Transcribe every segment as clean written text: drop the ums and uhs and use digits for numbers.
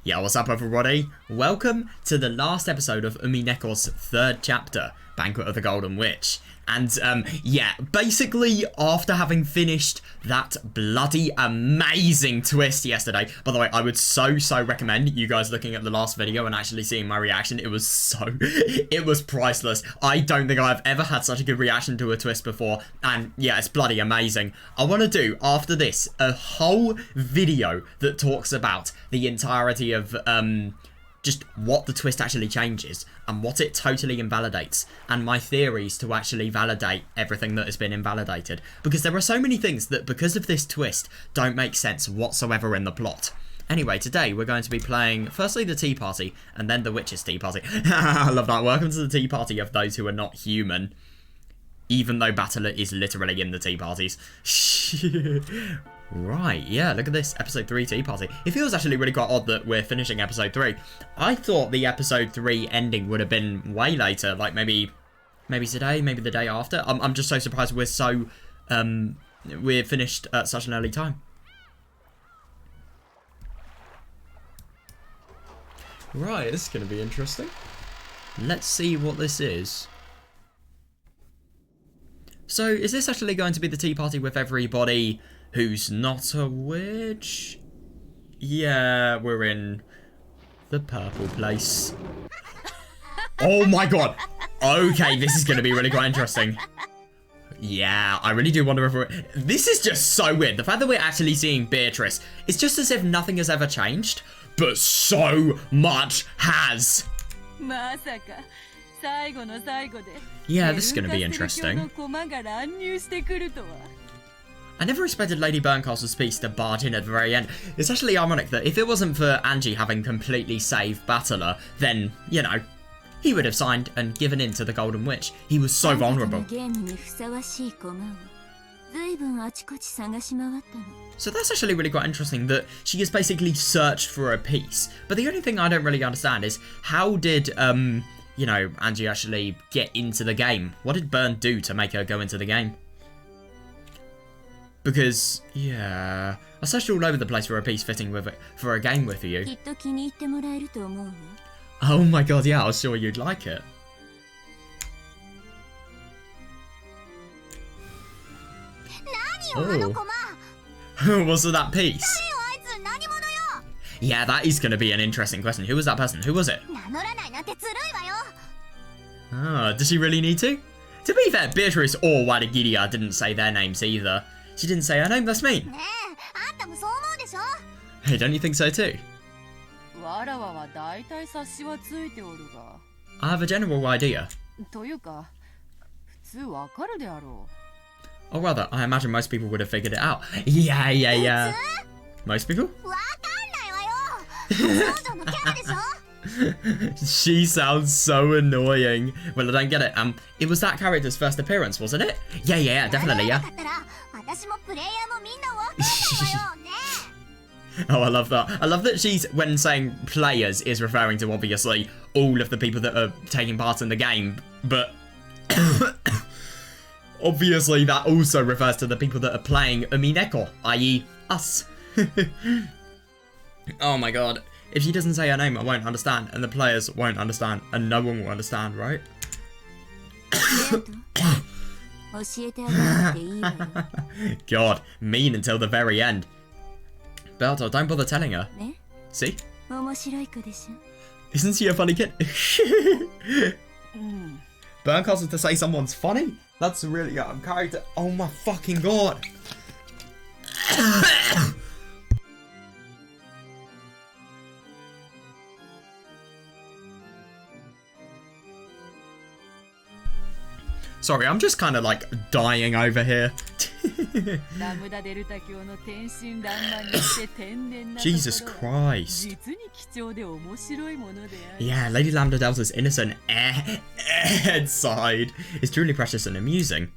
Yeah, what's up everybody? Welcome to the last episode of Umineko's third chapter, Banquet of the Golden Witch. And, yeah, basically, after having finished that bloody amazing twist yesterday, by the way, I would so recommend you guys looking at the last video and actually seeing my reaction. It was priceless. I don't think I've ever had such a good reaction to a twist before, and yeah, it's bloody amazing. I want to do, after this, a whole video that talks about the entirety of, just what the twist actually changes and what it totally invalidates, and my theories to actually validate everything that has been invalidated, because there are so many things that because of this twist don't make sense whatsoever in the plot. Anyway, today we're going to be playing firstly the Tea Party and then the Witch's Tea Party. I love that. Welcome to the Tea Party of those who are not human, even though Battler is literally in the Tea Parties. Right, yeah, look at this, episode 3 Tea Party. It feels actually really quite odd that we're finishing episode 3. I thought the episode 3 ending would have been way later, like maybe today, maybe the day after. I'm just so surprised we're finished at such an early time. Right, this is going to be interesting. Let's see what this is. So, is this actually going to be the Tea Party with everybody who's not a witch? Yeah, we're in the purple place. Oh my god. Okay, this is going to be really quite interesting. Yeah, I really do wonder if this is just so weird. The fact that we're actually seeing Beatrice, it's just as if nothing has ever changed, but so much has. Yeah, this is going to be interesting. I never expected Lady Berncastle's piece to barge in at the very end. It's actually ironic that if it wasn't for ANGE having completely saved Battler, then, you know, he would have signed and given in to the Golden Witch. He was so vulnerable. So that's actually really quite interesting that she has basically searched for a piece. But the only thing I don't really understand is how did, you know, ANGE actually get into the game? What did Bern do to make her go into the game? Because, yeah, I searched all over the place for a piece fitting with it, for a game with you. Oh my god, yeah, I was sure you'd like it. Oh. Was it that piece? Yeah, that is going to be an interesting question. Who was that person? Who was it? Oh, does she really need to? To be fair, Beatrice or Wadagiria didn't say their names either. She didn't say her name, that's mean. Hey, don't you think so too? I have a general idea. Or rather, I imagine most people would have figured it out. Yeah. Most people? She sounds so annoying. Well, I don't get it. It was that character's first appearance, wasn't it? Yeah, definitely, yeah. Oh, I love that. I love that she's, when saying players, is referring to, obviously, all of the people that are taking part in the game, but obviously that also refers to the people that are playing Umineko, i.e. us. Oh my god. If she doesn't say her name, I won't understand, and the players won't understand, and no one will understand, right? God, mean until the very end. Berto, don't bother telling her. See? Isn't she a funny kid? Berncastle to say someone's funny? That's really out of character. Oh my fucking god. Sorry, I'm just kind of like dying over here. Jesus Christ. Yeah, Lady Lambda Delta's innocent airhead side is truly precious and amusing.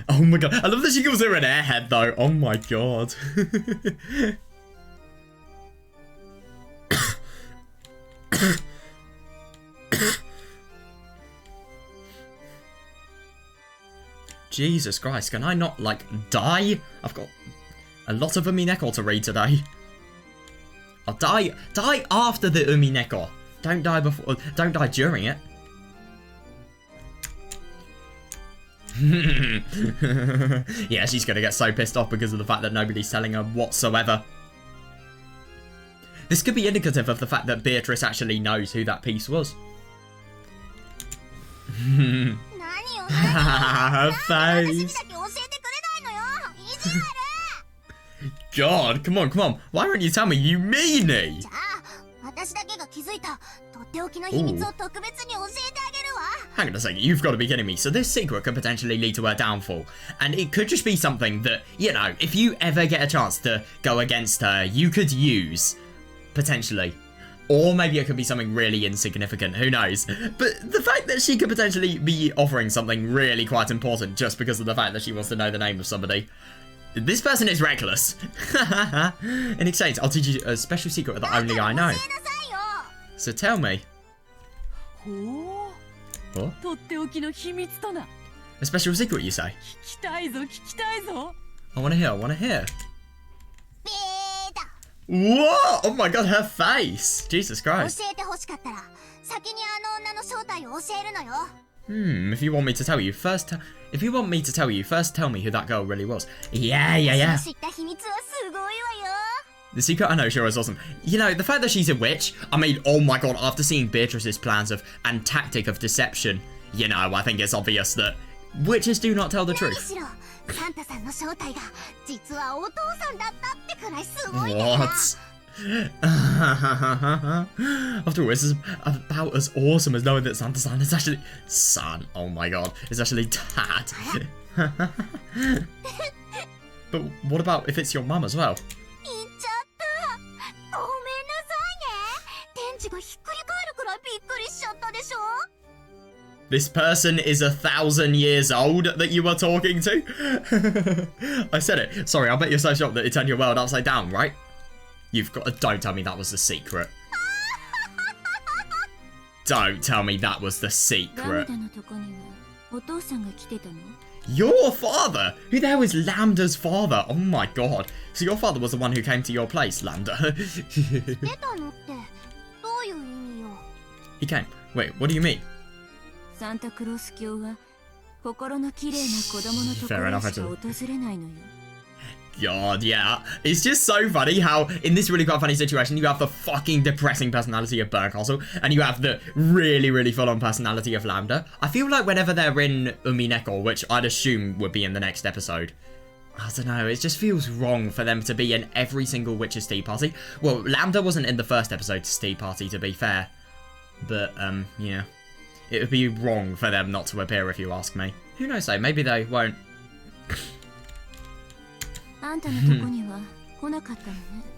Oh my god, I love that she calls her an airhead though. Oh my god. Jesus Christ, can I not, like, die? I've got a lot of Umineko to read today. I'll die after the Umineko. Don't die before. Don't die during it. Yeah, she's gonna get so pissed off because of the fact that nobody's telling her whatsoever. This could be indicative of the fact that Beatrice actually knows who that piece was. Her face. God, come on. Why won't you tell me, you meanie? Hang on a second, you've got to be kidding me. So this secret could potentially lead to her downfall. And it could just be something that, you know, if you ever get a chance to go against her, you could use, potentially. Or maybe it could be something really insignificant, who knows. But the fact that she could potentially be offering something really quite important just because of the fact that she wants to know the name of somebody. This person is reckless. In exchange, I'll teach you a special secret that only I know. So tell me. What? A special secret, you say? I want to hear. What? Oh my god, her face! Jesus Christ. If you want me to tell you, first tell me who that girl really was. Yeah. The secret I know sure is awesome. You know, the fact that she's a witch, I mean, oh my god, after seeing Beatrice's plans and tactic of deception, you know, I think it's obvious that witches do not tell the truth. What? After all, this is about as awesome as knowing that Santa-san is actually... oh my god, is actually dad. But what about if it's your mum as well? This person is 1,000 years old that you were talking to? I said it. Sorry, I bet you're so shocked that it turned your world upside down, right? You've got to... Don't tell me that was the secret. Don't tell me that was the secret. Your father? Who the hell is Lambda's father? Oh my god. So your father was the one who came to your place, Lambda. He came. Wait, what do you mean? Fair enough, actually. God, yeah. It's just so funny how, in this really quite funny situation, you have the fucking depressing personality of Bern Castle, and you have the really, really full-on personality of Lambda. I feel like whenever they're in Umineko, which I'd assume would be in the next episode, I don't know, it just feels wrong for them to be in every single witch's tea party. Well, Lambda wasn't in the first episode's tea party, to be fair. But, yeah. It would be wrong for them not to appear, if you ask me. Who knows, though? Maybe they won't.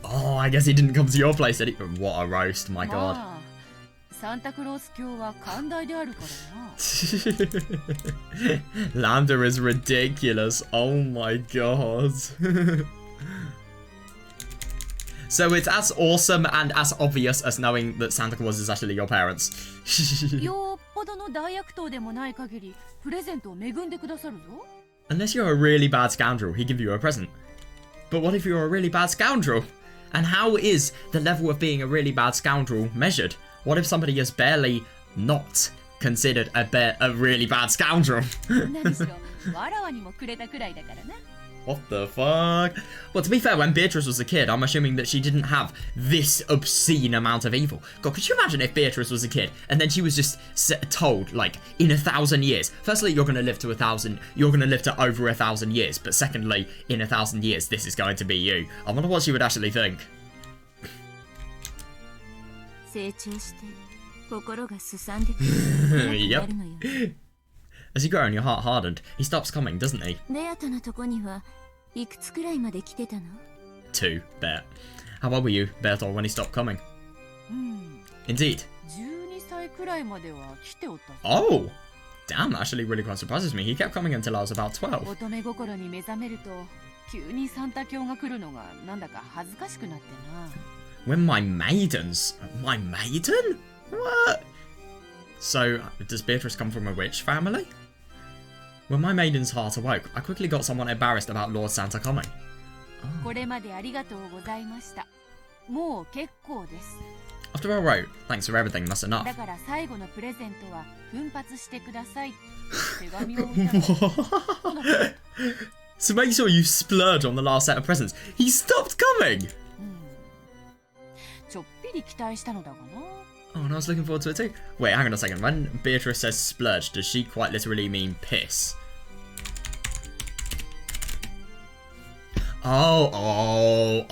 Oh, I guess he didn't come to your place, did he? What a roast, my god. Lambda is ridiculous. Oh my god. So it's as awesome and as obvious as knowing that Santa Claus is actually your parents. Unless you're a really bad scoundrel, he'd give you a present. But what if you're a really bad scoundrel? And how is the level of being a really bad scoundrel measured? What if somebody is barely not considered a really bad scoundrel? What the fuck? Well, to be fair, when Beatrice was a kid, I'm assuming that she didn't have this obscene amount of evil. God, could you imagine if Beatrice was a kid and then she was just told, like, in 1,000 years? Firstly, you're going to live to 1,000. You're going to live to over 1,000 years. But secondly, in 1,000 years, this is going to be you. I wonder what she would actually think. Yep. As you grow and your heart hardened, he stops coming, doesn't he? 2, bet. How old were you, Bertol, when he stopped coming? Indeed. Oh! Damn, that actually really quite surprises me. He kept coming until I was about 12. When my maidens... My maiden? What? So, does Beatrice come from a witch family? When my maiden's heart awoke, I quickly got somewhat embarrassed about Lord Santa coming. Oh. After I wrote, thanks for everything, that's enough. So make sure you splurge on the last set of presents. He stopped coming! Oh, and I was looking forward to it too. Wait, hang on a second. When Beatrice says splurge, does she quite literally mean piss? Oh,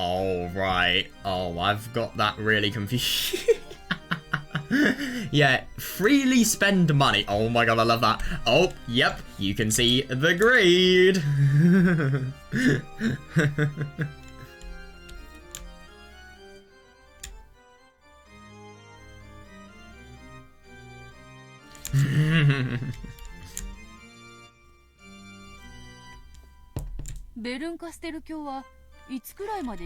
right. Oh, I've got that really confused. Yeah, freely spend money. Oh my god, I love that. Oh, yep, you can see the greed.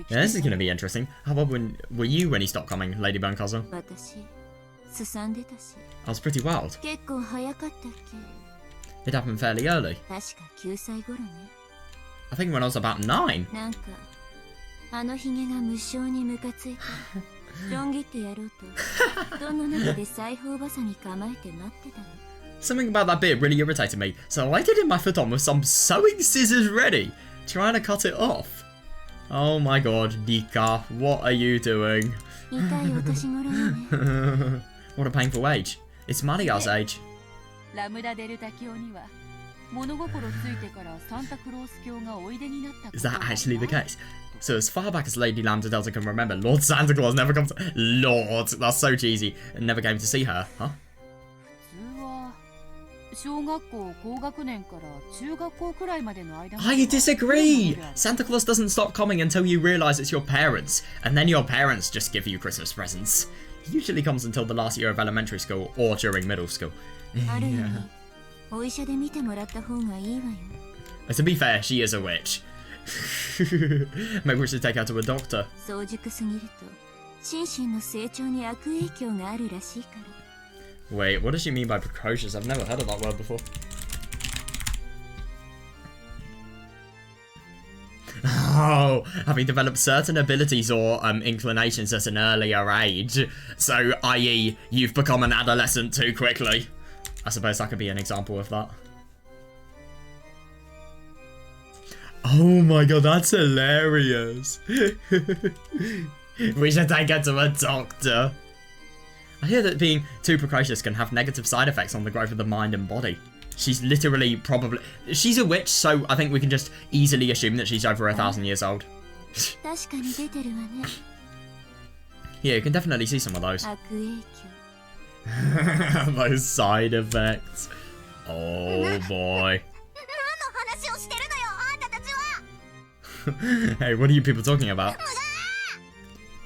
Yeah, this is going to be interesting. How old were you when he stopped coming, Lady Bern Castle? I was pretty wild. It happened fairly early. I think when I was about 9. Something about that bit really irritated me, so I did in my foot on with some sewing scissors ready, trying to cut it off. Oh my god, Nika, what are you doing? What a painful age. It's Maria's age. Is that actually the case? So as far back as Lady Lambda Delta can remember, Lord Santa Claus never comes. Lord, that's so cheesy. And never came to see her, huh? I disagree! Santa Claus doesn't stop coming until you realise it's your parents, and then your parents just give you Christmas presents. He usually comes until the last year of elementary school or during middle school. Yeah. To be fair, she is a witch. Maybe we should take her to a doctor. Wait, what does she mean by precocious? I've never heard of that word before. Oh, having developed certain abilities or inclinations at an earlier age. So, i.e., you've become an adolescent too quickly. I suppose that could be an example of that. Oh my god, that's hilarious. We should take her to a doctor. I hear that being too precocious can have negative side effects on the growth of the mind and body. She's literally probably... She's a witch, so I think we can just easily assume that she's over 1,000 years old. Yeah, you can definitely see some of those. Those side effects. Oh boy. Hey, what are you people talking about?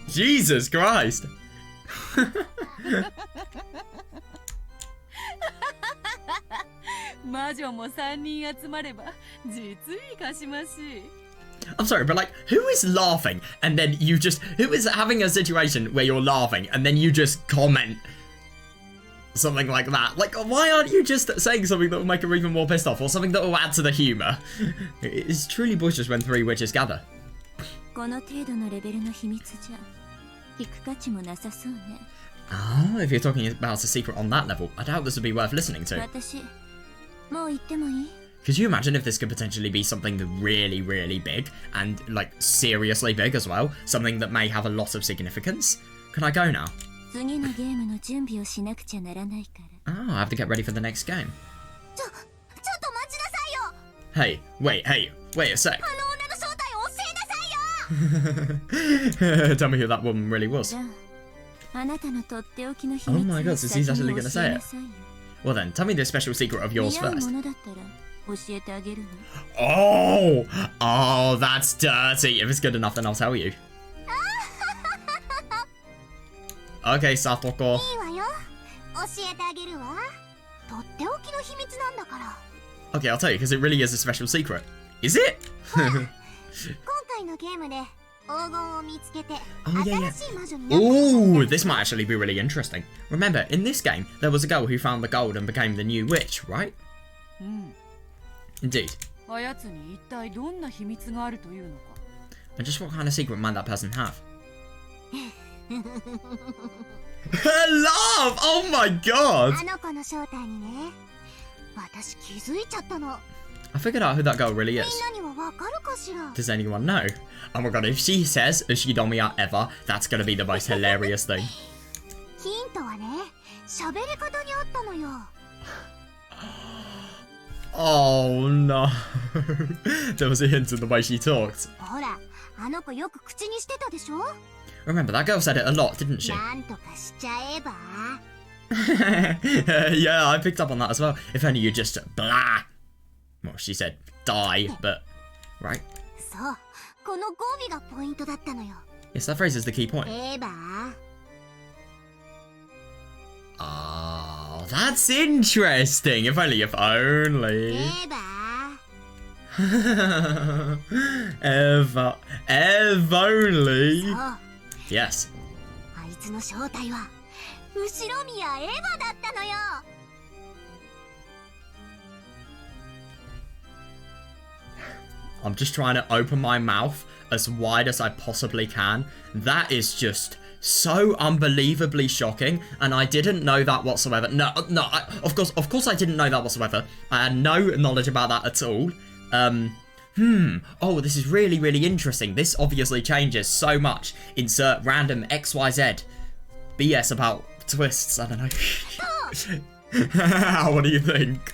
Jesus Christ! I'm sorry, but like, who is laughing and then you just... Who is having a situation where you're laughing and then you just comment something like that? Like, why aren't you just saying something that will make her even more pissed off or something that will add to the humour? It's truly boisterous when 3 witches gather. Oh, if you're talking about a secret on that level, I doubt this would be worth listening to. Could you imagine if this could potentially be something really, really big, and, like, seriously big as well? Something that may have a lot of significance? Can I go now? Oh, I have to get ready for the next game. Hey, wait a sec. Tell me who that woman really was. Oh my god, so she's actually gonna say it. Well then, tell me the special secret of yours first. Oh, that's dirty. If it's good enough, then I'll tell you. Okay, Satoko. Okay, I'll tell you, because it really is a special secret. Is it? Oh, yeah. Ooh, this might actually be really interesting. Remember, in this game, there was a girl who found the gold and became the new witch, right? Indeed. And just what kind of secret might that person have? Her laugh! Oh my god! I figured out who that girl really is. Does anyone know? Oh my god, if she says Ushidomiya ever, that's gonna be the most hilarious thing. Oh no. There was a hint in the way she talked. Remember, that girl said it a lot, didn't she? Yeah, I picked up on that as well. If only you just blah. Well, she said die, but right. Yes, that phrase is the key point. Oh, that's interesting. If only, if only. If only. Yes. I'm just trying to open my mouth as wide as I possibly can. That is just so unbelievably shocking, and I didn't know that whatsoever. No, of course I didn't know that whatsoever. I had no knowledge about that at all. Oh, this is really, really interesting. This obviously changes so much. Insert random XYZ BS about twists. I don't know. What do you think?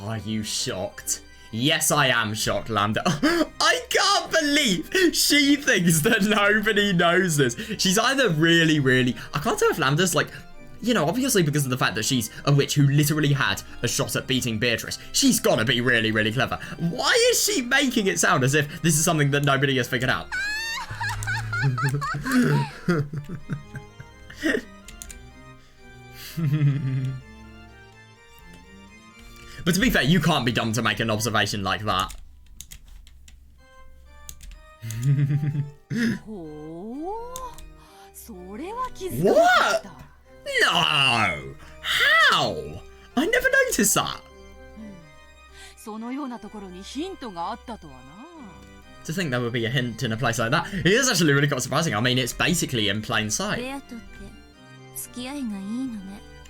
Are you shocked? Yes, I am shocked, Lambda. I can't believe she thinks that nobody knows this. She's either really, really... I can't tell if Lambda's like... You know, obviously because of the fact that she's a witch who literally had a shot at beating Beatrice. She's gotta be really, really clever. Why is she making it sound as if this is something that nobody has figured out? But to be fair, you can't be dumb to make an observation like that. What? No! How? I never noticed that. To think there would be a hint in a place like that. It is actually really quite surprising. I mean, it's basically in plain sight.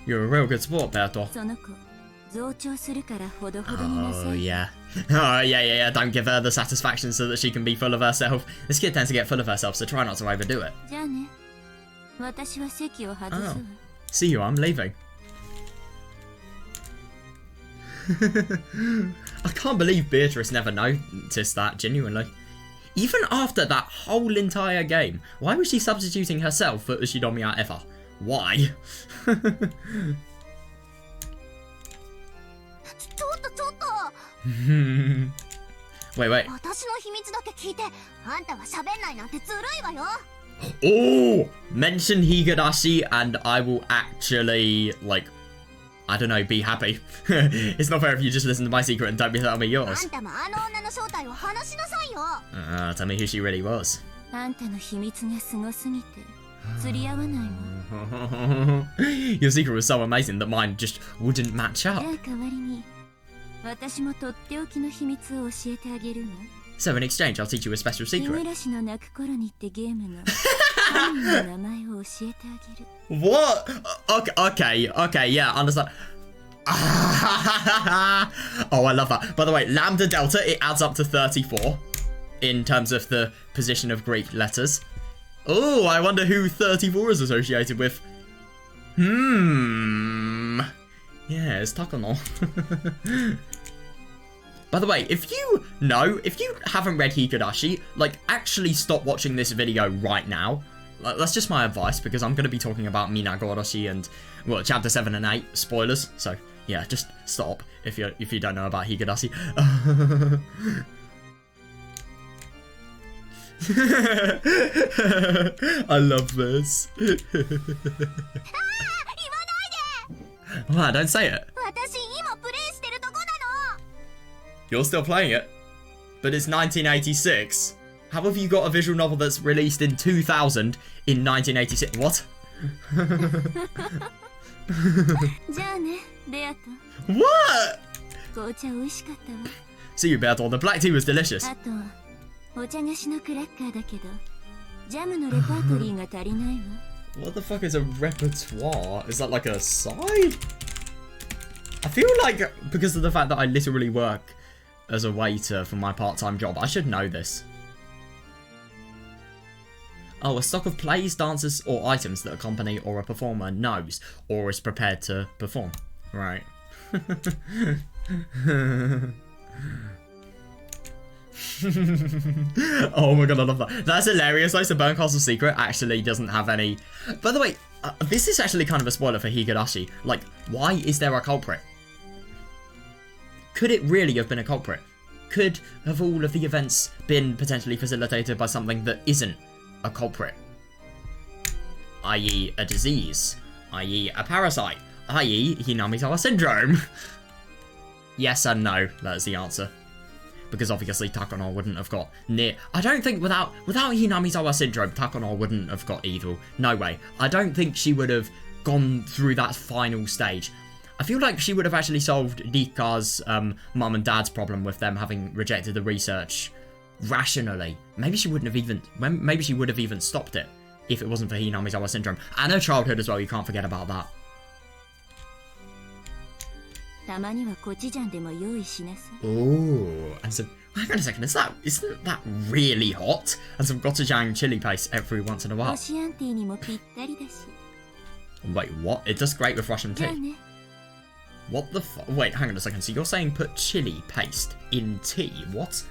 You're a real good sport, Berto. Oh, yeah. Oh, yeah. Don't give her the satisfaction so that she can be full of herself. This kid tends to get full of herself, so try not to overdo it. Oh. See you, I'm leaving. I can't believe Beatrice never noticed that, genuinely. Even after that whole entire game, why was she substituting herself for Ushidomiya ever? Why? Wait. Oh! Mention Higurashi and I will actually, like, I don't know, be happy. It's not fair if you just listen to my secret and don't tell me yours. Tell me who she really was. Your secret was so amazing that mine just wouldn't match up. So in exchange, I'll teach you a special secret. What? Okay, yeah, understand. Oh, I love that. By the way, Lambda Delta, it adds up to 34 in terms of the position of Greek letters. Oh, I wonder who 34 is associated with. Yeah, it's Takono. By the way, if you haven't read Higurashi, like, actually stop watching this video right now. That's just my advice, because I'm going to be talking about Minagoroshi and, well, chapter 7 and 8, spoilers. So, yeah, just stop if you don't know about Higurashi. I love this. Wow, don't say it. You're still playing it, but it's 1986. How have you got a visual novel that's released in 2000 in 1986? What? What? See you, Berto. The black tea was delicious. What the fuck is a repertoire? Is that like a side? I feel like because of the fact that I literally work as a waiter for my part-time job, I should know this. Oh, a stock of plays, dances, or items that accompany or a performer knows or is prepared to perform. Right. Oh my god, I love that. That's hilarious though. So Berncastle's secret actually doesn't have any... By the way, this is actually kind of a spoiler for Higurashi. Like, why is there a culprit? Could it really have been a culprit? Could have all of the events been potentially facilitated by something that isn't a culprit? I.e. a disease, i.e. a parasite, i.e. Hinamizawa syndrome. Yes and no, that is the answer. Because obviously Takano wouldn't have got near... I don't think without Hinamizawa syndrome, Takano wouldn't have got evil. No way. I don't think she would have gone through that final stage. I feel like she would have actually solved Rika's mum and dad's problem with them having rejected the research rationally. Maybe she wouldn't have even... Maybe she would have even stopped it if it wasn't for Hinamizawa syndrome. And her childhood as well, you can't forget about that. Ooh, and some... Hang on a second, isn't that really hot? And some gochujang chili paste every once in a while. Wait, what? It does great with Russian tea. What the fuck? Wait, hang on a second. So you're saying put chili paste in tea? What?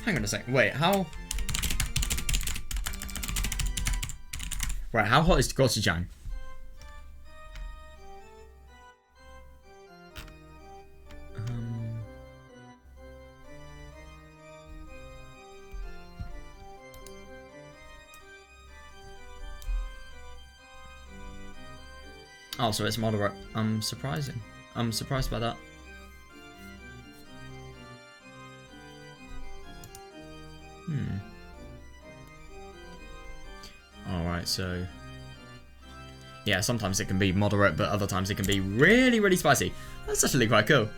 Hang on a second. Wait, how... Right, how hot is gochujang? Oh, so it's moderate. Surprising. I'm surprised by that. Alright, so... Yeah, sometimes it can be moderate, but other times it can be really, really spicy. That's actually quite cool.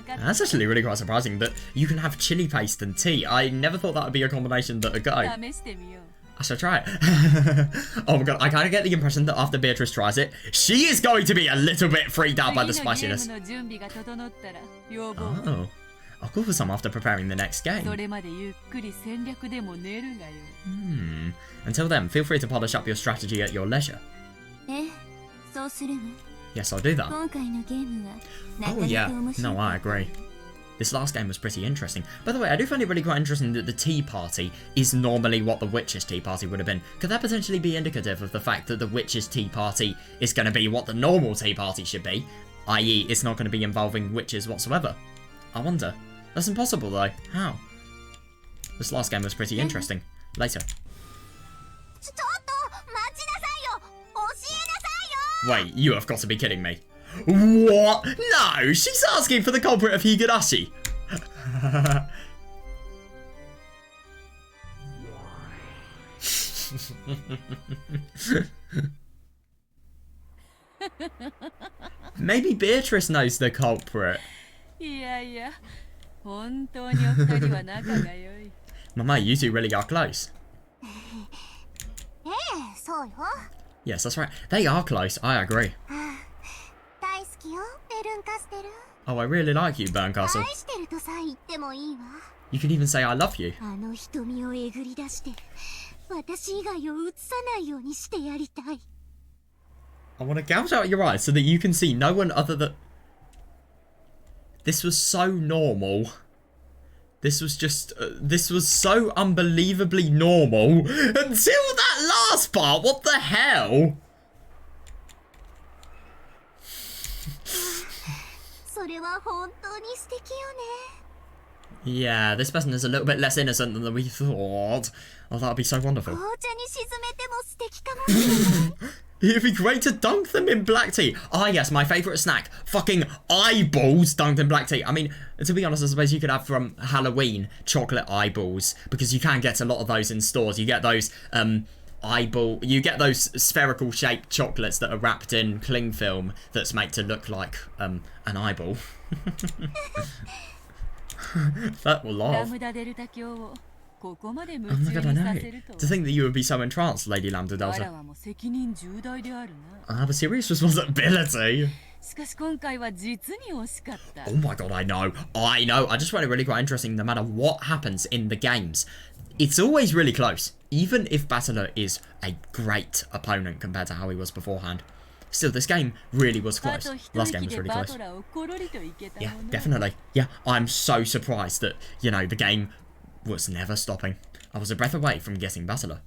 That's actually really quite surprising that you can have chili paste and tea. I never thought that would be a combination that would go. I shall try it. Oh my god, I kind of get the impression that after Beatrice tries it, she is going to be a little bit freaked out by the spiciness. Oh. I'll go for some after preparing the next game. Until then, feel free to polish up your strategy at your leisure. Yes, I'll do that. Oh yeah, no, I agree. This last game was pretty interesting. By the way, I do find it really quite interesting that the tea party is normally what the witch's tea party would have been. Could that potentially be indicative of the fact that the witch's tea party is going to be what the normal tea party should be? I.e., it's not going to be involving witches whatsoever. I wonder. That's impossible though. How? This last game was pretty interesting. Later. Wait, you have got to be kidding me. What? No, she's asking for the culprit of Higurashi. Maybe Beatrice knows the culprit. Mama, you two really are close. Yes, that's right. They are close, I agree. Oh, I really like you, Berncastle. You can even say I love you. I want to gouge out your eyes so that you can see no one other than... This was so normal. This was just... this was so unbelievably normal until that last part. What the hell? Yeah, this person is a little bit less innocent than we thought. Oh, that would be so wonderful. It'd be great to dunk them in black tea. Ah, yes, my favourite snack. Fucking eyeballs dunked in black tea. I mean, to be honest, I suppose you could have from Halloween chocolate eyeballs, because you can get a lot of those in stores. You get those eyeball. You get those spherical shaped chocolates that are wrapped in cling film that's made to look like an eyeball. That will laugh. Oh my god, I know. To think that you would be so entranced, Lady Lambda Delta. I have a serious responsibility. Oh my god, I know. I just find it really quite interesting. No matter what happens in the games, it's always really close. Even if Battler is a great opponent compared to how he was beforehand. Still, this game really was close. Last game was really close. Yeah, definitely. Yeah, I'm so surprised that, you know, the game was never stopping. I was a breath away from getting Battler.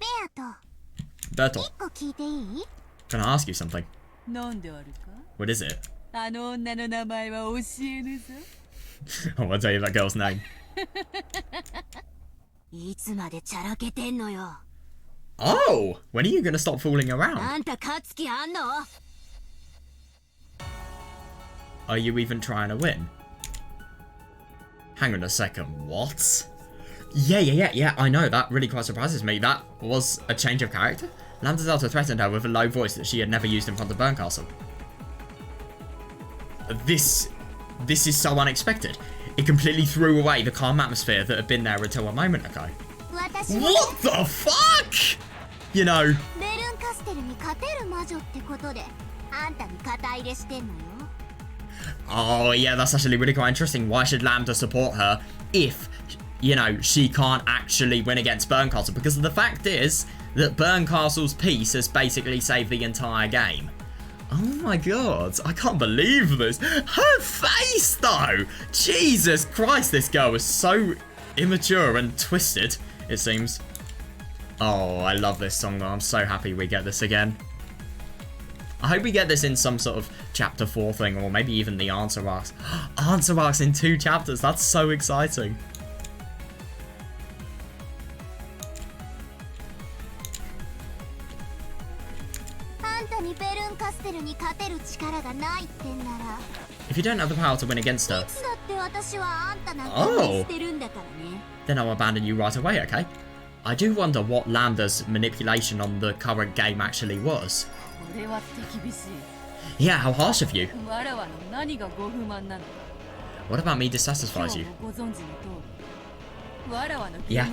Berto, can I ask you something? What is it? Oh, I'll tell you that girl's name. Oh! When are you going to stop fooling around? Are you even trying to win? Hang on a second, what? Yeah, I know, that really quite surprises me. That was a change of character? Lambda Delta threatened her with a low voice that she had never used in front of Bern Castle. This is so unexpected. It completely threw away the calm atmosphere that had been there until a moment ago. What the fuck? You know. Oh yeah, that's actually really quite interesting. Why should Lambda support her if, you know, she can't actually win against Bern Castle? Because the fact is that Bern Castle's peace has basically saved the entire game. Oh my god, I can't believe this. Her face though! Jesus Christ, this girl was so immature and twisted, it seems. Oh, I love this song though. I'm so happy we get this again. I hope we get this in some sort of chapter 4 thing, or maybe even the answer arcs. Answer arcs in 2 chapters, that's so exciting. If you don't have the power to win against her, oh, then I'll abandon you right away, okay? I do wonder what Lambda's manipulation on the current game actually was. Yeah, how harsh of you. What about me dissatisfies you? Yeah.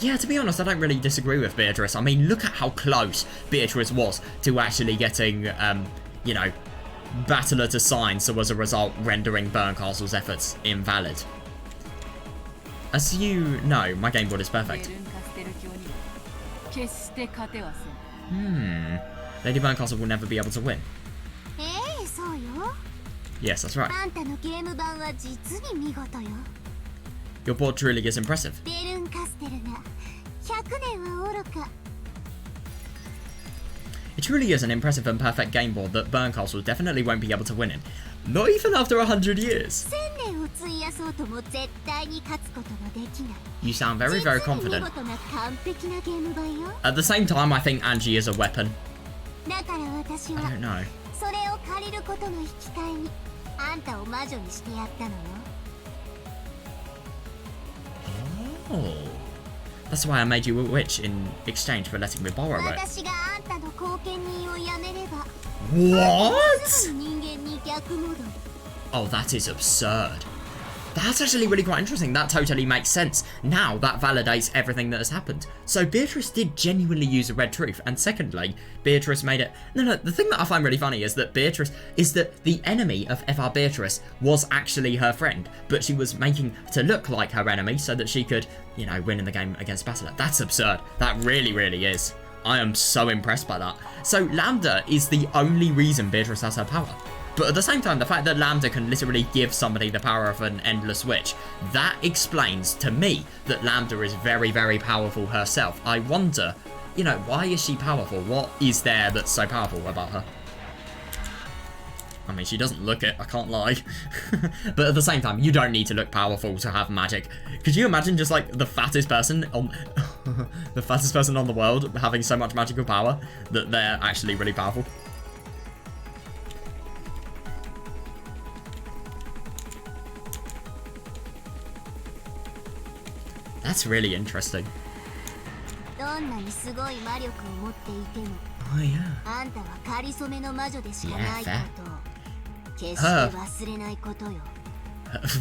Yeah, to be honest, I don't really disagree with Beatrice. I mean, look at how close Beatrice was to actually getting, you know, Battler to sign, so as a result, rendering Bern Castle's efforts invalid. As you know, my game board is perfect. Lady Bern Castle will never be able to win. Yes, that's right. Your board truly is impressive. It truly is an impressive and perfect game board that Bern Castle definitely won't be able to win in. Not even after 100 years. You sound very, very confident. At the same time, I think ANGE is a weapon. I don't know. Oh. That's why I made you a witch in exchange for letting me borrow it. What? Oh, that is absurd. That's actually really quite interesting. That totally makes sense. Now that validates everything that has happened. So Beatrice did genuinely use a red truth. And secondly, Beatrice made it... No, the thing that I find really funny is that the enemy of FR Beatrice was actually her friend. But she was making to look like her enemy so that she could, you know, win in the game against Battler. That's absurd. That really, really is. I am so impressed by that. So Lambda is the only reason Beatrice has her power. But at the same time, the fact that Lambda can literally give somebody the power of an endless witch, that explains to me that Lambda is very, very powerful herself. I wonder, you know, why is she powerful? What is there that's so powerful about her? I mean, she doesn't look it, I can't lie. But at the same time, you don't need to look powerful to have magic. Could you imagine just like the fattest person on the fattest person on the world having so much magical power that they're actually really powerful? That's really interesting. Oh yeah.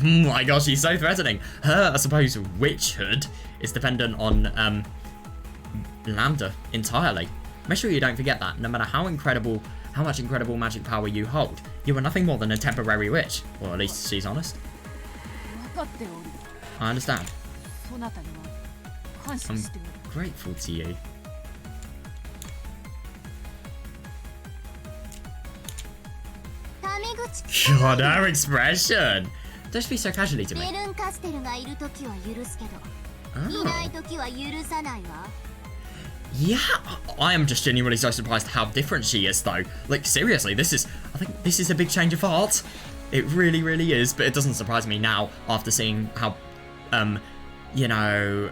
My gosh, she's so threatening. Her, I suppose, witchhood is dependent on Lambda entirely. Make sure you don't forget that. No matter how much incredible magic power you hold, you are nothing more than a temporary witch. Or at least she's honest. I understand. I'm grateful to you. God, her expression! Don't be so casually to me. Oh. Yeah, I am just genuinely so surprised how different she is, though. Like, seriously, I think this is a big change of heart. It really, really is, but it doesn't surprise me now after seeing how, you know,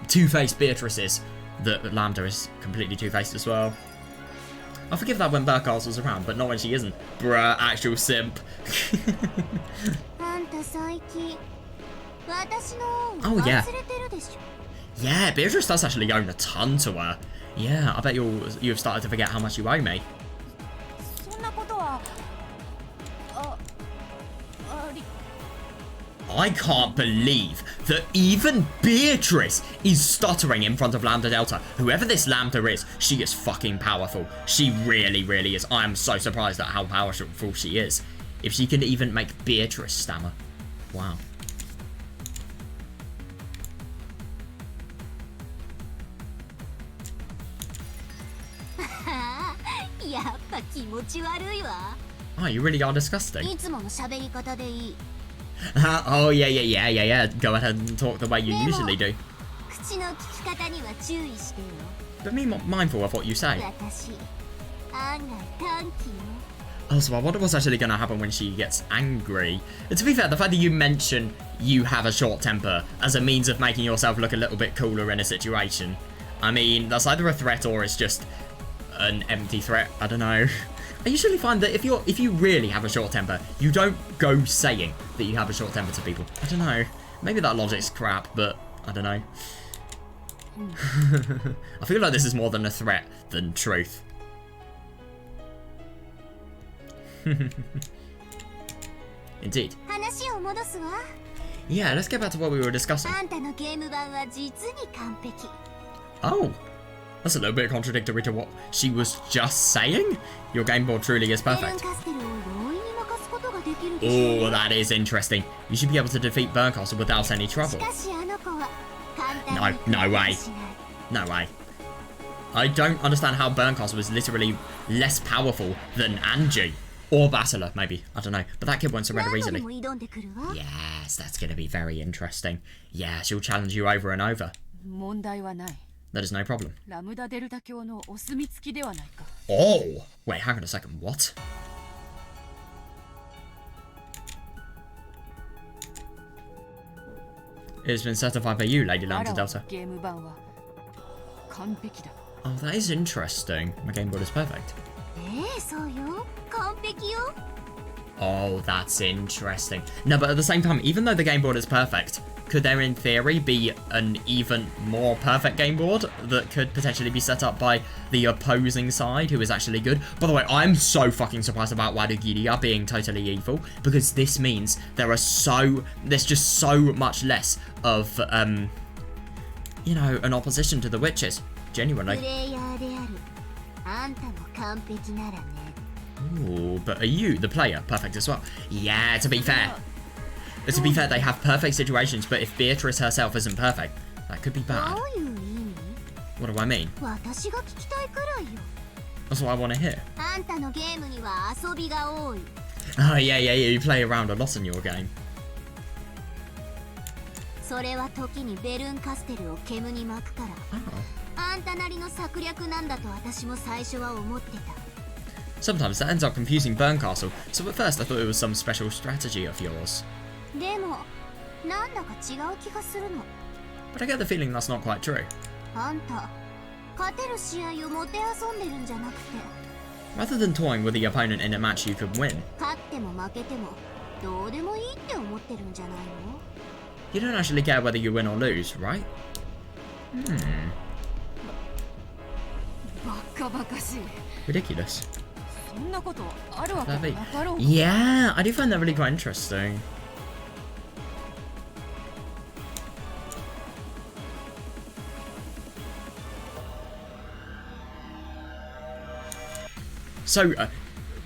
two-faced Beatrice is, that Lambda is completely two-faced as well. I'll forgive that when Burkhardt was around, but not when she isn't. Bruh, actual simp. Oh, yeah. Yeah, Beatrice does actually own a ton to her. Yeah, I bet you've started to forget how much you owe me. I can't believe that even Beatrice is stuttering in front of Lambda Delta. Whoever this Lambda is, she is fucking powerful. She really, really is. I am so surprised at how powerful she is. If she can even make Beatrice stammer. Wow. Oh, you really are disgusting. Oh, yeah. Go ahead and talk the way you usually do. But be mindful of what you say. Oh, so I wonder what's actually going to happen when she gets angry. And to be fair, the fact that you mention you have a short temper as a means of making yourself look a little bit cooler in a situation. I mean, that's either a threat or it's just an empty threat. I don't know. I usually find that if you really have a short temper, you don't go saying that you have a short temper to people. I don't know. Maybe that logic's crap, but I don't know. I feel like this is more than a threat than truth. Indeed. Yeah, let's get back to what we were discussing. Oh. That's a little bit contradictory to what she was just saying. Your game board truly is perfect. Oh, that is interesting. You should be able to defeat Berncastle without any trouble. No way. No way. I don't understand how Berncastle is literally less powerful than ANGE. Or Basilar, maybe. I don't know. But that kid won't surrender easily. Yes, that's going to be very interesting. Yeah, she'll challenge you over and over. That is no problem. Oh! Wait, hang on a second. What? It has been certified by you, Lady Lambda Delta. Oh, that is interesting. My game board is perfect. Oh, that's interesting. No, but at the same time, even though the game board is perfect, could there in theory be an even more perfect game board that could potentially be set up by the opposing side who is actually good? By the way, I'm so fucking surprised about Wadugiria being totally evil, because this means there's just so much less of, you know, an opposition to the witches. Genuinely. Ooh, but are you, the player, perfect as well? Yeah, to be fair. To be fair, they have perfect situations, but if Beatrice herself isn't perfect, that could be bad. What do I mean? That's what I want to hear. Oh, yeah, you play around a lot in your game. Sometimes that ends up confusing Berncastle, so at first I thought it was some special strategy of yours. But I get the feeling that's not quite true. Rather than toying with the opponent in a match you could win, you don't actually care whether you win or lose, right? Ridiculous. Yeah, I do find that really quite interesting. So,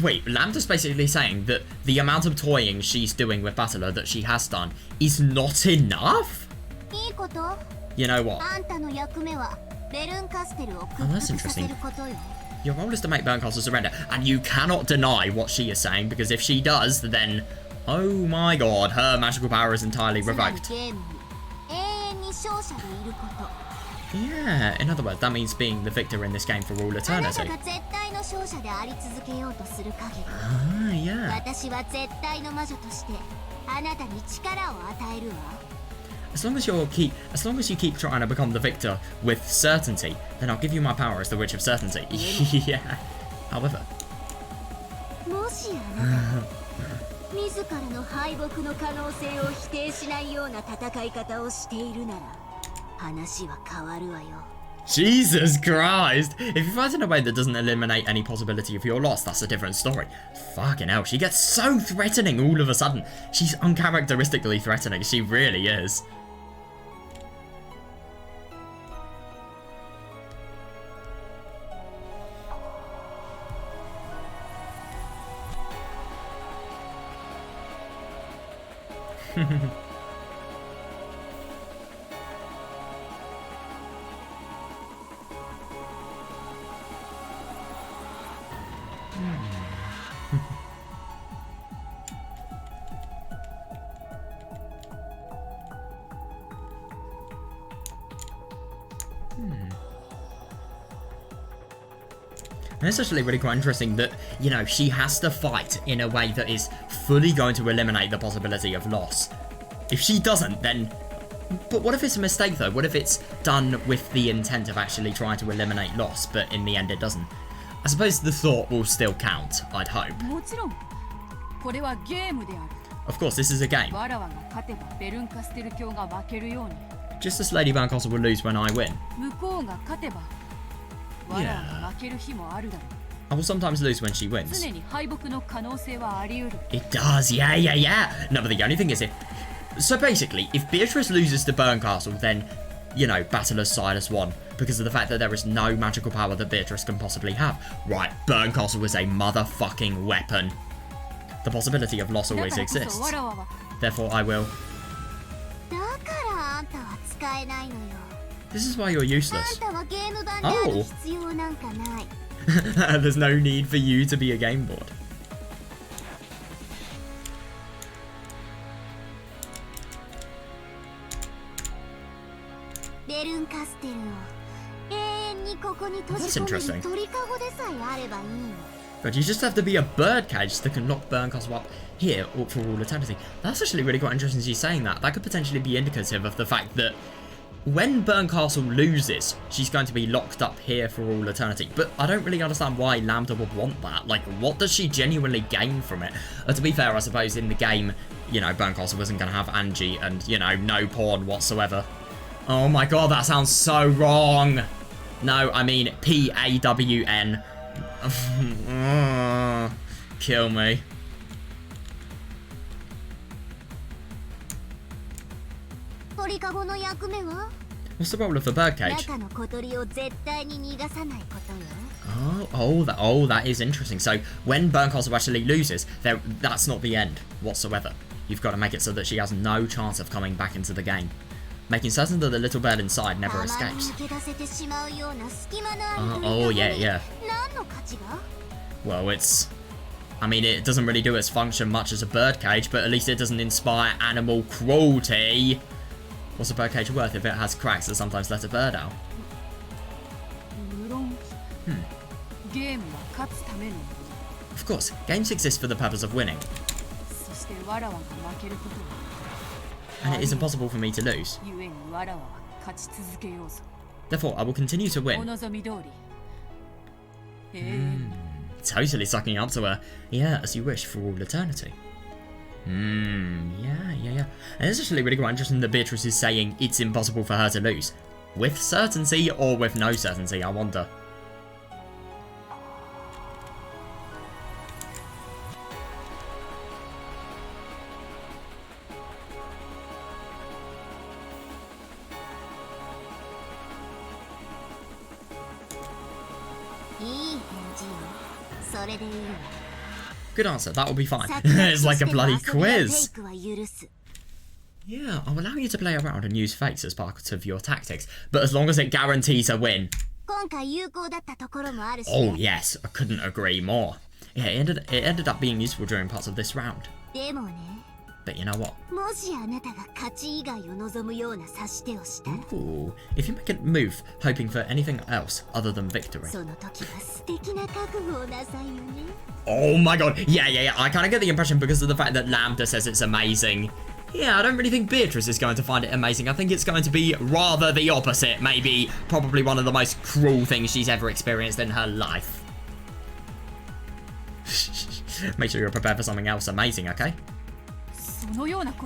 wait, Lambda's basically saying that the amount of toying she's doing with Battler that she has done is not enough? You know what? Oh, that's interesting. Your role is to make Berncastle surrender, and you cannot deny what she is saying, because if she does, then, oh my god, her magical power is entirely revoked. Yeah, in other words, that means being the victor in this game for all eternity. Ah, yeah. As long as you keep trying to become the victor with certainty, then I'll give you my power as the Witch of Certainty. Yeah. However. Jesus Christ! If you fight in a way that doesn't eliminate any possibility of your loss, that's a different story. Fucking hell, she gets so threatening all of a sudden. She's uncharacteristically threatening, she really is. And it's actually really quite interesting that, you know, she has to fight in a way that is fully going to eliminate the possibility of loss. If she doesn't, then... But what if it's a mistake, though? What if it's done with the intent of actually trying to eliminate loss, but in the end it doesn't? I suppose the thought will still count, I'd hope. Of course, this is a game. Just as Lady Berncastle will lose when I win. Yeah. I will sometimes lose when she wins. It does, yeah. No, but the only thing is So basically, if Beatrice loses to Berncastle, then, you know, Battler's side has won. Because of the fact that there is no magical power that Beatrice can possibly have. Right, Berncastle is a motherfucking weapon. The possibility of loss always exists. Therefore, I will... This is why you're useless. Oh! There's no need for you to be a game board. That's interesting. But you just have to be a birdcage that can lock Berncastle up here for all eternity. That's actually really quite interesting she's saying that. That could potentially be indicative of the fact that when Berncastle loses, she's going to be locked up here for all eternity. But I don't really understand why Lambda would want that. Like, what does she genuinely gain from it? To be fair, I suppose in the game, you know, Berncastle wasn't going to have ANGE and, you know, no pawn whatsoever. Oh my god, that sounds so wrong. No, I mean P-A-W-N. Kill me. What's the role of the birdcage? Oh, that is interesting. So when Berncastle actually loses, that's not the end whatsoever. You've got to make it so that she has no chance of coming back into the game, making certain that the little bird inside never escapes. Oh yeah. Well, I mean, it doesn't really do its function much as a birdcage, but at least it doesn't inspire animal cruelty. What's a birdcage worth if it has cracks that sometimes let a bird out? Of course, games exist for the purpose of winning. And it is impossible for me to lose. Therefore, I will continue to win. Totally sucking up to her. Yeah, as you wish for all eternity. Yeah. And it's actually really quite interesting that Beatrice is saying it's impossible for her to lose. With certainty or with no certainty, I wonder. Good answer, that will be fine. It's like a bloody quiz. Yeah, I'll allow you to play around and use fakes as part of your tactics, but as long as it guarantees a win. Oh yes, I couldn't agree more. Yeah, it ended up being useful during parts of this round. But you know what? Ooh, if you make a move hoping for anything else other than victory. Oh my god, yeah, I kind of get the impression because of the fact that Lambda says it's amazing. Yeah, I don't really think Beatrice is going to find it amazing. I think it's going to be rather the opposite. Maybe, probably one of the most cruel things she's ever experienced in her life. Make sure you're prepared for something else amazing, okay?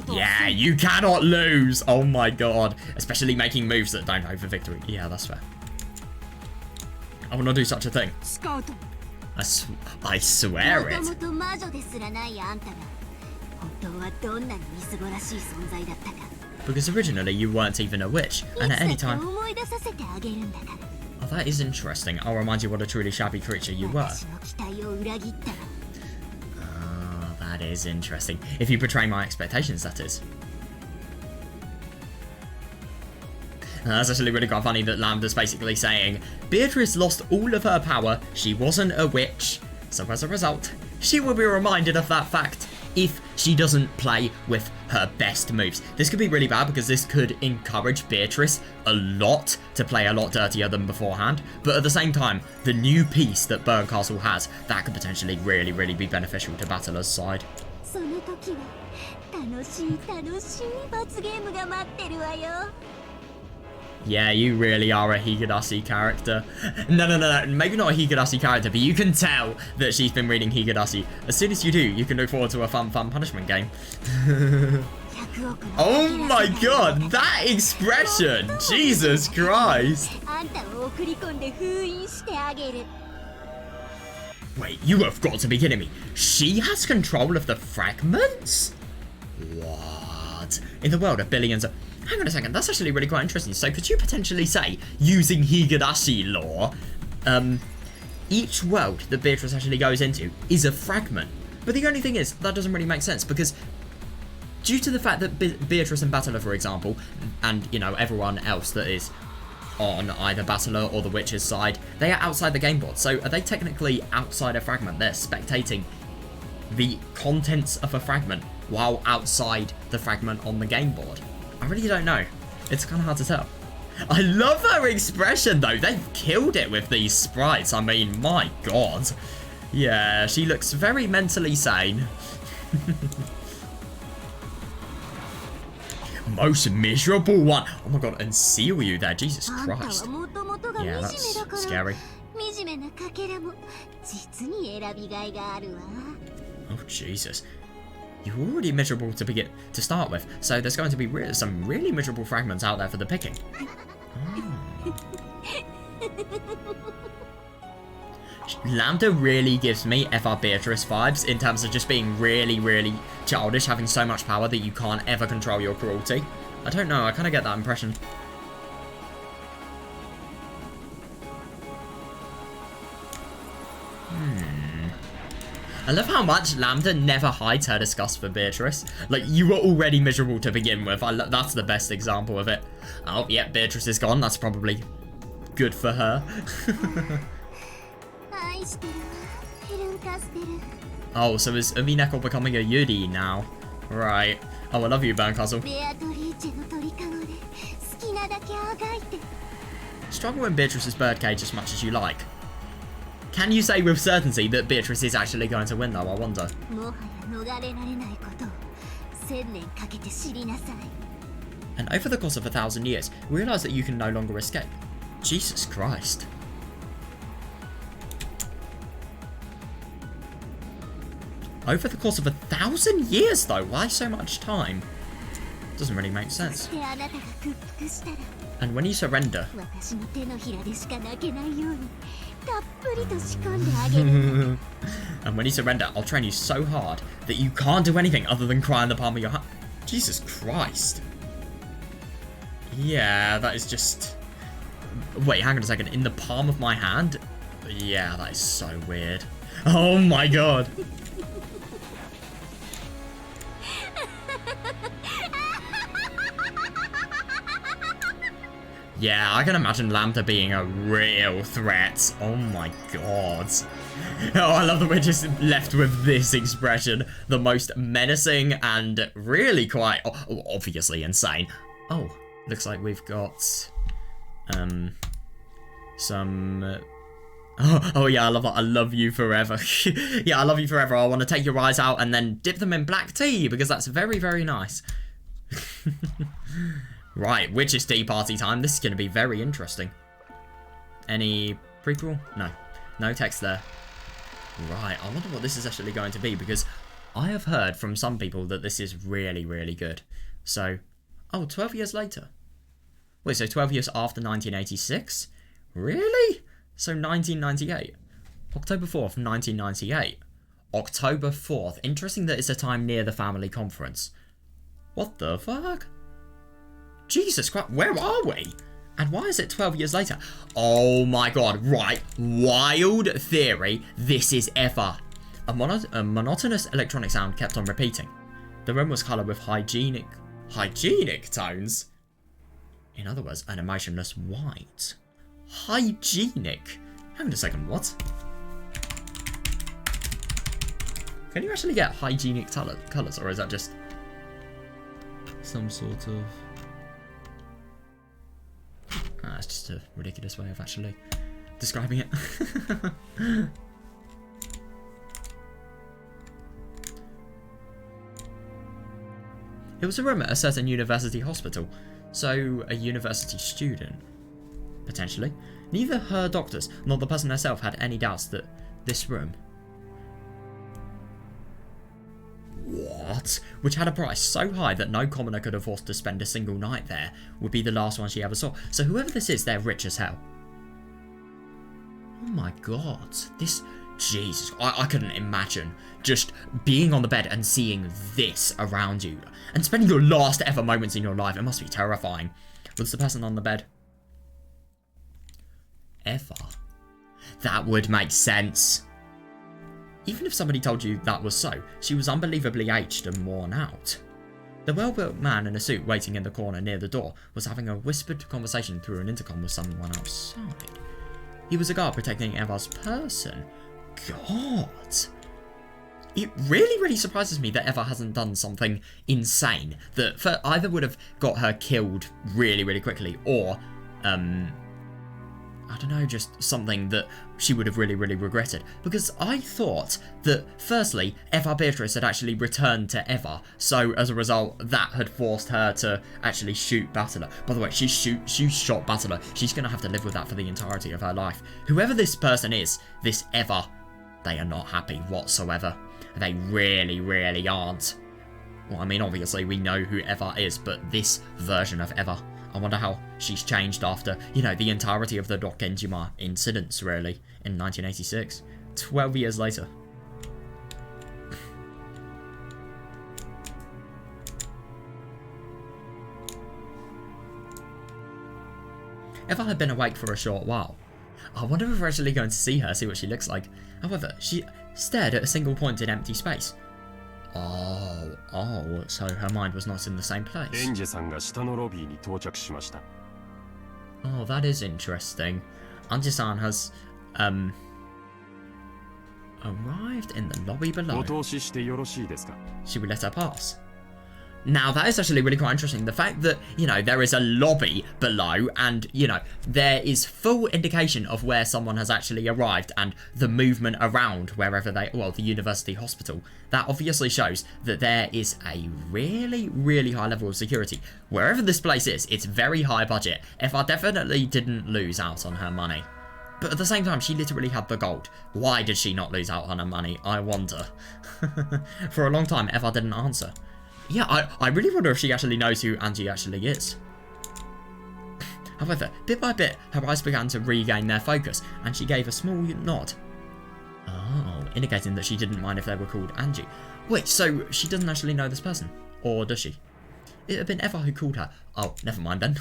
Yeah, you cannot lose! Oh my god. Especially making moves that don't hope for victory. Yeah, that's fair. I will not do such a thing. I swear it. Because originally you weren't even a witch, and at any time... Oh, that is interesting. I'll remind you what a truly shabby creature you were. Oh, that is interesting. If you betray my expectations, that is. And that's actually really quite funny that Lambda's basically saying, Beatrice lost all of her power, she wasn't a witch, so as a result, she will be reminded of that fact if she doesn't play with her best moves. This could be really bad because this could encourage Beatrice a lot to play a lot dirtier than beforehand, but at the same time, the new piece that Bern Castle has, that could potentially really be beneficial to Battler's side. Yeah, you really are a Higurashi character. No, maybe not a Higurashi character, but you can tell that she's been reading Higurashi. As soon as you do, you can look forward to a fun punishment game. Oh my god, that expression! Jesus Christ! Wait, you have got to be kidding me. She has control of the fragments? What? In the world of billions of... Hang on a second, that's actually really quite interesting. So could you potentially say, using Higurashi lore, each world that Beatrice actually goes into is a fragment? But the only thing is, that doesn't really make sense, because due to the fact that Beatrice and Battler, for example, and, you know, everyone else that is on either Battler or the Witch's side, they are outside the game board. So are they technically outside a fragment? They're spectating the contents of a fragment while outside the fragment on the game board. I really don't know. It's kind of hard to tell. I love her expression though. They've killed it with these sprites. I mean, my god. Yeah, she looks very mentally sane. Most miserable one. Oh my god, and seal you there. Jesus Christ. Yeah, that's scary. Oh, Jesus. You're already miserable to start with, so there's going to be some really miserable fragments out there for the picking. Oh. Lambda really gives me FR Beatrice vibes in terms of just being really childish, having so much power that you can't ever control your cruelty. I don't know, I kind of get that impression. I love how much Lambda never hides her disgust for Beatrice. Like, you were already miserable to begin with. That's the best example of it. Oh, yeah, Beatrice is gone. That's probably good for her. Oh, so is Umineko becoming a Yuri now? Right. Oh, I love you, Bern Castle. Struggle in Beatrice's birdcage as much as you like. Can you say with certainty that Beatrice is actually going to win, though? I wonder. And over the course of 1,000 years, realise that you can no longer escape. Jesus Christ. Over the course of 1,000 years, though? Why so much time? Doesn't really make sense. And when you surrender... And when you surrender, I'll train you so hard that you can't do anything other than cry in the palm of your hand. Jesus Christ. Yeah, that is just... Wait, hang on a second. In the palm of my hand? Yeah, that is so weird. Oh my god. Yeah, I can imagine Lambda being a real threat. Oh my god. Oh, I love that we're just left with this expression. The most menacing and really quite, obviously insane. Oh, looks like we've got, some... Oh yeah, I love that. I love you forever. Yeah, I love you forever. I want to take your eyes out and then dip them in black tea because that's very, very nice. Right, Witch's Tea party time. This is going to be very interesting. Any prequel? No. No text there. Right, I wonder what this is actually going to be because I have heard from some people that this is really, really good. So, oh, 12 years later. Wait, so 12 years after 1986? Really? So 1998. October 4th, 1998. October 4th. Interesting that it's a time near the family conference. What the fuck? Jesus Christ, where are we? And why is it 12 years later? Oh my god, right. Wild theory. This is ever. A monotonous electronic sound kept on repeating. The room was coloured with hygienic tones. In other words, an emotionless white. Hygienic? Hang on a second, what? Can you actually get hygienic colours, or is that just some sort of... That's just a ridiculous way of actually describing it. It was a room at a certain university hospital, so a university student. Potentially. Neither her doctors nor the person herself had any doubts that this room, which had a price so high that no commoner could afford to spend a single night there, would be the last one she ever saw. So whoever this is, they're rich as hell. Oh my god. This... Jesus. I couldn't imagine just being on the bed and seeing this around you. And spending your last ever moments in your life. It must be terrifying. Was the person on the bed? Ever? That would make sense. Even if somebody told you that was so, she was unbelievably aged and worn out. The well-built man in a suit waiting in the corner near the door was having a whispered conversation through an intercom with someone outside. He was a guard protecting Eva's person. God. It really, really surprises me that Eva hasn't done something insane that either would have got her killed really, really quickly or, I don't know, just something that she would have really, really regretted. Because I thought that, firstly, Eva Beatrice had actually returned to Eva. So, as a result, that had forced her to actually shoot Battler. By the way, she shot Battler. She's going to have to live with that for the entirety of her life. Whoever this person is, this Eva, they are not happy whatsoever. They really, really aren't. Well, I mean, obviously, we know who Eva is, but this version of Eva, I wonder how she's changed after, you know, the entirety of the Dokenjima incidents, really, in 1986. 12 years later. Eva had been awake for a short while. I wonder if we're actually going to see her, see what she looks like. However, she stared at a single point in empty space. Oh, so her mind was not in the same place. Oh, that is interesting. Anji-san has, arrived in the lobby below. Should we let her pass? Now, that is actually really quite interesting. The fact that, you know, there is a lobby below and, you know, there is full indication of where someone has actually arrived and the movement around wherever they, well, the university hospital. That obviously shows that there is a really, really high level of security. Wherever this place is, it's very high budget. Eva definitely didn't lose out on her money. But at the same time, she literally had the gold. Why did she not lose out on her money? I wonder. For a long time, Eva didn't answer. Yeah, I really wonder if she actually knows who Angie actually is. However, bit by bit, her eyes began to regain their focus, and she gave a small nod. Oh, indicating that she didn't mind if they were called Angie. Wait, so she doesn't actually know this person? Or does she? It had been Eva who called her. Oh, never mind then.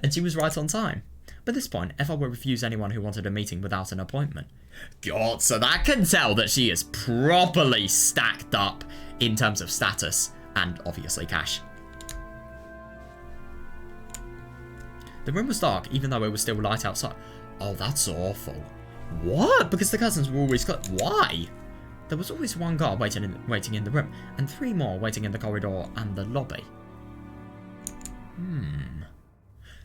And she was right on time. By this point, Eva would refuse anyone who wanted a meeting without an appointment. God, so that can tell that she is properly stacked up in terms of status and obviously cash. The room was dark, even though it was still light outside. Oh, that's awful. What? Because the curtains were always closed. Why? There was always one guard waiting in the room, and 3 more waiting in the corridor and the lobby.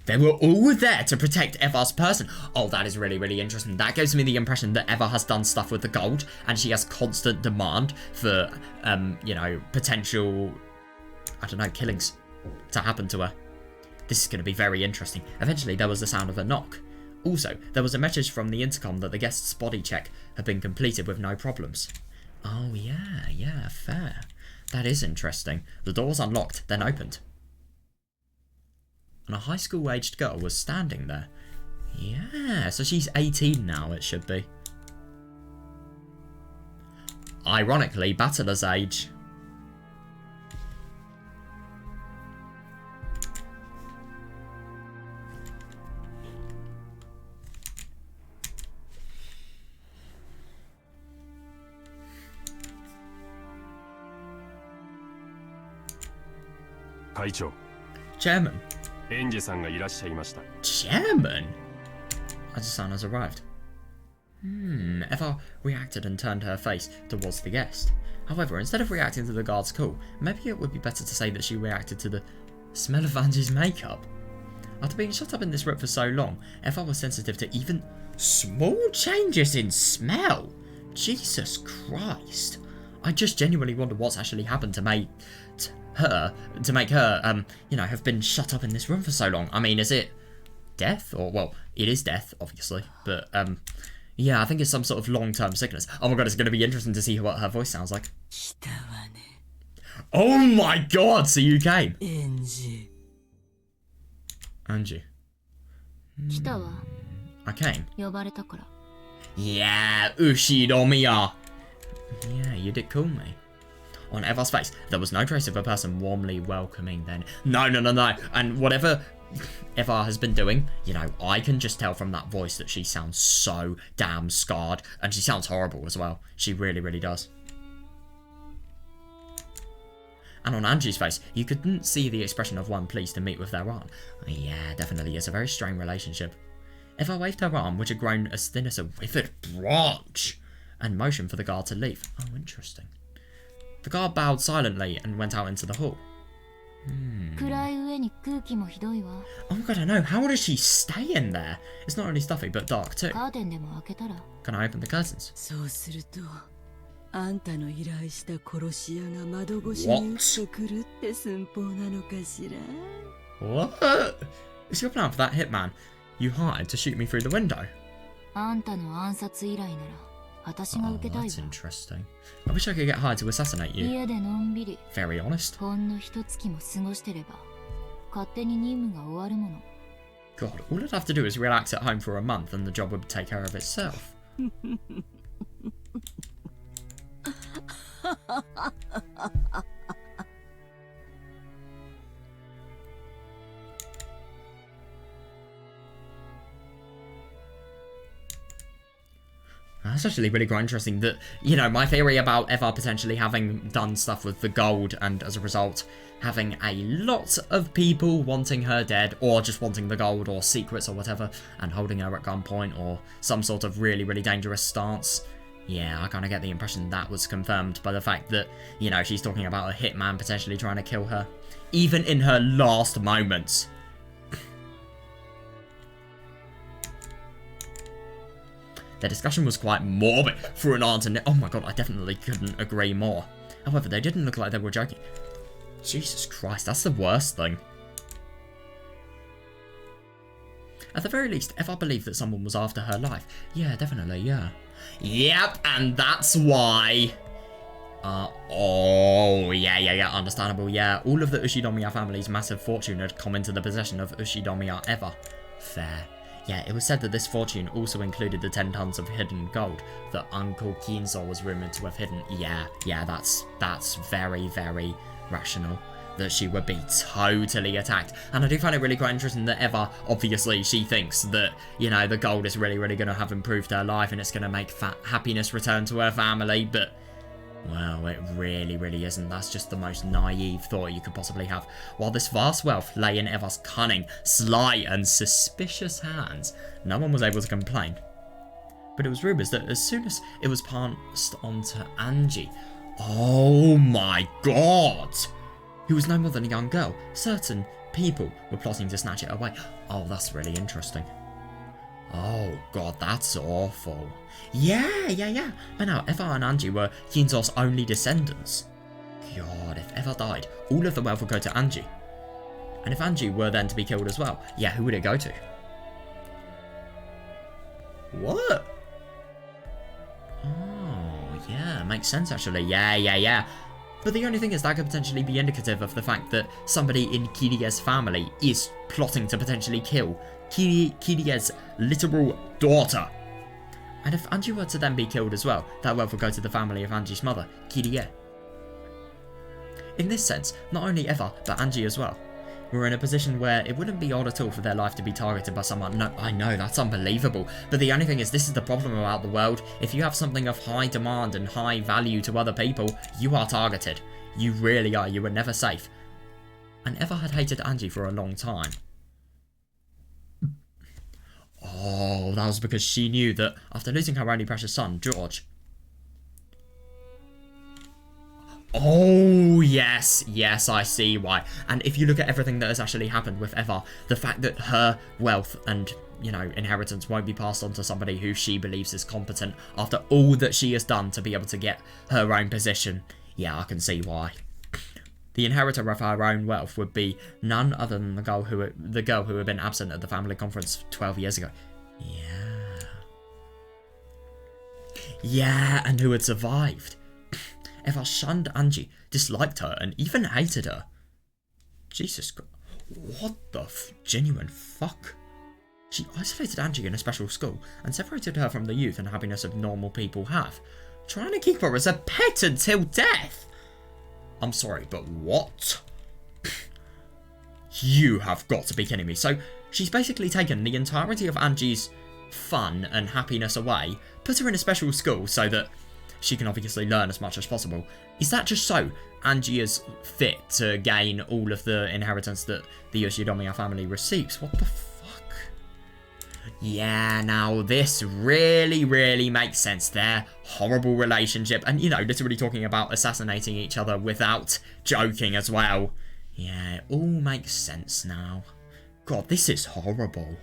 They were all there to protect Eva's person. Oh, that is really, really interesting. That gives me the impression that Eva has done stuff with the gold, and she has constant demand for, you know, potential, I don't know, killings to happen to her. This is going to be very interesting. Eventually, there was the sound of a knock. Also, there was a message from the intercom that the guest's body check had been completed with no problems. Oh, yeah, fair. That is interesting. The door was unlocked, then opened. And a high school-aged girl was standing there. Yeah, so she's 18 now, it should be. Ironically, Battler's age. Chairman. Chairman? Ajisan has arrived. Eva reacted and turned her face towards the guest. However, instead of reacting to the guard's call, maybe it would be better to say that she reacted to the smell of Ange's makeup. After being shut up in this room for so long, Eva was sensitive to even small changes in smell. Jesus Christ. I just genuinely wonder what's actually happened to make her, you know, have been shut up in this room for so long. I mean, is it death? Or, well, it is death, obviously. But, yeah, I think it's some sort of long-term sickness. Oh my god, it's going to be interesting to see what her voice sounds like. Oh my god, so you came. Angie. I came. Yeah, Ushinomiya. Yeah, you did call me. On Eva's face, there was no trace of a person warmly welcoming then. No. And whatever Eva has been doing, you know, I can just tell from that voice that she sounds so damn scarred. And she sounds horrible as well. She really, really does. And on Angie's face, you couldn't see the expression of one pleased to meet with their aunt. Yeah, definitely, it's a very strained relationship. Eva waved her arm, which had grown as thin as a withered branch, and motioned for the guard to leave. Oh, interesting. The guard bowed silently and went out into the hall. Oh god, I know. How does she stay in there? It's not only stuffy, but dark too. Can I open the curtains? What? Is your plan for that hitman you hired to shoot me through the window? Oh, that's interesting. I wish I could get hired to assassinate you. Very honest. God, all I'd have to do is relax at home for a month and the job would take care of itself. That's actually really quite interesting that, you know, my theory about Eva potentially having done stuff with the gold and as a result having a lot of people wanting her dead or just wanting the gold or secrets or whatever and holding her at gunpoint or some sort of really, really dangerous stance. Yeah, I kind of get the impression that was confirmed by the fact that, you know, she's talking about a hitman potentially trying to kill her, even in her last moments. Their discussion was quite morbid for an aunt and... Oh my god, I definitely couldn't agree more. However, they didn't look like they were joking. Jesus Christ, that's the worst thing. At the very least, Eva believed that someone was after her life. Yeah, definitely, yeah. Yep, and that's why... oh, yeah, understandable, yeah. All of the Ushinomiya family's massive fortune had come into the possession of Ushinomiya Eva. Fair. Yeah, it was said that this fortune also included the 10 tons of hidden gold that Uncle Kinzo was rumoured to have hidden. Yeah, that's very, very rational. that she would be totally attacked. And I do find it really quite interesting that Eva, obviously, she thinks that, you know, the gold is really, really going to have improved her life and it's going to make happiness return to her family, but, well, it really, really isn't. That's just the most naive thought you could possibly have. While this vast wealth lay in Eva's cunning, sly, and suspicious hands, no one was able to complain. But it was rumours that as soon as it was passed on to ANGE, oh my god! Who was no more than a young girl. Certain people were plotting to snatch it away. Oh, that's really interesting. Oh god, that's awful. Yeah. But now, Eva and ANGE were Kinzo's only descendants. God, if Eva died, all of the wealth would go to ANGE. And if ANGE were then to be killed as well, yeah, who would it go to? What? Oh, yeah, makes sense actually. Yeah. But the only thing is that could potentially be indicative of the fact that somebody in Kirie's family is plotting to potentially kill Kirie's literal daughter. And if ANGE were to then be killed as well, that wealth would go to the family of ANGE's mother, Kirie. In this sense, not only Eva, but ANGE as well. We're in a position where it wouldn't be odd at all for their life to be targeted by someone. No, I know, that's unbelievable. But the only thing is, this is the problem about the world. If you have something of high demand and high value to other people, you are targeted. You really are. You were never safe. And Eva had hated ANGE for a long time. Oh, that was because she knew that after losing her only precious son, George... Oh, yes, I see why. And if you look at everything that has actually happened with Eva, the fact that her wealth and, you know, inheritance won't be passed on to somebody who she believes is competent after all that she has done to be able to get her own position, yeah, I can see why. The inheritor of her own wealth would be none other than the girl who had been absent at the family conference 12 years ago. Yeah, and who had survived. Eva shunned ANGE, disliked her, and even hated her. Jesus Christ. What the genuine fuck? She isolated ANGE in a special school and separated her from the youth and happiness of normal people have, trying to keep her as a pet until death. I'm sorry, but what? You have got to be kidding me. So, she's basically taken the entirety of ANGE's fun and happiness away, put her in a special school so that she can obviously learn as much as possible. Is that just so ANGE is fit to gain all of the inheritance that the Yoshidomiya family receives? What the fuck? Yeah, now this really, really makes sense. Their horrible relationship and, you know, literally talking about assassinating each other without joking as well. Yeah, it all makes sense now. God, this is horrible.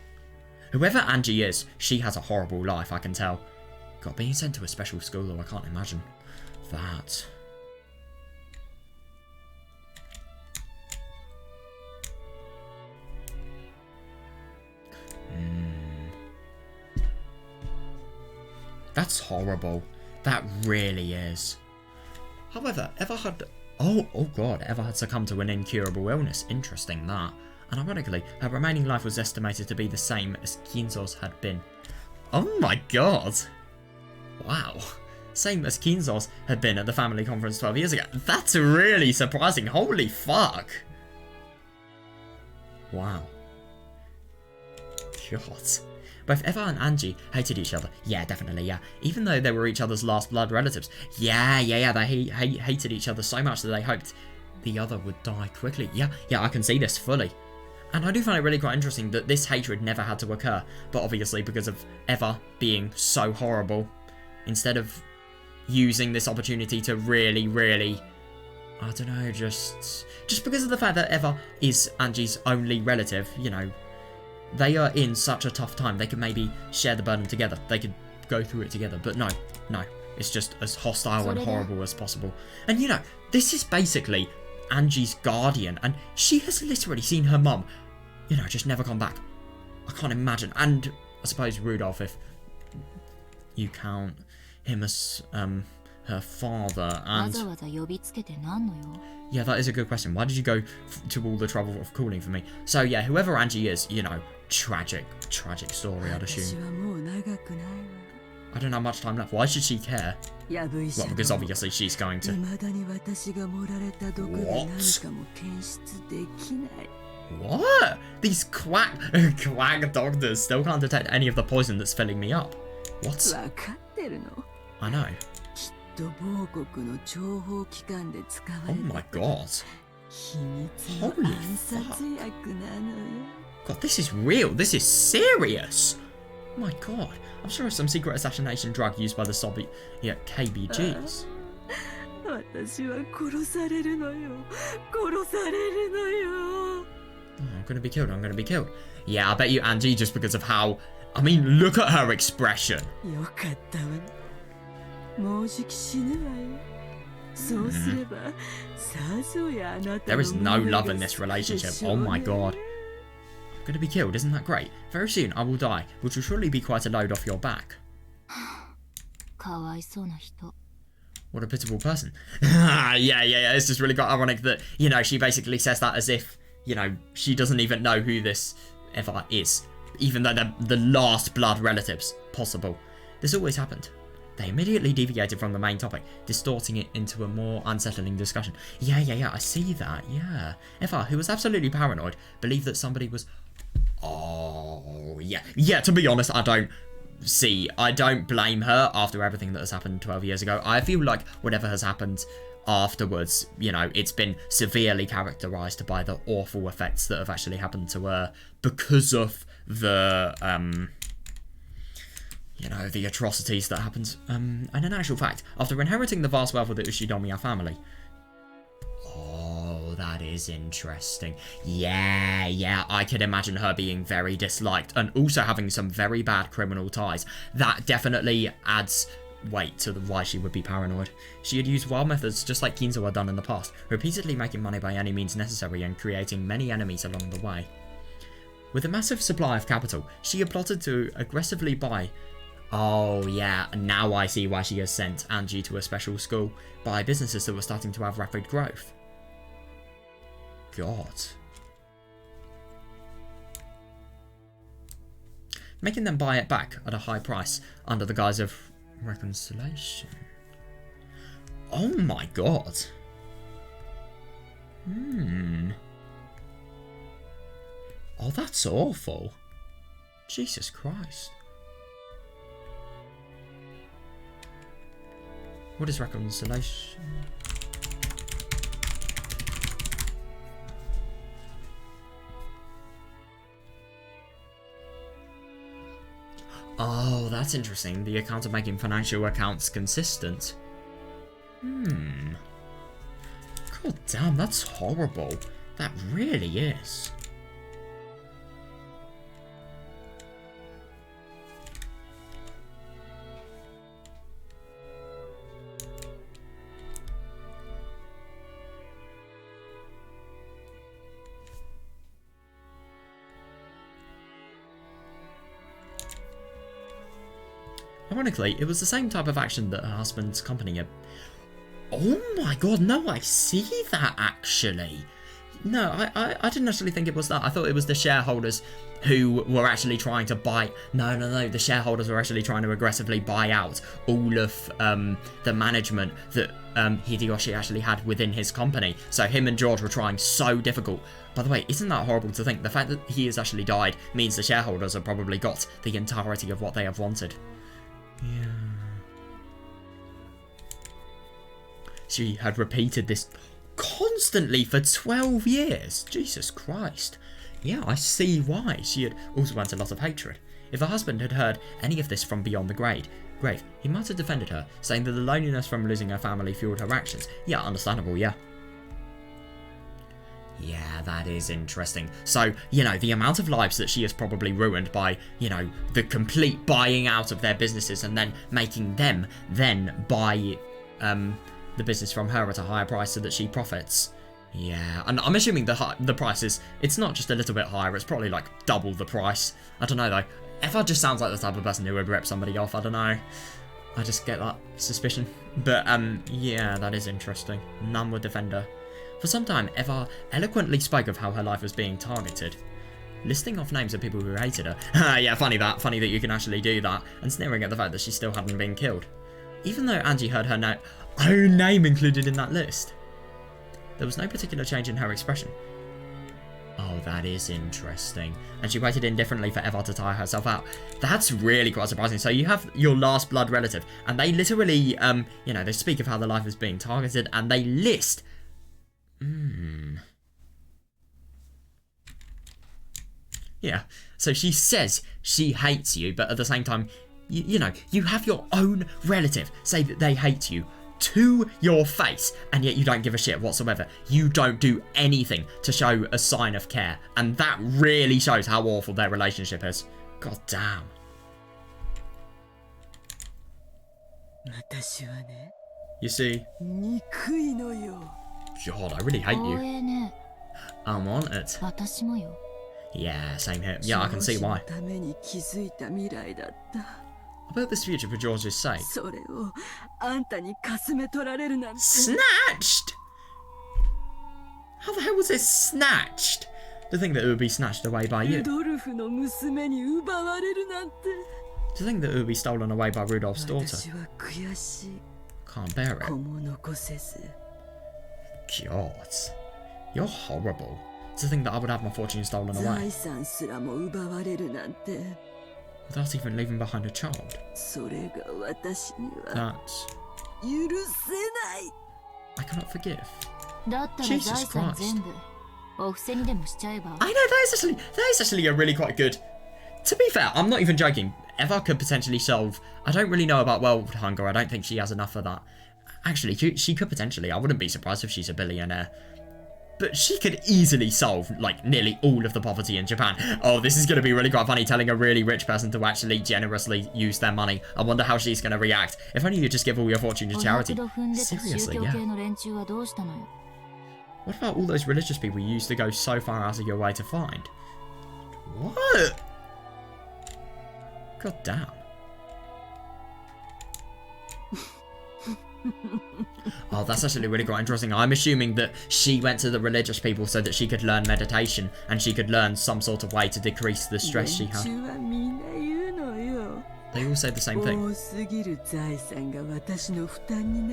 Whoever ANGE is, she has a horrible life, I can tell. God, being sent to a special school, though, I can't imagine that. That's horrible. That really is. However, Eva had... Oh god, Eva had succumbed to an incurable illness. Interesting, that. And ironically, her remaining life was estimated to be the same as Kinzo's had been. Oh my god. Wow. Same as Kinzo's had been at the family conference 12 years ago. That's really surprising. Holy fuck. Wow. God. Both Eva and ANGE hated each other. Yeah, definitely, yeah. Even though they were each other's last blood relatives. Yeah. They hated each other so much that they hoped the other would die quickly. Yeah, I can see this fully. And I do find it really quite interesting that this hatred never had to occur. But obviously, because of Eva being so horrible, instead of using this opportunity to really, I don't know, just because of the fact that Eva is ANGE's only relative, you know, they are in such a tough time. They could maybe share the burden together. They could go through it together. But no. It's just as hostile and horrible as possible. And you know, this is basically ANGE's guardian. And she has literally seen her mum, you know, just never come back. I can't imagine. And I suppose Rudolph, if you count him as her father. And yeah, that is a good question. Why did you go to all the trouble of calling for me? So yeah, whoever ANGE is, you know, tragic story, I'd assume. I don't have much time left. Why should she care? Well, because obviously she's going to... What? These quack doctors still can't detect any of the poison that's filling me up. What? I know. Oh my god. Holy fuck. God, this is real. This is serious. Oh my god. I'm sure it's some secret assassination drug used by the Soviet KBGs. Oh, I'm gonna be killed. I'm gonna be killed. Yeah, I bet you Angie, just because of how... I mean, look at her expression. There is no love in this relationship. Oh my god. I'm gonna be killed, isn't that great? Very soon I will die, which will surely be quite a load off your back. What a pitiable person. Yeah, it's just really quite ironic that, you know, she basically says that as if, you know, she doesn't even know who this Eva is, even though they're the last blood relatives possible. This always happened. They immediately deviated from the main topic, distorting it into a more unsettling discussion. Yeah, I see that, yeah. Eva, who was absolutely paranoid, believed that somebody was... Oh, yeah. Yeah, to be honest, I don't blame her after everything that has happened 12 years ago. I feel like whatever has happened afterwards, you know, it's been severely characterized by the awful effects that have actually happened to her because of the, you know, the atrocities that happened. And in actual fact, after inheriting the vast wealth of the Ushinomiya family... Oh, that is interesting. Yeah, I could imagine her being very disliked and also having some very bad criminal ties. That definitely adds weight to why she would be paranoid. She had used wild methods just like Kinzo had done in the past, repeatedly making money by any means necessary and creating many enemies along the way. With a massive supply of capital, she had plotted to aggressively buy... Oh yeah, now I see why she has sent Angie to a special school, by businesses that were starting to have rapid growth. God. Making them buy it back at a high price under the guise of reconciliation. Oh my god. Oh, that's awful. Jesus Christ. What is reconciliation? Oh, that's interesting. The account of making financial accounts consistent. God damn, that's horrible. That really is. Ironically, it was the same type of action that her husband's company had... Oh my god, no, I see that actually. No, I didn't actually think it was that. I thought it was the shareholders who were actually trying to buy... No, the shareholders were actually trying to aggressively buy out all of the management that Hideyoshi actually had within his company. So him and George were trying so difficult. By the way, isn't that horrible to think? The fact that he has actually died means the shareholders have probably got the entirety of what they have wanted. Yeah. She had repeated this constantly for 12 years. Jesus Christ. Yeah, I see why. She had also earned a lot of hatred. If her husband had heard any of this from beyond the grave, he might have defended her, saying that the loneliness from losing her family fueled her actions. Yeah, understandable, yeah. Yeah, that is interesting. So, you know, the amount of lives that she has probably ruined by, you know, the complete buying out of their businesses and then making them then buy the business from her at a higher price so that she profits. Yeah, and I'm assuming the price is, it's not just a little bit higher, it's probably like double the price. I don't know though. Effa just sounds like the type of person who would rip somebody off, I don't know. I just get that suspicion. But, yeah, that is interesting. None would defend her. For some time, Eva eloquently spoke of how her life was being targeted. listing off names of people who hated her. Yeah, funny that you can actually do that, and sneering at the fact that she still hadn't been killed. Even though Angie heard her own name included in that list. There was no particular change in her expression. Oh, that is interesting. And she waited indifferently for Eva to tire herself out. That's really quite surprising. So you have your last blood relative, and they literally, they speak of how their life is being targeted, and they list... Yeah, so she says she hates you, but at the same time, you have your own relative say that they hate you to your face, and yet you don't give a shit whatsoever. You don't do anything to show a sign of care, and that really shows how awful their relationship is. God damn. You see? God, I really hate you. I'm on it. Yeah, same here. Yeah, I can see why. About this future for George's sake. Snatched? How the hell was it snatched? To think that it would be snatched away by you. To think that it would be stolen away by Rudolph's daughter. Can't bear it. God. You're horrible. To think that I would have my fortune stolen away. Without even leaving behind a child. That's... I cannot forgive. Jesus Christ. I know, that is actually a really quite good... To be fair, I'm not even joking. Eva could potentially solve... I don't really know about world hunger. I don't think she has enough for that. Actually, she could potentially. I wouldn't be surprised if she's a billionaire. But she could easily solve, like, nearly all of the poverty in Japan. Oh, this is going to be really quite funny, telling a really rich person to actually generously use their money. I wonder how she's going to react. If only you just give all your fortune to charity. Seriously, yeah. What about all those religious people you used to go so far out of your way to find? What? God damn. Oh, that's actually really quite interesting. I'm assuming that she went to the religious people so that she could learn meditation and she could learn some sort of way to decrease the stress she had. They all say the same thing.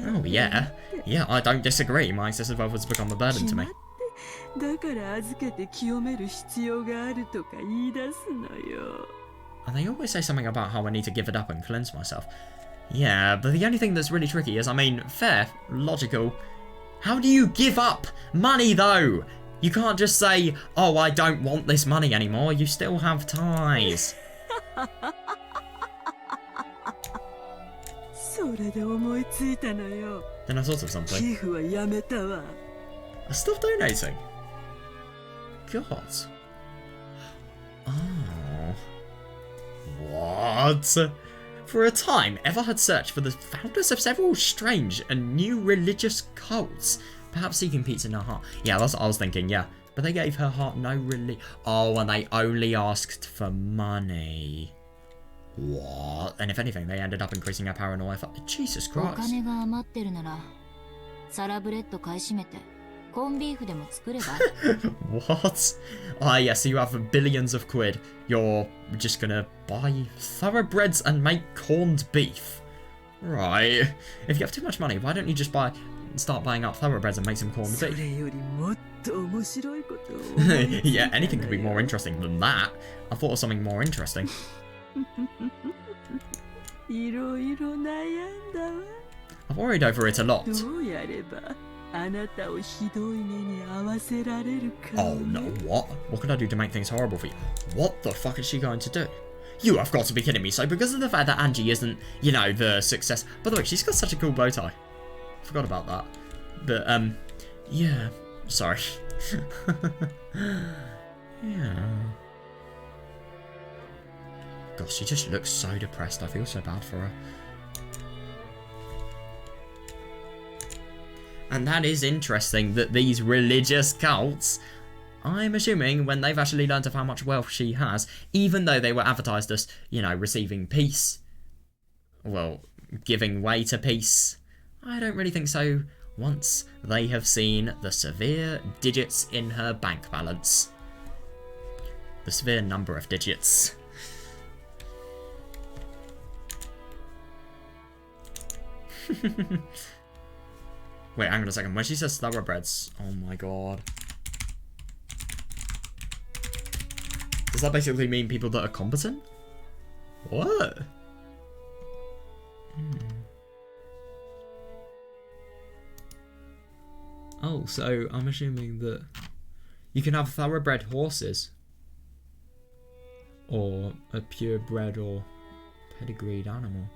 Oh, yeah. Yeah, I don't disagree. My excessive wealth has become a burden to me. And they always say something about how I need to give it up and cleanse myself. Yeah, but the only thing that's really tricky is, I mean, fair, logical. How do you give up money, though? You can't just say, oh, I don't want this money anymore. You still have ties. Then I thought of something. I stopped donating. God. Oh. What? For a time, Eva had searched for the founders of several strange and new religious cults, perhaps seeking peace in her heart. Yeah, that's what I was thinking, yeah. But they gave her heart no Oh, and they only asked for money. What? And if anything, they ended up increasing her paranoia. Jesus Christ. What? Ah, yes, so you have billions of quid. You're just gonna buy thoroughbreds and make corned beef. Right. If you have too much money, why don't you just start buying up thoroughbreds and make some corned beef? Yeah, anything could be more interesting than that. I thought of something more interesting. I've worried over it a lot. Oh no, what? What could I do to make things horrible for you? What the fuck is she going to do? You have got to be kidding me. So because of the fact that Angie isn't, you know, the success... By the way, she's got such a cool bow tie. Forgot about that. But, yeah. Sorry. Yeah. Gosh, she just looks so depressed. I feel so bad for her. And that is interesting that these religious cults, I'm assuming when they've actually learned of how much wealth she has, even though they were advertised as, you know, receiving peace, well, giving way to peace, I don't really think so once they have seen the severe digits in her bank balance. The severe number of digits. Wait, hang on a second. When she says thoroughbreds, oh my god. Does that basically mean people that are competent? What? Oh, so I'm assuming that you can have thoroughbred horses. Or a purebred or pedigreed animal.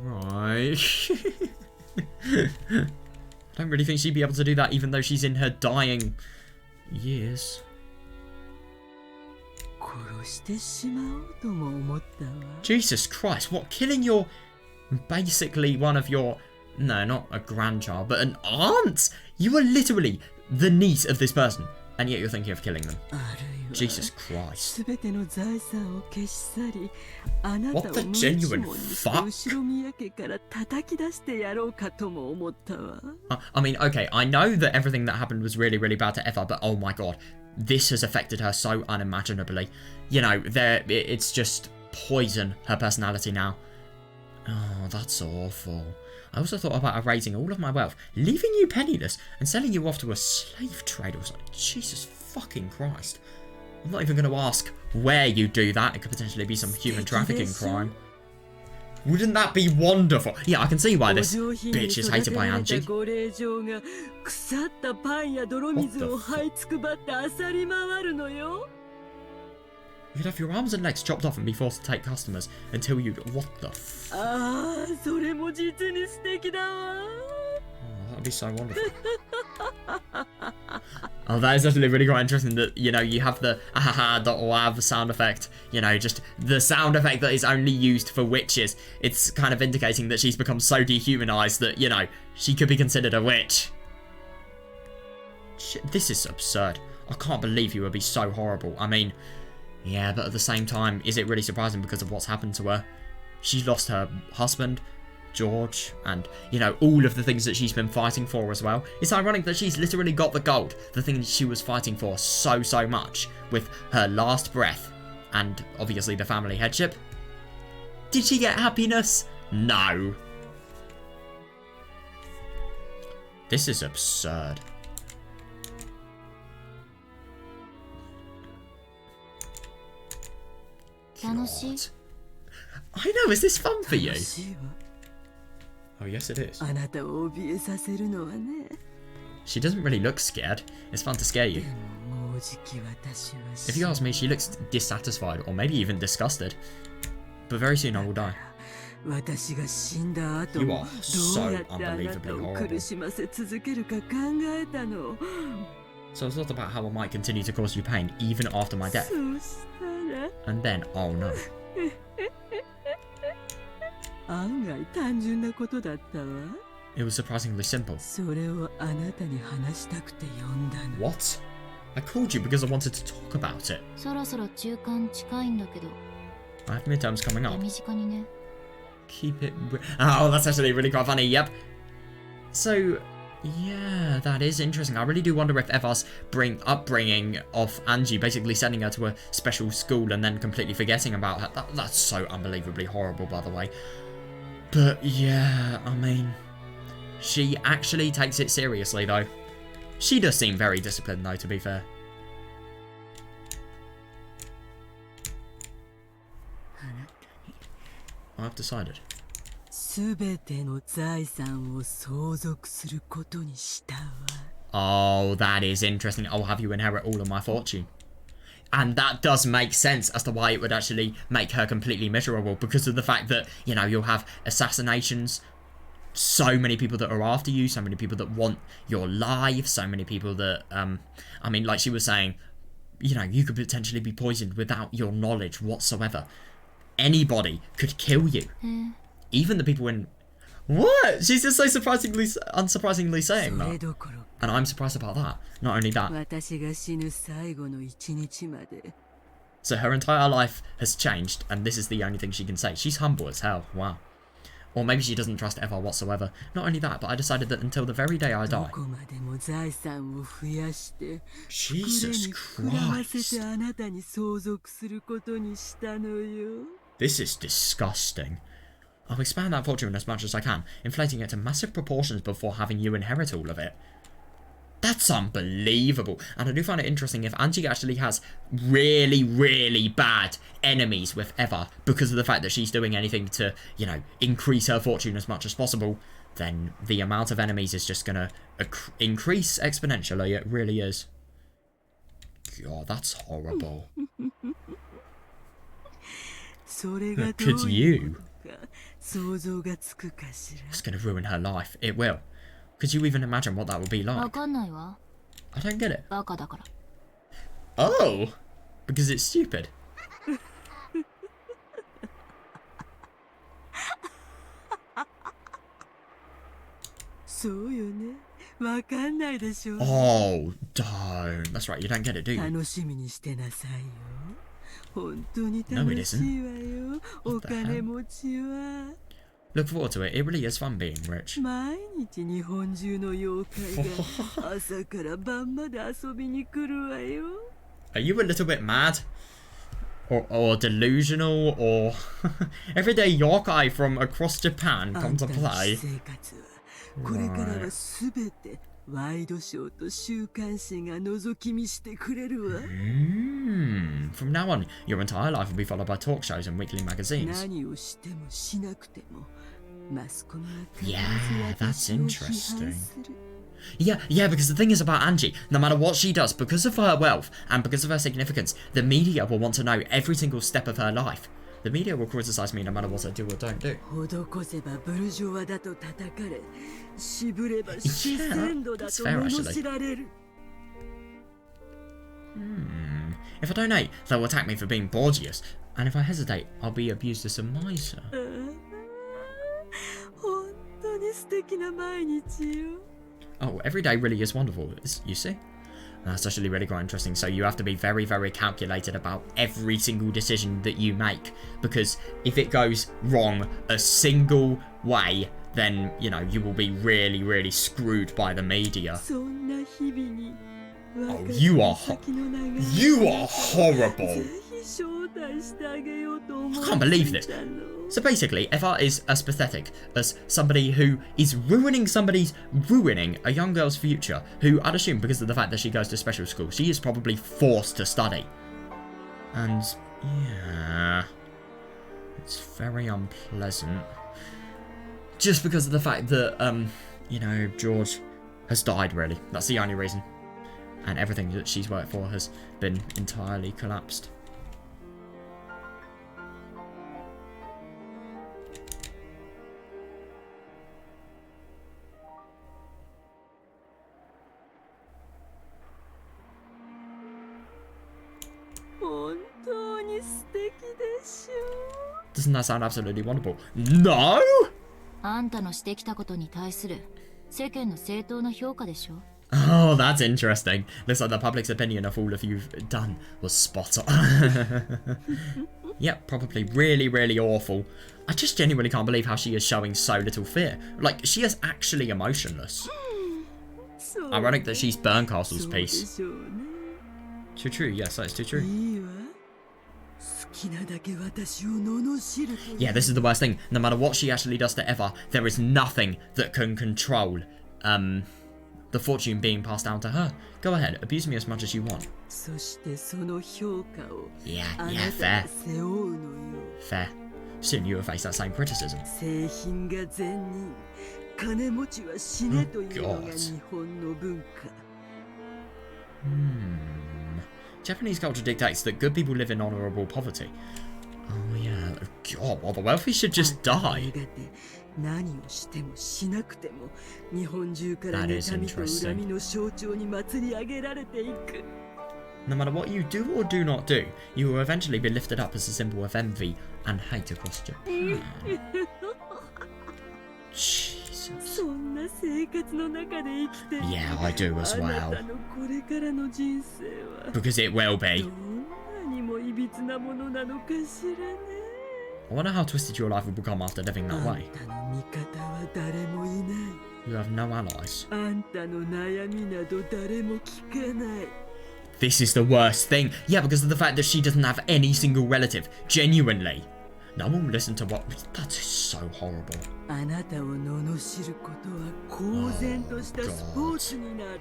Right. I don't really think she'd be able to do that even though she's in her dying years. Jesus Christ, what? Killing your... basically one of your... no, not a grandchild, but an aunt? You are literally the niece of this person, and yet you're thinking of killing them. Jesus Christ. What the genuine fuck? I mean, okay, I know that everything that happened was really, really bad to Eva, but oh my god, this has affected her so unimaginably. You know, it's just poison her personality now. Oh, that's awful. I also thought about erasing all of my wealth, leaving you penniless, and selling you off to a slave trader or something. Jesus fucking Christ. I'm not even going to ask where you do that. It could potentially be some human trafficking crime. Wouldn't that be wonderful? Yeah, I can see why this bitch is hated by Angie. What the fuck? You'd have your arms and legs chopped off and be forced to take customers until you'd... what the f... Oh, that'd be so wonderful. Oh, that is definitely really quite interesting that, you know, you have the ahaha.wav sound effect. You know, just the sound effect that is only used for witches. It's kind of indicating that she's become so dehumanized that, you know, she could be considered a witch. Shit, this is absurd. I can't believe you would be so horrible. I mean... yeah, but at the same time, is it really surprising because of what's happened to her? She lost her husband, George, and, you know, all of the things that she's been fighting for as well. It's ironic that she's literally got the gold, the thing she was fighting for so much, with her last breath, and obviously the family headship. Did she get happiness? No. This is absurd. God. I know, is this fun for you? Oh yes it is. She doesn't really look scared. It's fun to scare you. If you ask me, she looks dissatisfied or maybe even disgusted. But very soon I will die. You are so unbelievably horrible. So it's not about how I might continue to cause you pain even after my death. And then, oh no. It was surprisingly simple. What? I called you because I wanted to talk about it. I have midterms coming up. Keep it... oh, that's actually really quite funny, yep. So... yeah, that is interesting. I really do wonder if Eva's upbringing of Angie, basically sending her to a special school and then completely forgetting about her. That's so unbelievably horrible, by the way. But yeah, I mean, she actually takes it seriously, though. She does seem very disciplined, though, to be fair. I've decided. Oh, that is interesting. I'll have you inherit all of my fortune. And that does make sense as to why it would actually make her completely miserable, because of the fact that, you know, you'll have assassinations, so many people that are after you, so many people that want your life, so many people that, I mean, like she was saying, you know, you could potentially be poisoned without your knowledge whatsoever. Anybody could kill you. Even the people in... what? She's just so unsurprisingly saying that. And I'm surprised about that. Not only that. So her entire life has changed, and this is the only thing she can say. She's humble as hell. Wow. Or maybe she doesn't trust Eva whatsoever. Not only that, but I decided that until the very day I die. Jesus Christ. This is disgusting. I'll expand that fortune as much as I can, inflating it to massive proportions before having you inherit all of it. That's unbelievable. And I do find it interesting if Angie actually has really, really bad enemies with Eva because of the fact that she's doing anything to, you know, increase her fortune as much as possible, then the amount of enemies is just going to increase exponentially. It really is. God, that's horrible. Look at you. It's going to ruin her life. It will. Could you even imagine what that would be like? I don't get it. Oh! Because it's stupid. Oh, don't. That's right, you don't get it, do you? No, it isn't. What the hell? Look forward to it. It really is fun being rich. Are you a little bit mad? Or delusional? Or everyday yokai from across Japan come to play? Right. From now on, your entire life will be followed by talk shows and weekly magazines. Yeah, that's interesting. Yeah, because the thing is about Angie, no matter what she does, because of her wealth and because of her significance, the media will want to know every single step of her life. The media will criticize me no matter what I do or don't do. Yeah, that's fair actually. If I donate, they'll attack me for being Borgias, and if I hesitate, I'll be abused as a miser. Oh, every day really is wonderful, you see? That's actually really quite interesting. So you have to be very, very calculated about every single decision that you make, because if it goes wrong a single way, then, you know, you will be really, really screwed by the media. Oh, you are horrible. I can't believe this. So basically, Eva is as pathetic as somebody who is ruining a young girl's future, who I'd assume because of the fact that she goes to special school, she is probably forced to study. And, yeah, it's very unpleasant. Just because of the fact that, you know, George has died, really. That's the only reason. And everything that she's worked for has been entirely collapsed. Doesn't that sound absolutely wonderful? No! Oh, that's interesting. Looks like the public's opinion of all of you've done was spot on. Yep, probably really, really awful. I just genuinely can't believe how she is showing so little fear. Like, she is actually emotionless. Ironic that she's Berncastle's piece. Too true, yes, that is too true. Yeah, this is the worst thing. No matter what she actually does to Eva, there is nothing that can control the fortune being passed down to her. Go ahead, abuse me as much as you want. Yeah, fair. Fair. Soon you will face that same criticism. Oh, God. Japanese culture dictates that good people live in honourable poverty. Oh yeah, God, well the wealthy should just die. That is interesting. No matter what you do or do not do, you will eventually be lifted up as a symbol of envy and hate across Japan. Jesus. Yeah, I do as well. Because it will be. I wonder how twisted your life will become after living that way. You have no allies. This is the worst thing. Yeah, because of the fact that she doesn't have any single relative. Genuinely. No one will listen to what... That is so horrible. Oh, God.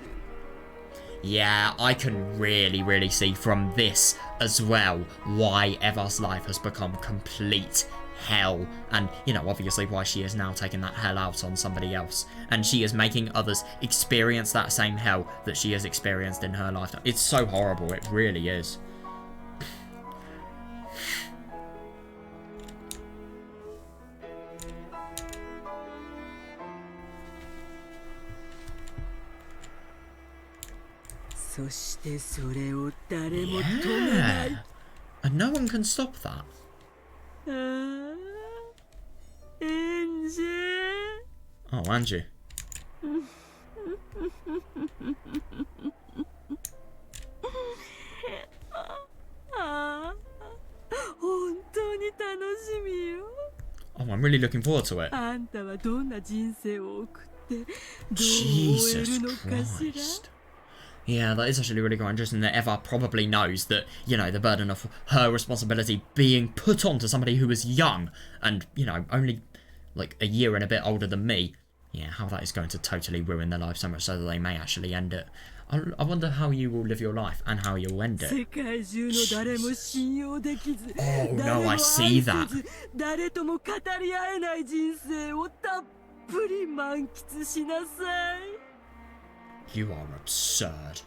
Yeah, I can really see from this as well why Eva's life has become complete hell. And, you know, obviously why she is now taking that hell out on somebody else. And she is making others experience that same hell that she has experienced in her lifetime. It's so horrible, it really is. Yeah. And no one can stop that. Oh, ANGE. Oh, I'm really looking forward to it. Jesus Christ. Yeah, that is actually really quite interesting that Eva probably knows that, you know, the burden of her responsibility being put on to somebody who is young and, you know, only like a year and a bit older than me. Yeah, how that is going to totally ruin their life so much so that they may actually end it. I wonder how you will live your life and how you'll end it. Oh no, I see that. You are absurd.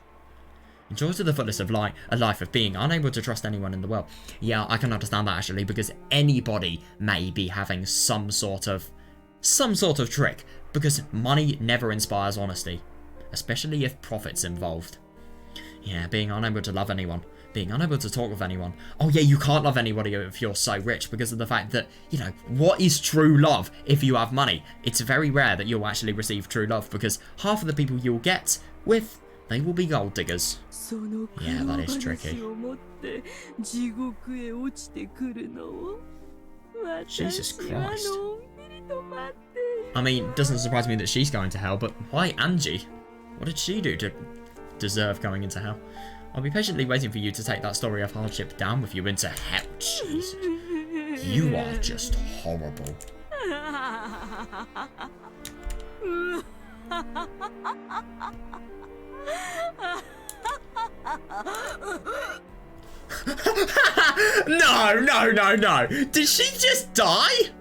Enjoy to the fullest of a life of being unable to trust anyone in the world. Yeah, I can understand that actually, because anybody may be having some sort of trick, because money never inspires honesty, especially if profit's involved. Yeah, being unable to love anyone, being unable to talk with anyone. Oh yeah, you can't love anybody if you're so rich because of the fact that, you know, what is true love if you have money? It's very rare that you'll actually receive true love because half of the people you'll get with, they will be gold diggers. Yeah, that is tricky. Jesus Christ. I mean, it doesn't surprise me that she's going to hell, but why ANGE? What did she do to deserve going into hell? I'll be patiently waiting for you to take that story of hardship down with you into hell. Jesus. You are just horrible. No. Did she just die?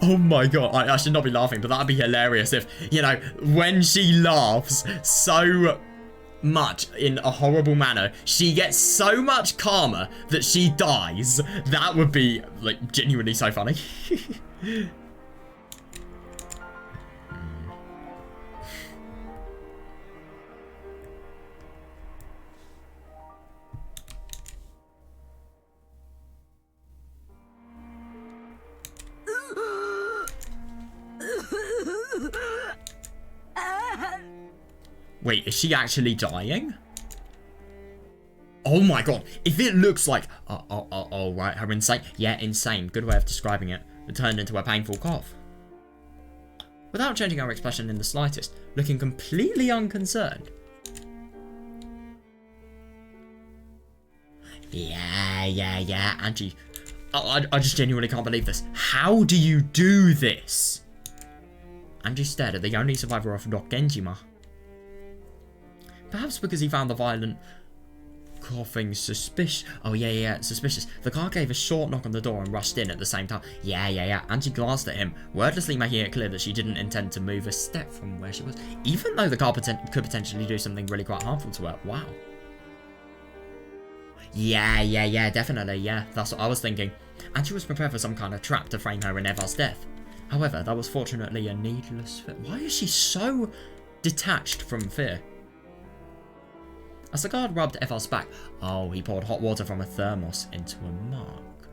Oh my god, I should not be laughing, but that'd be hilarious if, you know, when she laughs so much in a horrible manner, she gets so much karma that she dies. That would be, like, genuinely so funny. Wait, is she actually dying? Oh my god, if it looks like... Oh, right, her insane... Yeah, insane. Good way of describing it. It turned into a painful cough. Without changing her expression in the slightest, looking completely unconcerned. Yeah, ANGE. I just genuinely can't believe this. How do you do this? ANGE stared at the only survivor of Rokenjima. Perhaps because he found the violent coughing suspicious. Oh, yeah, suspicious. The guard gave a short knock on the door and rushed in at the same time. Yeah. ANGE glanced at him, wordlessly making it clear that she didn't intend to move a step from where she was, even though the guard could potentially do something really quite harmful to her. Wow. Yeah, definitely, yeah. That's what I was thinking. ANGE was prepared for some kind of trap to frame her in Eva's death. However, that was fortunately a needless fear. Why is she so detached from fear? As the guard rubbed Eva's back, oh, he poured hot water from a thermos into a mark.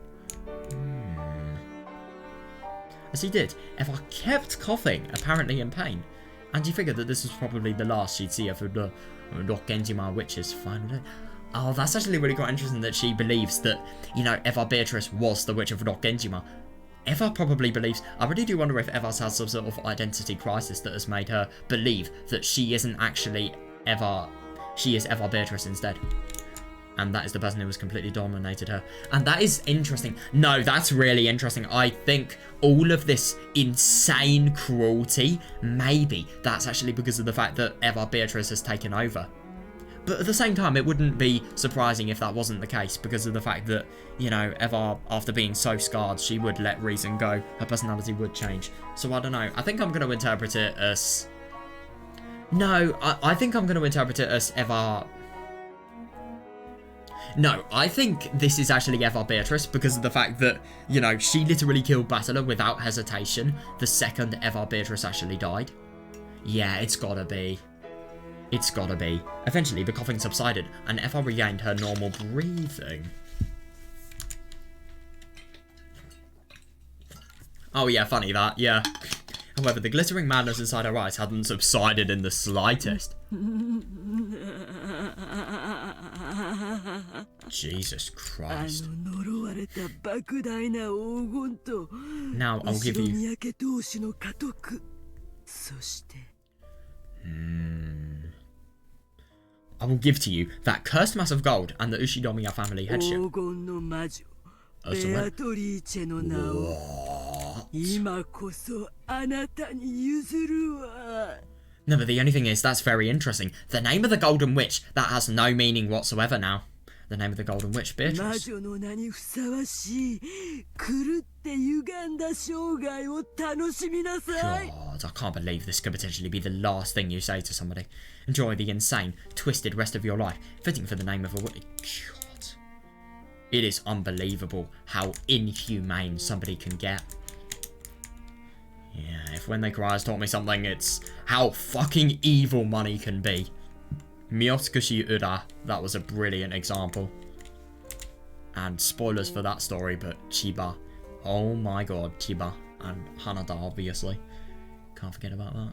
As he did, Eva kept coughing, apparently in pain, and he figured that this was probably the last she'd see of the Rokenjima witch's final day. Oh, that's actually really quite interesting that she believes that, you know, Eva Beatrice was the Witch of Rock Genjima. Eva probably believes... I really do wonder if Eva's had some sort of identity crisis that has made her believe that she isn't actually Eva... She is Eva Beatrice instead. And that is the person who has completely dominated her. And that is interesting. No, that's really interesting. I think all of this insane cruelty, maybe that's actually because of the fact that Eva Beatrice has taken over. But at the same time, it wouldn't be surprising if that wasn't the case because of the fact that, you know, Eva, after being so scarred, she would let reason go. Her personality would change. So I don't know. I think I'm going to interpret it as... No, I think I'm going to interpret it as Eva... No, I think this is actually Eva Beatrice because of the fact that, you know, she literally killed Battler without hesitation the second Eva Beatrice actually died. Yeah, it's gotta be. It's gotta be. Eventually, the coughing subsided, and Eva regained her normal breathing. Oh yeah, funny that, yeah. However, the glittering madness inside her eyes hadn't subsided in the slightest. Jesus Christ. Now, I'll give you... I will give to you that cursed mass of gold and the Ushinomiya family headship. What? No, but the only thing is, that's very interesting. The name of the Golden Witch, that has no meaning whatsoever now. The name of the Golden Witch, Beatrice. God, I can't believe this could potentially be the last thing you say to somebody. Enjoy the insane, twisted rest of your life, fitting for the name of a witch. God. It is unbelievable how inhumane somebody can get. Yeah, if When They Cry has taught me something, it's how fucking evil money can be. Miyotsukushi Ura, that was a brilliant example. And spoilers for that story, but Chiba. Oh my god, Chiba. And Hanada, obviously. Can't forget about that.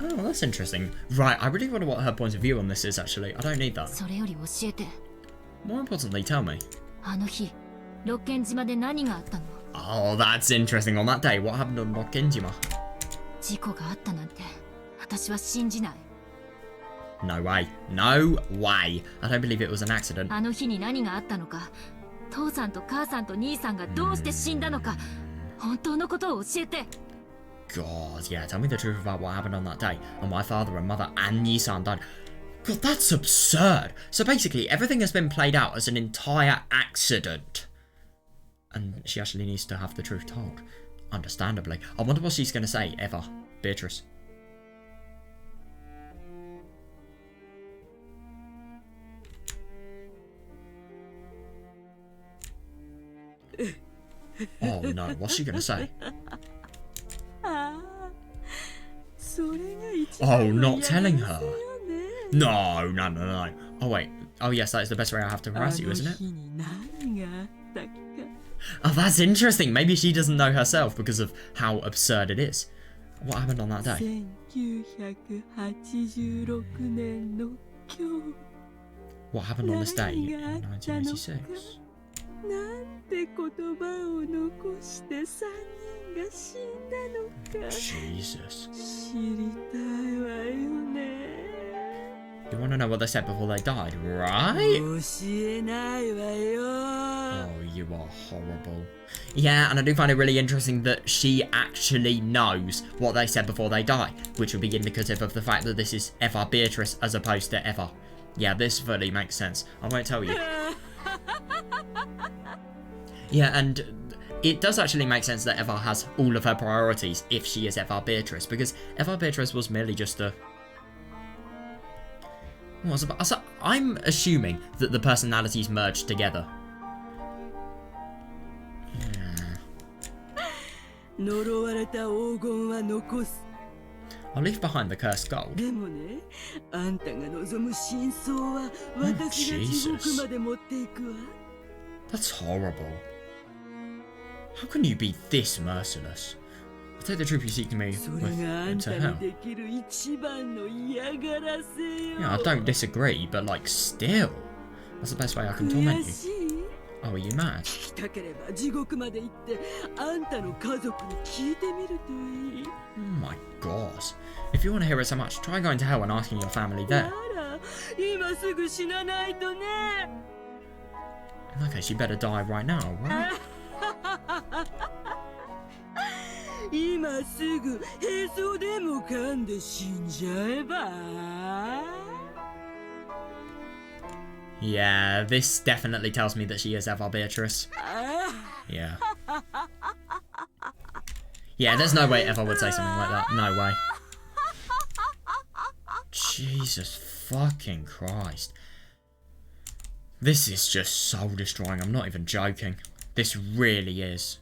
Oh, that's interesting. Right, I really wonder what her point of view on this is, actually. I don't need that. More importantly, tell me. Oh, that's interesting. On that day, what happened on Rokkenjima? No way. No way. I don't believe it was an accident. God, yeah, tell me the truth about what happened on that day. And my father and mother and Nii-san died. God, that's absurd. So basically, everything has been played out as an entire accident. And she actually needs to have the truth told. Understandably. I wonder what she's going to say, Eva. Beatrice. Oh no, what's she going to say? Oh, not telling her. No. Oh wait. Oh yes, that is the best way I have to harass you, isn't it? Oh, that's interesting. Maybe she doesn't know herself because of how absurd it is. What happened on that day? What happened on this day in 1986? Jesus. You want to know what they said before they died, right? Oh, you are horrible. Yeah, and I do find it really interesting that she actually knows what they said before they died, which would be indicative of the fact that this is Eva Beatrice as opposed to Eva. Yeah, this fully makes sense. I won't tell you. Yeah, and it does actually make sense that Eva has all of her priorities if she is Eva Beatrice, because Eva Beatrice was merely just a... I'm assuming that the personalities merged together. I'll leave behind the cursed gold. Oh, Jesus. That's horrible. How can you be this merciless? I'll take the truth you seek to me to hell. Yeah, I don't disagree, but like, still. That's the best way I can torment you. Oh, are you mad? Oh my god. If you want to hear it so much, try going to hell and asking your family there. In that case, you better die right now, right? Yeah, this definitely tells me that she is Eva Beatrice. Yeah. Yeah, there's no way Eva would say something like that. No way. Jesus fucking Christ. This is just soul destroying. I'm not even joking. This really is.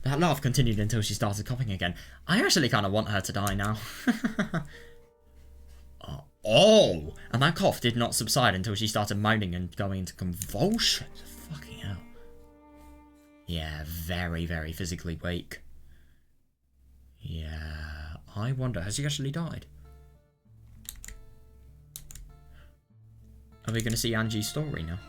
That laugh continued until she started coughing again. I actually kind of want her to die now. Oh! And that cough did not subside until she started moaning and going into convulsions. Fucking hell. Yeah, very, very physically weak. Yeah, I wonder, has she actually died? Are we going to see Angie's story now?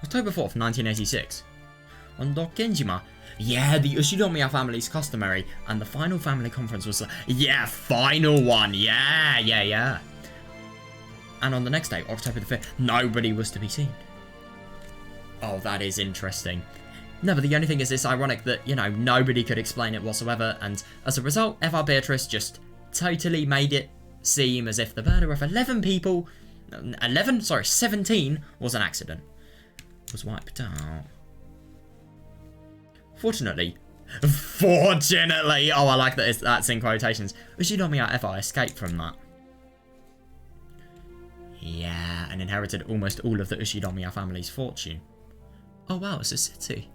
October 4th, 1986. On Dokkenjima. Yeah, the Ushinomiya family's customary, and the final family conference was yeah, final one, yeah. And on the next day, October the 5th, nobody was to be seen. Oh, that is interesting. No, but the only thing is it's ironic that, you know, nobody could explain it whatsoever, and as a result, Eva Beatrice just totally made it seem as if the murder of 17 was an accident. Was wiped out. Fortunately, oh, I like that that's in quotations. Ushinomiya Eva escaped from that. Yeah, and inherited almost all of the Ushinomiya family's fortune. Oh wow, it's a city.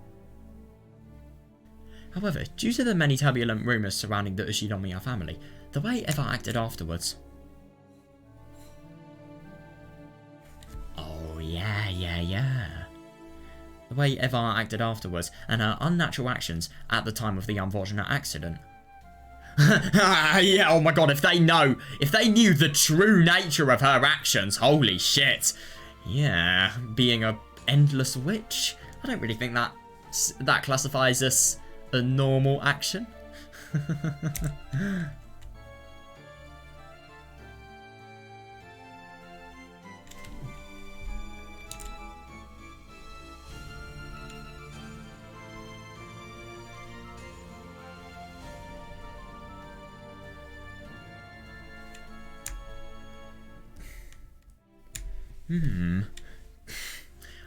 However, due to the many turbulent rumours surrounding the Ushinomiya family, the way Eva acted afterwards... Oh yeah. The way Eva acted afterwards, and her unnatural actions at the time of the unfortunate accident. Yeah, oh my god, if they knew the true nature of her actions, holy shit. Yeah, being a endless witch, I don't really think that classifies as a normal action.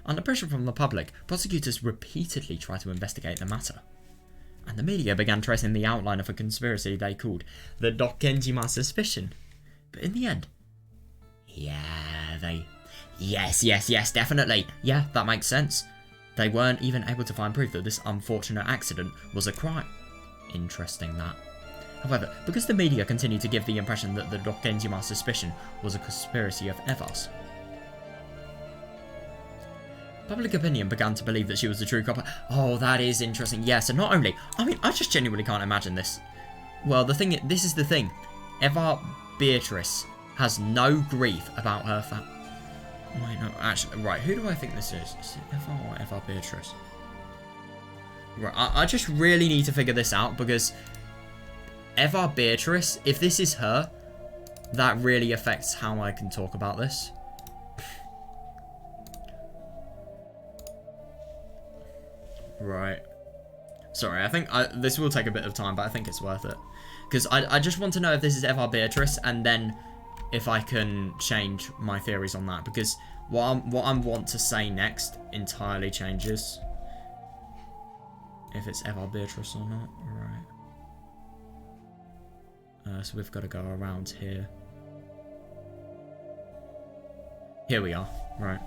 Under pressure from the public, prosecutors repeatedly tried to investigate the matter. And the media began tracing the outline of a conspiracy they called the Dokkenjima suspicion. But in the end, yes, definitely. Yeah, that makes sense. They weren't even able to find proof that this unfortunate accident was a crime. Interesting that. However, because the media continued to give the impression that the Dokkenjima suspicion was a conspiracy of Eva's, Public opinion began to believe that she was the true culprit. Oh, that is interesting. Yeah, so not only... I mean, I just genuinely can't imagine this. Well, this is the thing. Eva Beatrice has no grief about her Wait, no, actually, right, who do I think this is? Is it Eva or Eva Beatrice? Right, I just really need to figure this out, because Eva Beatrice, if this is her, that really affects how I can talk about this. Right. Sorry, I think this will take a bit of time, but I think it's worth it. Because I just want to know if this is Eva Beatrice, and then if I can change my theories on that. Because what I want to say next entirely changes if it's Eva Beatrice or not. Right. So we've got to go around here. Here we are. Right.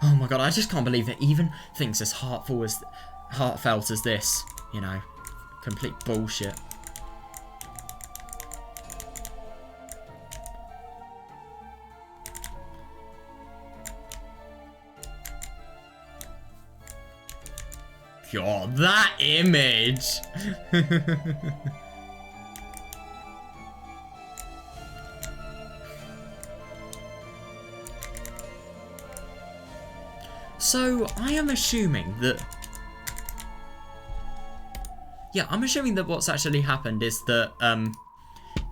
Oh my god, I just can't believe it. Even things as heartfelt as this, you know, complete bullshit. God, that image! So, I am assuming that... Yeah, I'm assuming that what's actually happened is that,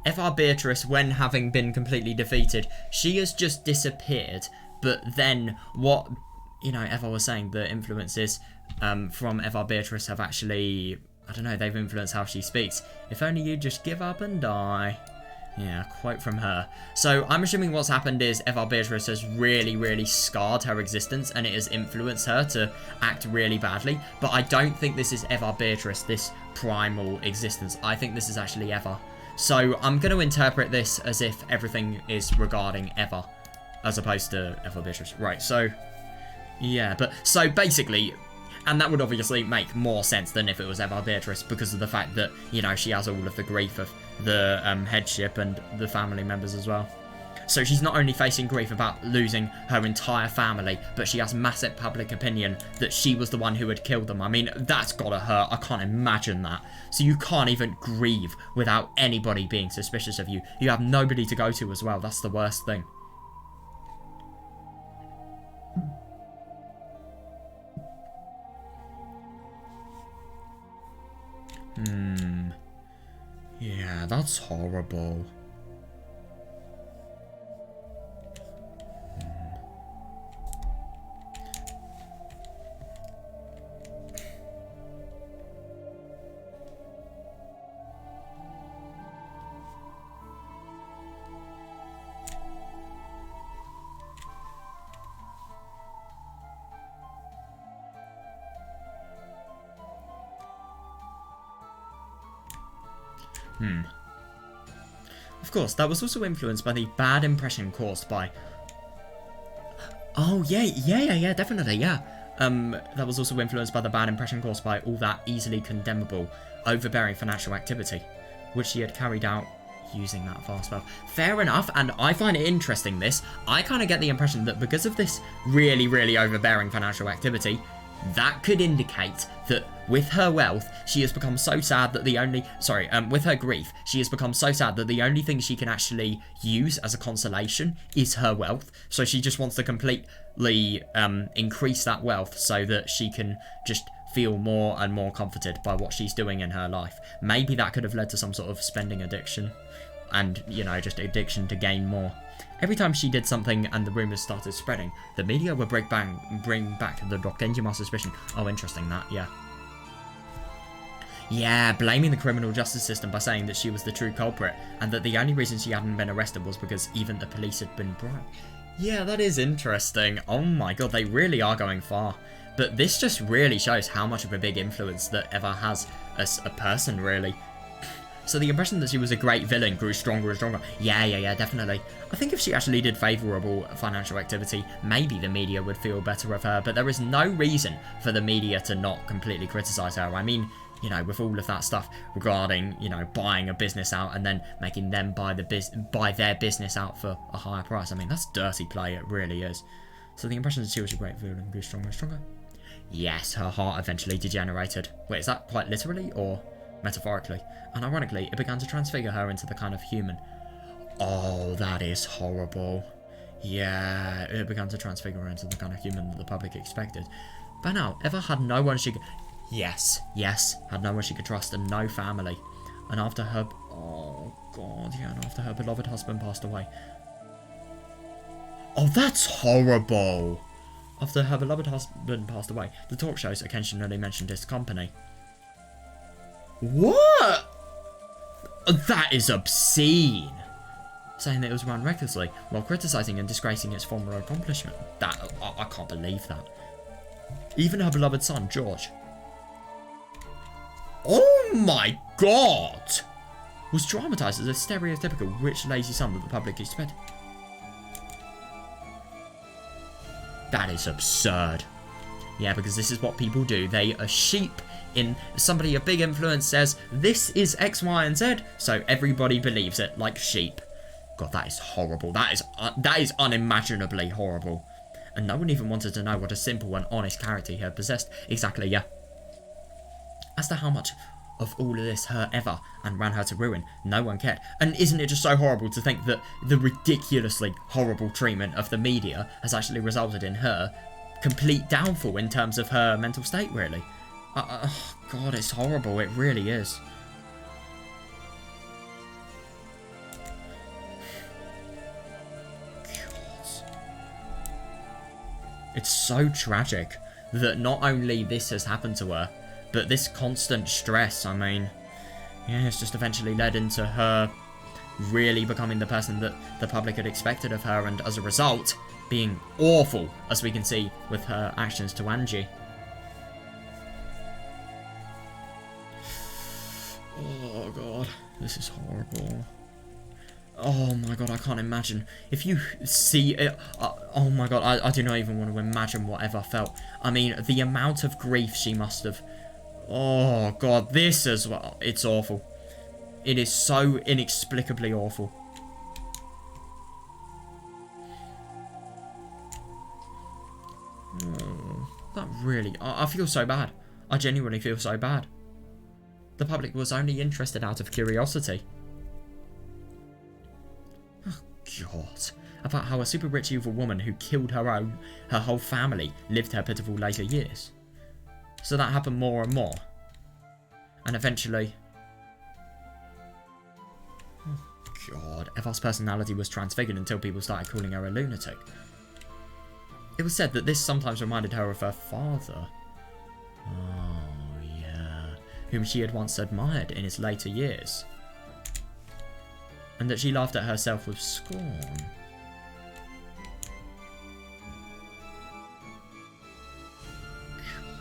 Eva Beatrice, when having been completely defeated, she has just disappeared, but then what, you know, Eva was saying, the influences, from Eva Beatrice have actually, I don't know, they've influenced how she speaks. If only you just give up and die. Yeah, quote from her. So I'm assuming what's happened is Eva Beatrice has really, really scarred her existence, and it has influenced her to act really badly. But I don't think this is Eva Beatrice, this primal existence. I think this is actually Eva. So I'm going to interpret this as if everything is regarding Eva, as opposed to Eva Beatrice. Right, so... Yeah, but... So basically... And that would obviously make more sense than if it was Eva Beatrice, because of the fact that, you know, she has all of the grief of the headship and the family members as well. So she's not only facing grief about losing her entire family, but she has massive public opinion that she was the one who had killed them. I mean, that's gotta hurt. I can't imagine that. So you can't even grieve without anybody being suspicious of you. You have nobody to go to as well. That's the worst thing. Yeah, that's horrible. Of course, that was also influenced by the bad impression caused by... Oh, yeah, definitely, yeah. That was also influenced by the bad impression caused by all that easily condemnable, overbearing financial activity, which she had carried out using that vast wealth. Fair enough, and I find it interesting, this. I kind of get the impression that because of this really, really overbearing financial activity, that could indicate that with her wealth, she has become so sad that the only... Sorry, with her grief, she has become so sad that the only thing she can actually use as a consolation is her wealth. So she just wants to completely increase that wealth so that she can just feel more and more comforted by what she's doing in her life. Maybe that could have led to some sort of spending addiction. And, you know, just addiction to gain more. Every time she did something and the rumours started spreading, the media would bring back the Dokenjima suspicion. Oh, interesting, that, yeah. Yeah, blaming the criminal justice system by saying that she was the true culprit, and that the only reason she hadn't been arrested was because even the police had been bribed. Yeah, that is interesting. Oh my god, they really are going far. But this just really shows how much of a big influence that Eva has as a person, really. So the impression that she was a great villain grew stronger and stronger. Yeah, definitely. I think if she actually did favourable financial activity, maybe the media would feel better of her, but there is no reason for the media to not completely criticise her. I mean, you know, with all of that stuff regarding, you know, buying a business out and then making them buy their business out for a higher price. I mean, that's dirty play, it really is. So the impression that she was a great villain grew stronger and stronger. Yes, her heart eventually degenerated. Wait, is that quite literally or metaphorically? And ironically, it began to transfigure her into the kind of human. Oh, that is horrible. Yeah, it began to transfigure her into the kind of human that the public expected. But now, Eva had no one she could... Yes, had no one she could trust and no family. And after her... Oh, God, yeah, and after her beloved husband passed away... Oh, that's horrible! After her beloved husband passed away, the talk shows occasionally mentioned his company. What? That is obscene! Saying that it was run recklessly, while criticising and disgracing its former accomplishment. That, I can't believe that. Even her beloved son, George. Oh my God! Was dramatised as a stereotypical rich, lazy son that the public expected. That is absurd. Yeah, because this is what people do. They are sheep in... Somebody, a big influence says, this is X, Y, and Z, so everybody believes it, like sheep. God, that is horrible. That is unimaginably horrible. And no one even wanted to know what a simple and honest character he had possessed. Exactly, yeah. As to how much of all of this hurt Eva and ran her to ruin, no one cared. And isn't it just so horrible to think that the ridiculously horrible treatment of the media has actually resulted in her complete downfall in terms of her mental state, really? God, it's horrible. It really is. It's so tragic that not only this has happened to her, but this constant stress, I mean, yeah, it's just eventually led into her really becoming the person that the public had expected of her, and as a result, being awful, as we can see with her actions to Angie. Oh God, this is horrible. Oh my God, I can't imagine. If you see it, oh my God, I do not even want to imagine what Eva felt. I mean, the amount of grief she must have. Oh God, this as well. It's awful. It is so inexplicably awful. Oh, that really, I feel so bad. I genuinely feel so bad. The public was only interested out of curiosity. God, about how a super rich evil woman who killed her whole family lived her pitiful later years. So that happened more and more. And eventually... Oh God, Eva's personality was transfigured until people started calling her a lunatic. It was said that this sometimes reminded her of her father. Oh yeah, whom she had once admired in his later years. And that she laughed at herself with scorn.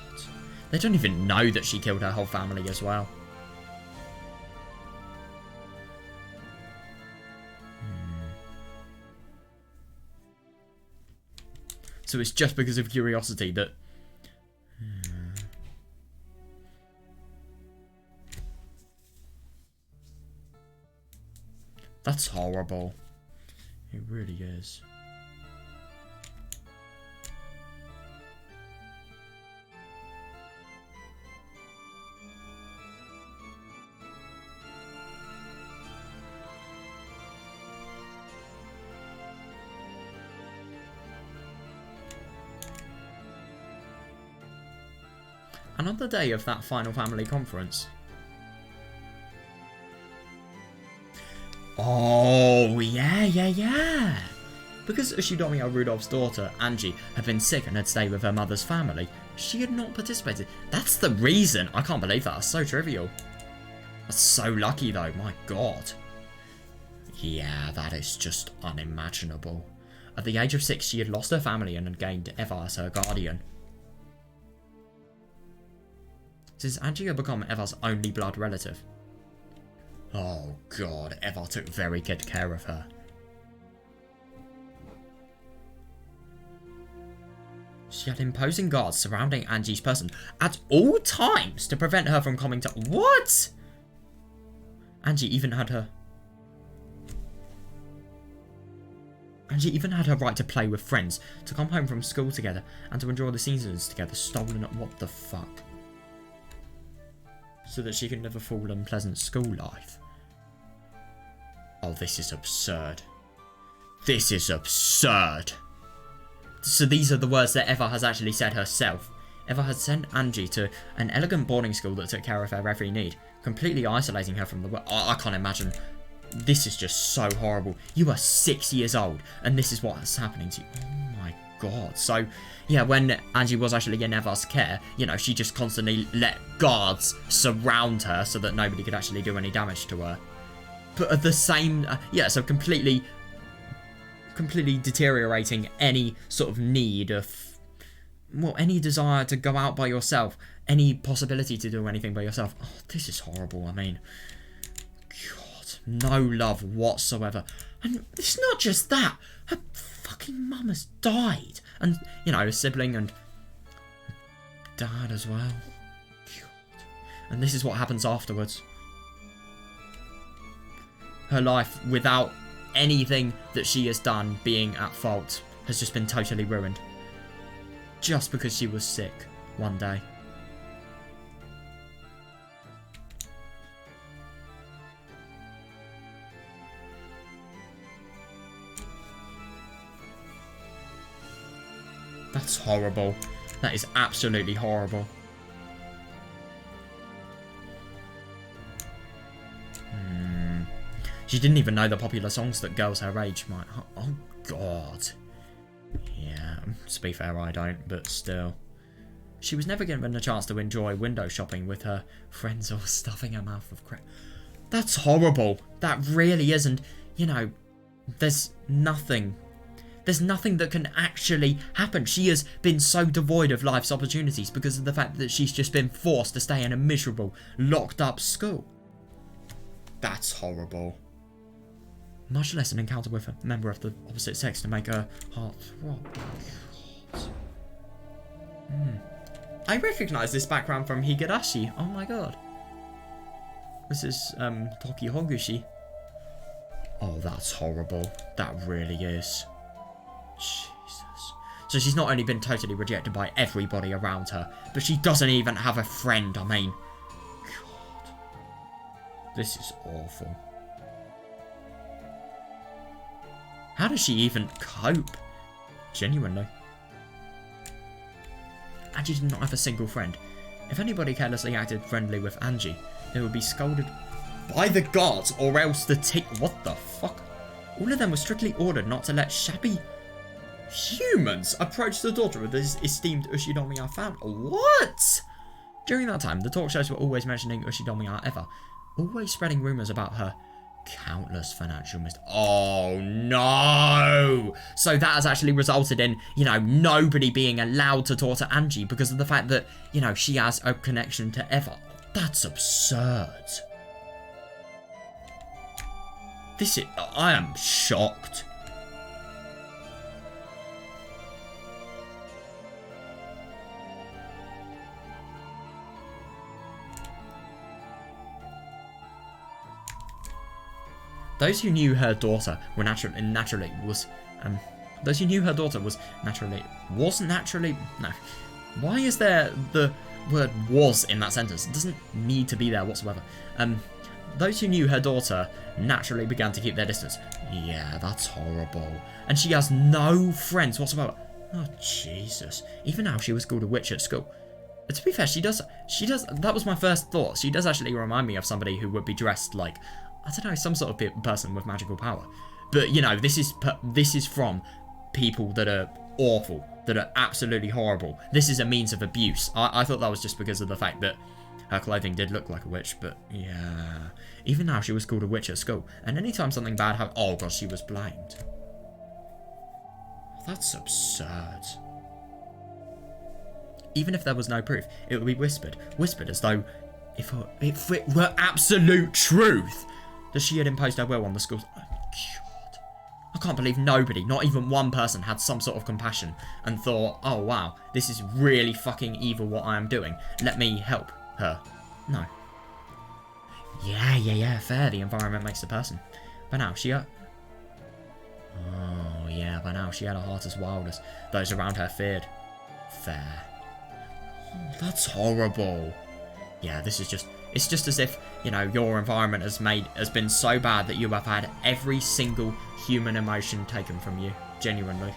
God. They don't even know that she killed her whole family as well. So it's just because of curiosity that... That's horrible. It really is. And on the day of that final family conference... Oh, yeah. Because Ushidomio Rudolph's daughter, Angie, had been sick and had stayed with her mother's family, she had not participated. That's the reason. I can't believe that. That's so trivial. That's so lucky, though. My God. Yeah, that is just unimaginable. At the age of 6, she had lost her family and had gained Eva as her guardian. Since Angie had become Eva's only blood relative. Oh God, Eva took very good care of her. She had imposing guards surrounding Angie's person at all times to prevent her from coming to... What? Angie even had her right to play with friends, to come home from school together, and to enjoy the seasons together stolen at what the fuck? So that she could live a full and pleasant school life. Oh, this is absurd. This is absurd. So these are the words that Eva has actually said herself. Eva had sent Angie to an elegant boarding school that took care of her every need, completely isolating her from the world. I can't imagine. This is just so horrible. You are 6 years old, and this is what's happening to you. Oh my god. So, yeah, when Angie was actually in Eva's care, you know, she just constantly let guards surround her so that nobody could actually do any damage to her. But at the same... yeah, so completely deteriorating any sort of need of, well, any desire to go out by yourself, any possibility to do anything by yourself. Oh, this is horrible. I mean, god, no love whatsoever. And it's not just that, her fucking mum has died, and, you know, a sibling and dad as well. God. And this is what happens afterwards. Her life, without anything that she has done being at fault, has just been totally ruined. Just because she was sick one day. That's horrible. That is absolutely horrible. She didn't even know the popular songs that girls her age might... Oh, God. Yeah, to be fair, I don't, but still. She was never given a chance to enjoy window shopping with her friends or stuffing her mouth with crap. That's horrible. That really is, and, you know, there's nothing that can actually happen. She has been so devoid of life's opportunities because of the fact that she's just been forced to stay in a miserable, locked-up school. That's horrible. Much less an encounter with a member of the opposite sex to make her heart throb. I recognise this background from Higurashi. Oh my god. This is Toki Hogushi. Oh, that's horrible. That really is. Jesus. So she's not only been totally rejected by everybody around her, but she doesn't even have a friend. I mean, God. This is awful. How does she even cope? Genuinely. Angie did not have a single friend. If anybody carelessly acted friendly with Angie, they would be scolded by the gods, or else the what the fuck? All of them were strictly ordered not to let shabby humans approach the daughter of this esteemed Ushinomiya family. What? During that time, the talk shows were always mentioning Ushinomiya Eva, always spreading rumours about her countless financial Oh no! So that has actually resulted in, you know, nobody being allowed to talk to Angie because of the fact that, you know, she has a connection to Eva. That's absurd. I am shocked. Those who knew her daughter were naturally no. Why is there the word was in that sentence? It doesn't need to be there whatsoever. Those who knew her daughter naturally began to keep their distance. Yeah, that's horrible. And she has no friends whatsoever. Oh, Jesus. Even now, she was called a witch at school. But to be fair, she does, that was my first thought. She does actually remind me of somebody who would be dressed like, I don't know, some sort of person with magical power. But, you know, this is from people that are awful, that are absolutely horrible. This is a means of abuse. I thought that was just because of the fact that her clothing did look like a witch, but yeah. Even now, she was called a witch at school. And anytime something bad happened, oh god, she was blamed. That's absurd. Even if there was no proof, it would be whispered. Whispered as though if it were absolute truth that she had imposed her will on the schools. Oh, God. I can't believe nobody, not even one person, had some sort of compassion and thought, oh wow, this is really fucking evil what I am doing. Let me help her. No. Yeah, fair. The environment makes the person. But now she... Oh, yeah, by now she had a heart as wild as those around her feared. Fair. Oh, that's horrible. Yeah, this is just... It's just as if, you know, your environment has been so bad that you have had every single human emotion taken from you. Genuinely.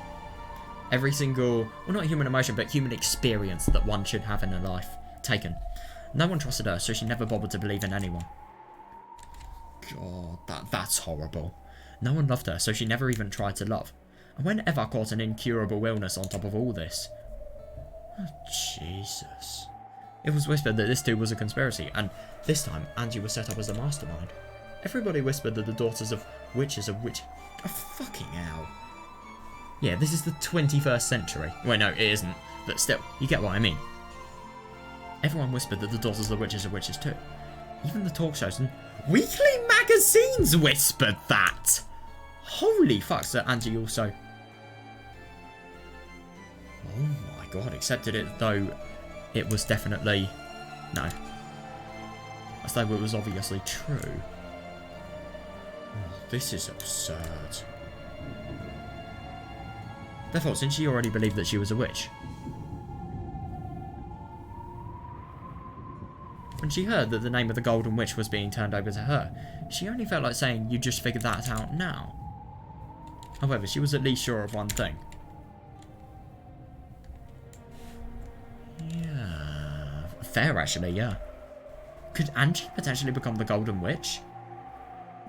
Every single... Well, not human emotion, but human experience that one should have in a life. Taken. No one trusted her, so she never bothered to believe in anyone. God, that's horrible. No one loved her, so she never even tried to love. And when Eva caught an incurable illness on top of all this... Oh, Jesus. It was whispered that this too was a conspiracy, and this time Angie was set up as the mastermind. Everybody whispered that the daughters of witches are witch... Oh, fucking hell. Yeah, this is the 21st century. Well, no, it isn't. But still, you get what I mean. Everyone whispered that the daughters of the witches are witches too. Even the talk shows and weekly magazines whispered that. Holy fuck, so Angie also... Oh my god, accepted it though it was definitely... No. As though it was obviously true. Oh, this is absurd. Therefore, since she already believed that she was a witch, when she heard that the name of the Golden Witch was being turned over to her, she only felt like saying, you just figured that out now. However, she was at least sure of one thing. Yeah. Fair, actually, yeah. Could Angie potentially become the Golden Witch?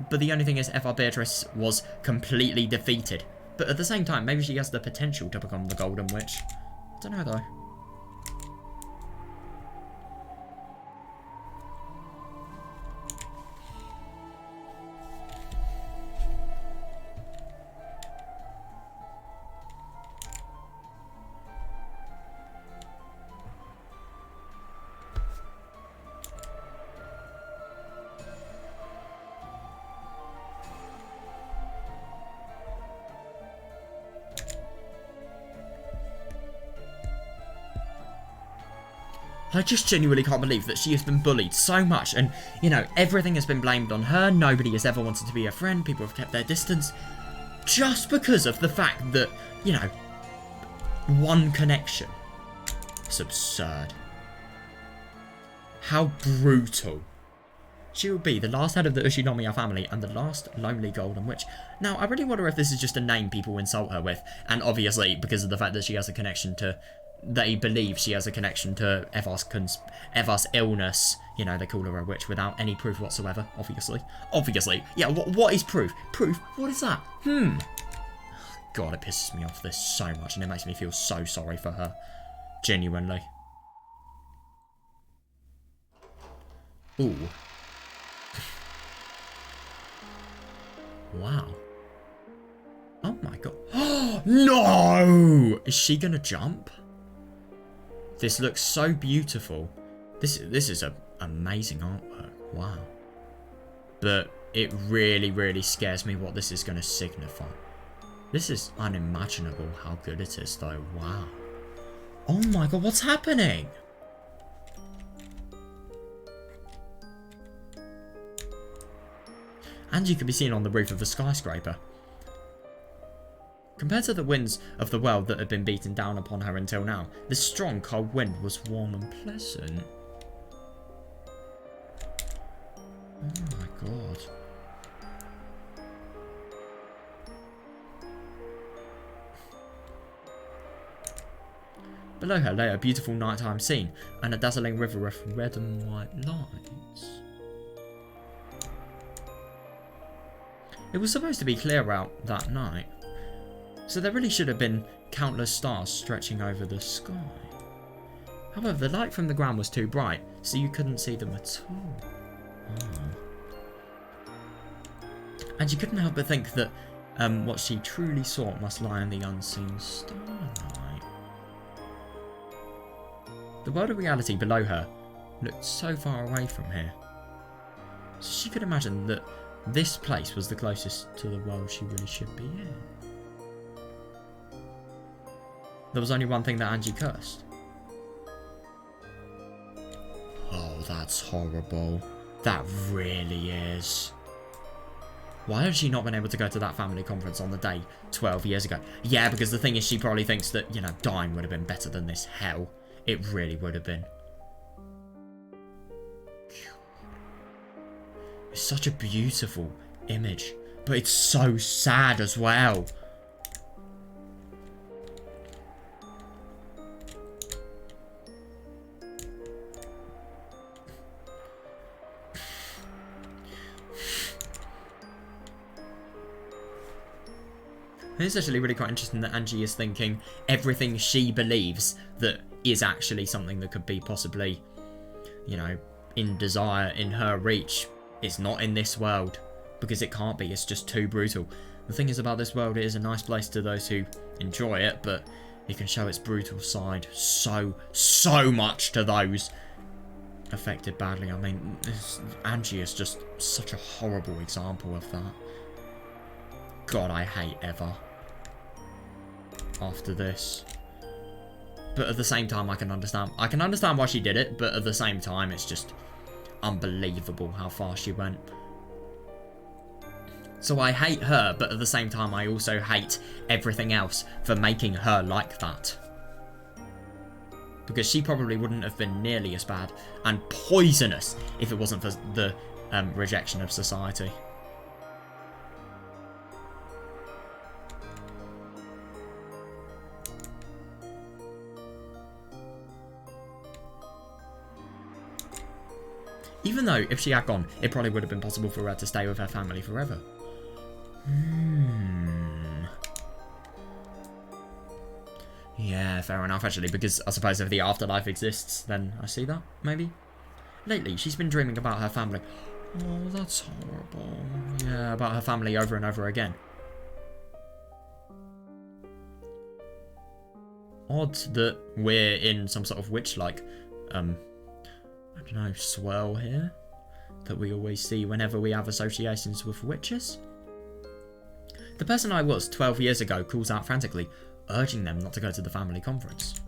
But the only thing is, F.R. Beatrice was completely defeated. But at the same time, maybe she has the potential to become the Golden Witch. I don't know, though. I just genuinely can't believe that she has been bullied so much and, you know, everything has been blamed on her. Nobody has ever wanted to be her friend. People have kept their distance. Just because of the fact that, you know, one connection. It's absurd. How brutal. She will be the last head of the Ushinomiya family and the last lonely Golden Witch. Now, I really wonder if this is just a name people insult her with. And obviously, because of the fact that she has a connection to... They believe she has a connection to Eva's illness. You know, they call her a witch without any proof whatsoever, obviously. Obviously. Yeah, what is proof? Proof? What is that? God, it pisses me off this so much and it makes me feel so sorry for her. Genuinely. Ooh. Wow. Oh my god. No! Is she gonna jump? This looks so beautiful. This is a amazing artwork. Wow. But it really, really scares me what this is going to signify. This is unimaginable how good it is though. Wow. Oh my god, what's happening? Angie could be seen on the roof of a skyscraper. Compared to the winds of the world that had been beaten down upon her until now, this strong, cold wind was warm and pleasant. Oh my god. Below her lay a beautiful nighttime scene and a dazzling river of red and white lights. It was supposed to be clear out that night, so there really should have been countless stars stretching over the sky. However, the light from the ground was too bright, so you couldn't see them at all. Oh. And you couldn't help but think that what she truly sought must lie in the unseen starlight. The world of reality below her looked so far away from here, so she could imagine that This place was the closest to the world she really should be in. There was only one thing that Angie cursed. Oh, that's horrible. That really is. Why has she not been able to go to that family conference on the day 12 years ago? Yeah, because the thing is, she probably thinks that, you know, dying would have been better than this hell. It really would have been. It's such a beautiful image, but it's so sad as well. It's actually really quite interesting that Angie is thinking everything she believes that is actually something that could be possibly, you know, in desire, in her reach, is not in this world. Because it can't be, it's just too brutal. The thing is about this world, it is a nice place to those who enjoy it, but it can show its brutal side so much to those affected badly. I mean, Angie is just such a horrible example of that. God, I hate Eva after this. But at the same time, I can understand why she did it, but at the same time, it's just unbelievable how far she went. So I hate her, but at the same time, I also hate everything else for making her like that. Because she probably wouldn't have been nearly as bad and poisonous if it wasn't for the rejection of society. Even though, if she had gone, it probably would have been possible for her to stay with her family forever. Yeah, fair enough, actually, because I suppose if the afterlife exists, then I see that, maybe. Lately, she's been dreaming about her family. Oh, that's horrible. Yeah, about her family over and over again. Odd that we're in some sort of witch-like, I don't know, swirl here that we always see whenever we have associations with witches. The person I was 12 years ago calls out frantically, urging them not to go to the family conference.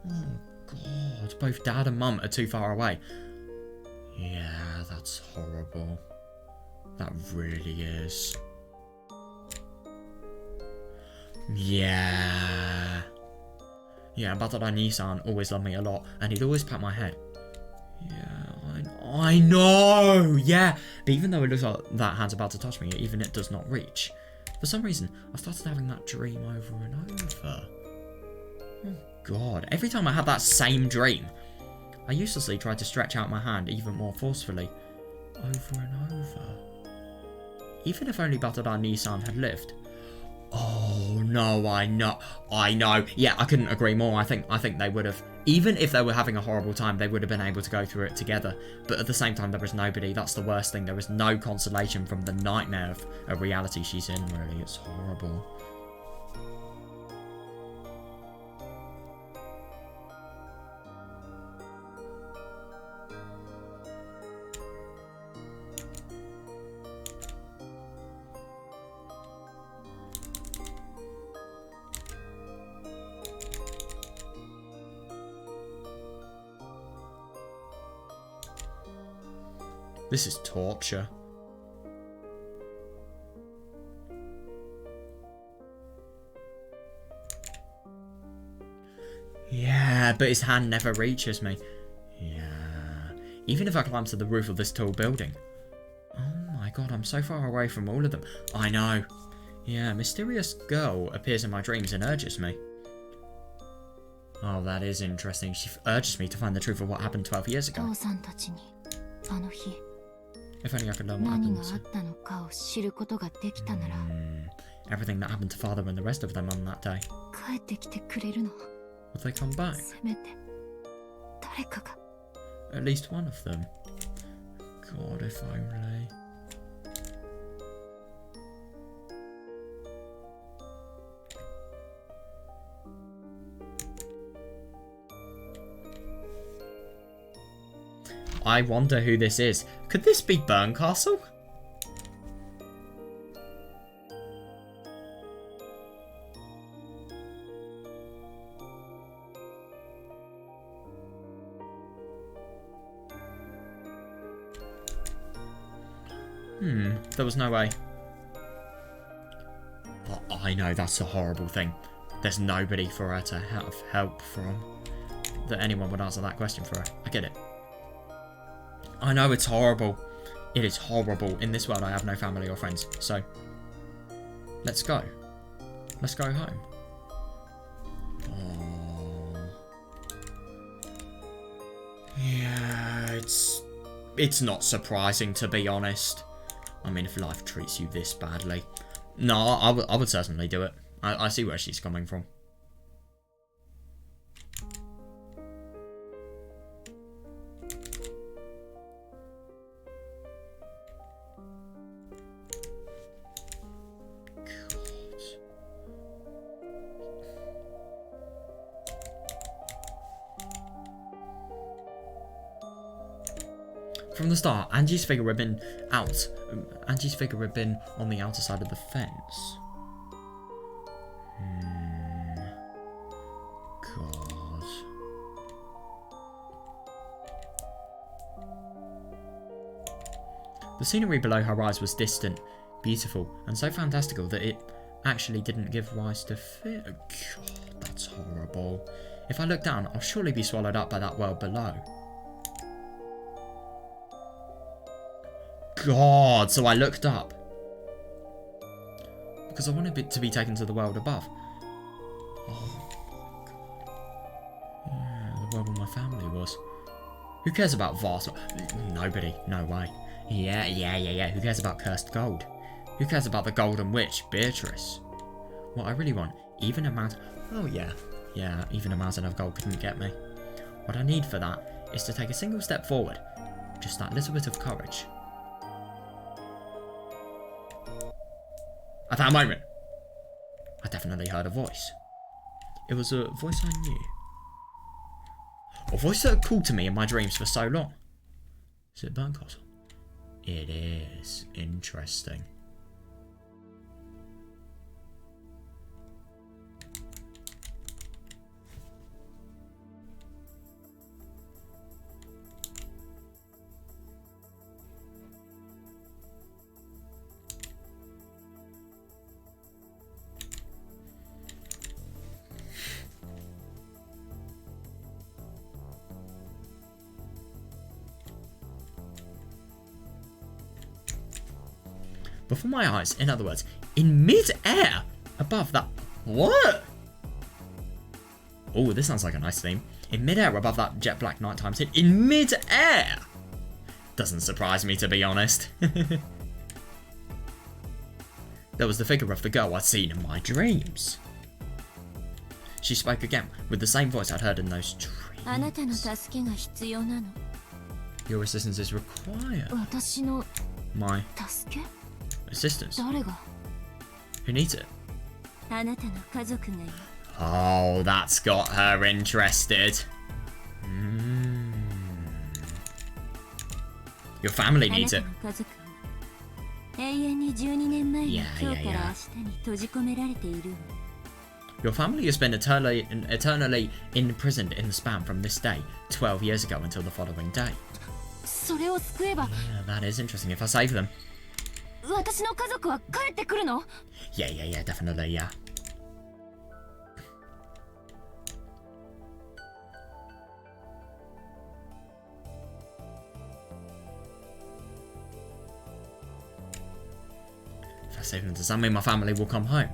Oh God, both Dad and Mum are too far away. Yeah, that's horrible. That really is. Yeah. Yeah, Batara-ni-san always loved me a lot, and he'd always pat my head. Yeah, I know! Yeah, but even though it looks like that hand's about to touch me, even it does not reach. For some reason, I started having that dream over and over. Oh God, every time I had that same dream, I uselessly tried to stretch out my hand even more forcefully. Over and over. Even if only Batara-ni-san had lived. Oh no, I know. Yeah, I couldn't agree more. I think they would have, even if they were having a horrible time, they would have been able to go through it together. But at the same time, there was nobody. That's the worst thing. There was no consolation from the nightmare of reality she's in, really. It's horrible. This is torture. Yeah, but his hand never reaches me. Yeah. Even if I climb to the roof of this tall building. Oh my God, I'm so far away from all of them. I know. Yeah, a mysterious girl appears in my dreams and urges me. Oh, that is interesting. She urges me to find the truth of what happened 12 years ago. If only I could learn what happened. Everything that happened to Father and the rest of them on that day. Will they come back? At least one of them. God, if only. I wonder who this is. Could this be Bern Castle? There was no way. Oh, I know, that's a horrible thing. There's nobody for her to have help from. That anyone would answer that question for her. I get it. I know it's horrible. It is horrible. In this world, I have no family or friends. So, let's go. Let's go home. Oh. Yeah, it's not surprising, to be honest. I mean, if life treats you this badly. No, I would certainly do it. I see where she's coming from. From the start, Angie's figure had been out. Angie's figure had been on the outer side of the fence. God. The scenery below her eyes was distant, beautiful, and so fantastical that it actually didn't give rise to fear. God, that's horrible. If I look down, I'll surely be swallowed up by that world below. God, so I looked up. Because I wanted it to be taken to the world above. Oh my God. Yeah, the world where my family was. Who cares about vast... Nobody. No way. Yeah. Who cares about cursed gold? Who cares about the golden witch, Beatrice? What I really want, even a mountain... Oh yeah. Yeah, even a mountain of gold couldn't get me. What I need for that is to take a single step forward. Just that little bit of courage. At that moment, I definitely heard a voice. It was a voice I knew. A voice that had called to me in my dreams for so long. Is it Bern Castle? It is. Interesting. Before my eyes, in other words, in mid-air, above that... What? Oh, this sounds like a nice theme. In mid-air, above that jet black nighttime scene. In mid-air! Doesn't surprise me, to be honest. There was the figure of the girl I'd seen in my dreams. She spoke again, with the same voice I'd heard in those dreams. Your assistance is required. My... assistance? Who needs it? Oh, that's got her interested. Your family needs it. Yeah. Your family has been eternally imprisoned in the span from this day, 12 years ago until the following day. Yeah, that is interesting. If I save them. Yeah, definitely, yeah. If I save them, does that mean my family will come home?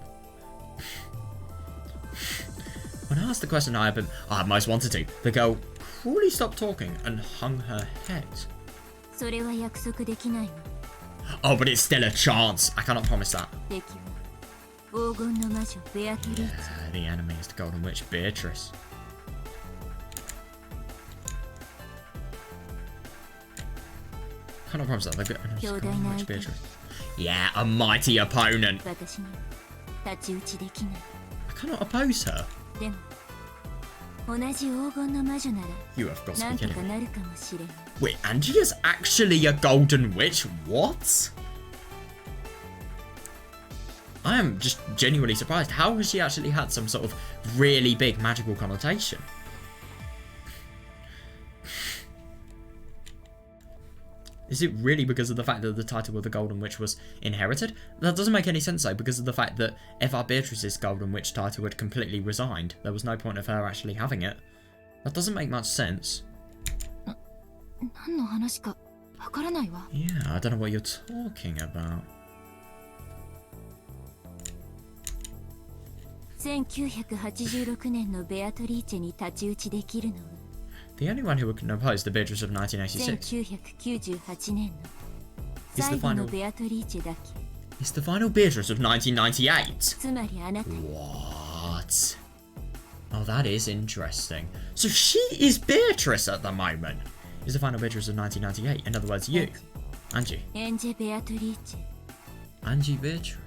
When I asked the question I had most wanted to, the girl cruelly stopped talking and hung her head. Oh, but it's still a chance. I cannot promise that. Yeah, the enemy is the Golden Witch, Beatrice. I cannot promise that. The Golden Witch, Beatrice. Yeah, a mighty opponent. I cannot oppose her. You have got to be kidding me. Wait, Angie is actually a golden witch? What? I am just genuinely surprised. How has she actually had some sort of really big magical connotation? Is it really because of the fact that the title of the Golden Witch was inherited? That doesn't make any sense though, because of the fact that Eva Beatrice's Golden Witch title had completely resigned. There was no point of her actually having it. That doesn't make much sense. Yeah, I don't know what you're talking about. 1986年のベアトリーチェに太刀打ちできるのは The only one who can oppose the Beatrice of 1986 1998年の最後のベアトリーチェだけ is the final Beatrice of 1998. つまりあなた What? Oh, that is interesting. So she is Beatrice at the moment. Is the final Beatrice of 1998. In other words, you. Angie. エンジェ・ベアトリーチェ Angie Beatrice.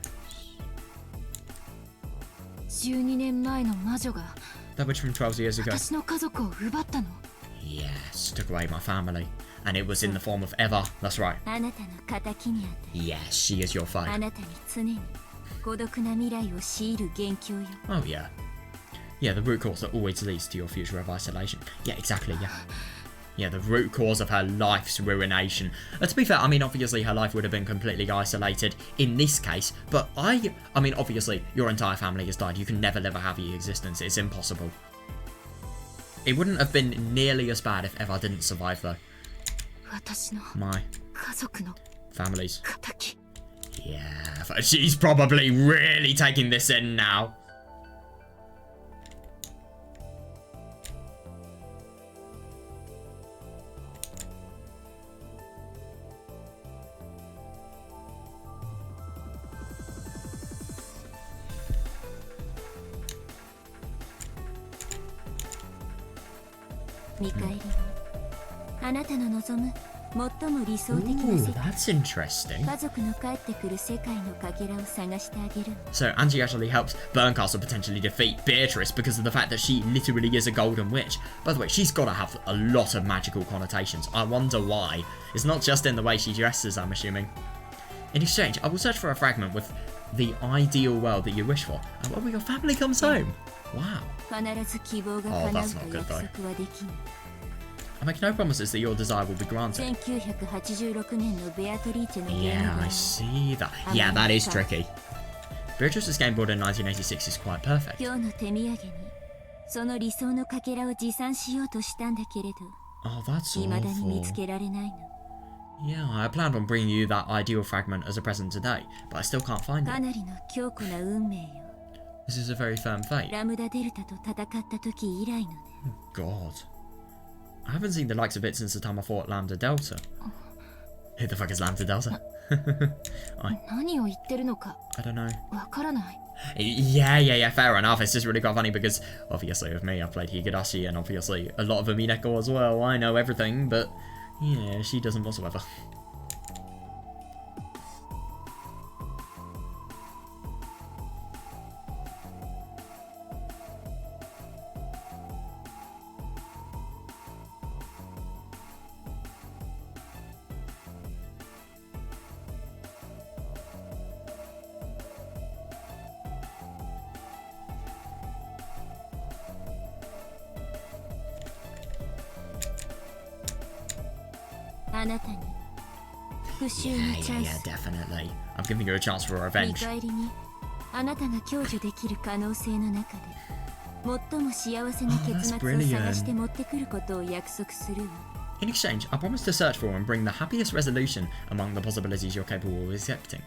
12年前の魔女が That witch from 12 years ago. 私の家族を奪ったの Yes, took away my family. And it was in the form of Eva. That's right. あなたの仇にあたり Yes, she is your あ foe. なたに常に孤独な未来を強いる元凶よ Oh, yeah. Yeah, the root cause that always leads to your future of isolation. Yeah, exactly, yeah. Yeah, the root cause of her life's ruination. To be fair, I mean, obviously her life would have been completely isolated in this case, but I mean, obviously, your entire family has died. You can never live a happy existence. It's impossible. It wouldn't have been nearly as bad if Eva didn't survive, though. 私の My 家族の family's. 仇 Yeah, she's probably really taking this in now. Ooh, that's interesting. So Angie actually helps Berncastle potentially defeat Beatrice because of the fact that she literally is a golden witch. By the way, she's got to have a lot of magical connotations. I wonder why. It's not just in the way she dresses, I'm assuming. In exchange, I will search for a fragment with the ideal world that you wish for. And when your family comes home. Wow. Oh, that's not good though. I make no promises that your desire will be granted. Yeah, I see that. Yeah, that is tricky. Beatrice's game board in 1986 is quite perfect. Oh, that's awful. Yeah, I planned on bringing you that ideal fragment as a present today, but I still can't find it. This is a very firm fate. Oh, God. I haven't seen the likes of it since the time I fought Lambda Delta. Who the fuck is Lambda Delta? I don't know. Yeah, fair enough. It's just really quite funny because, obviously, with me, I've played Higurashi and obviously a lot of Umineko as well. I know everything, but yeah, she doesn't whatsoever. Yeah, definitely. I'm giving you a chance for revenge. Oh, that's brilliant. In exchange, I promise to search for and bring the happiest resolution among the possibilities you're capable of accepting.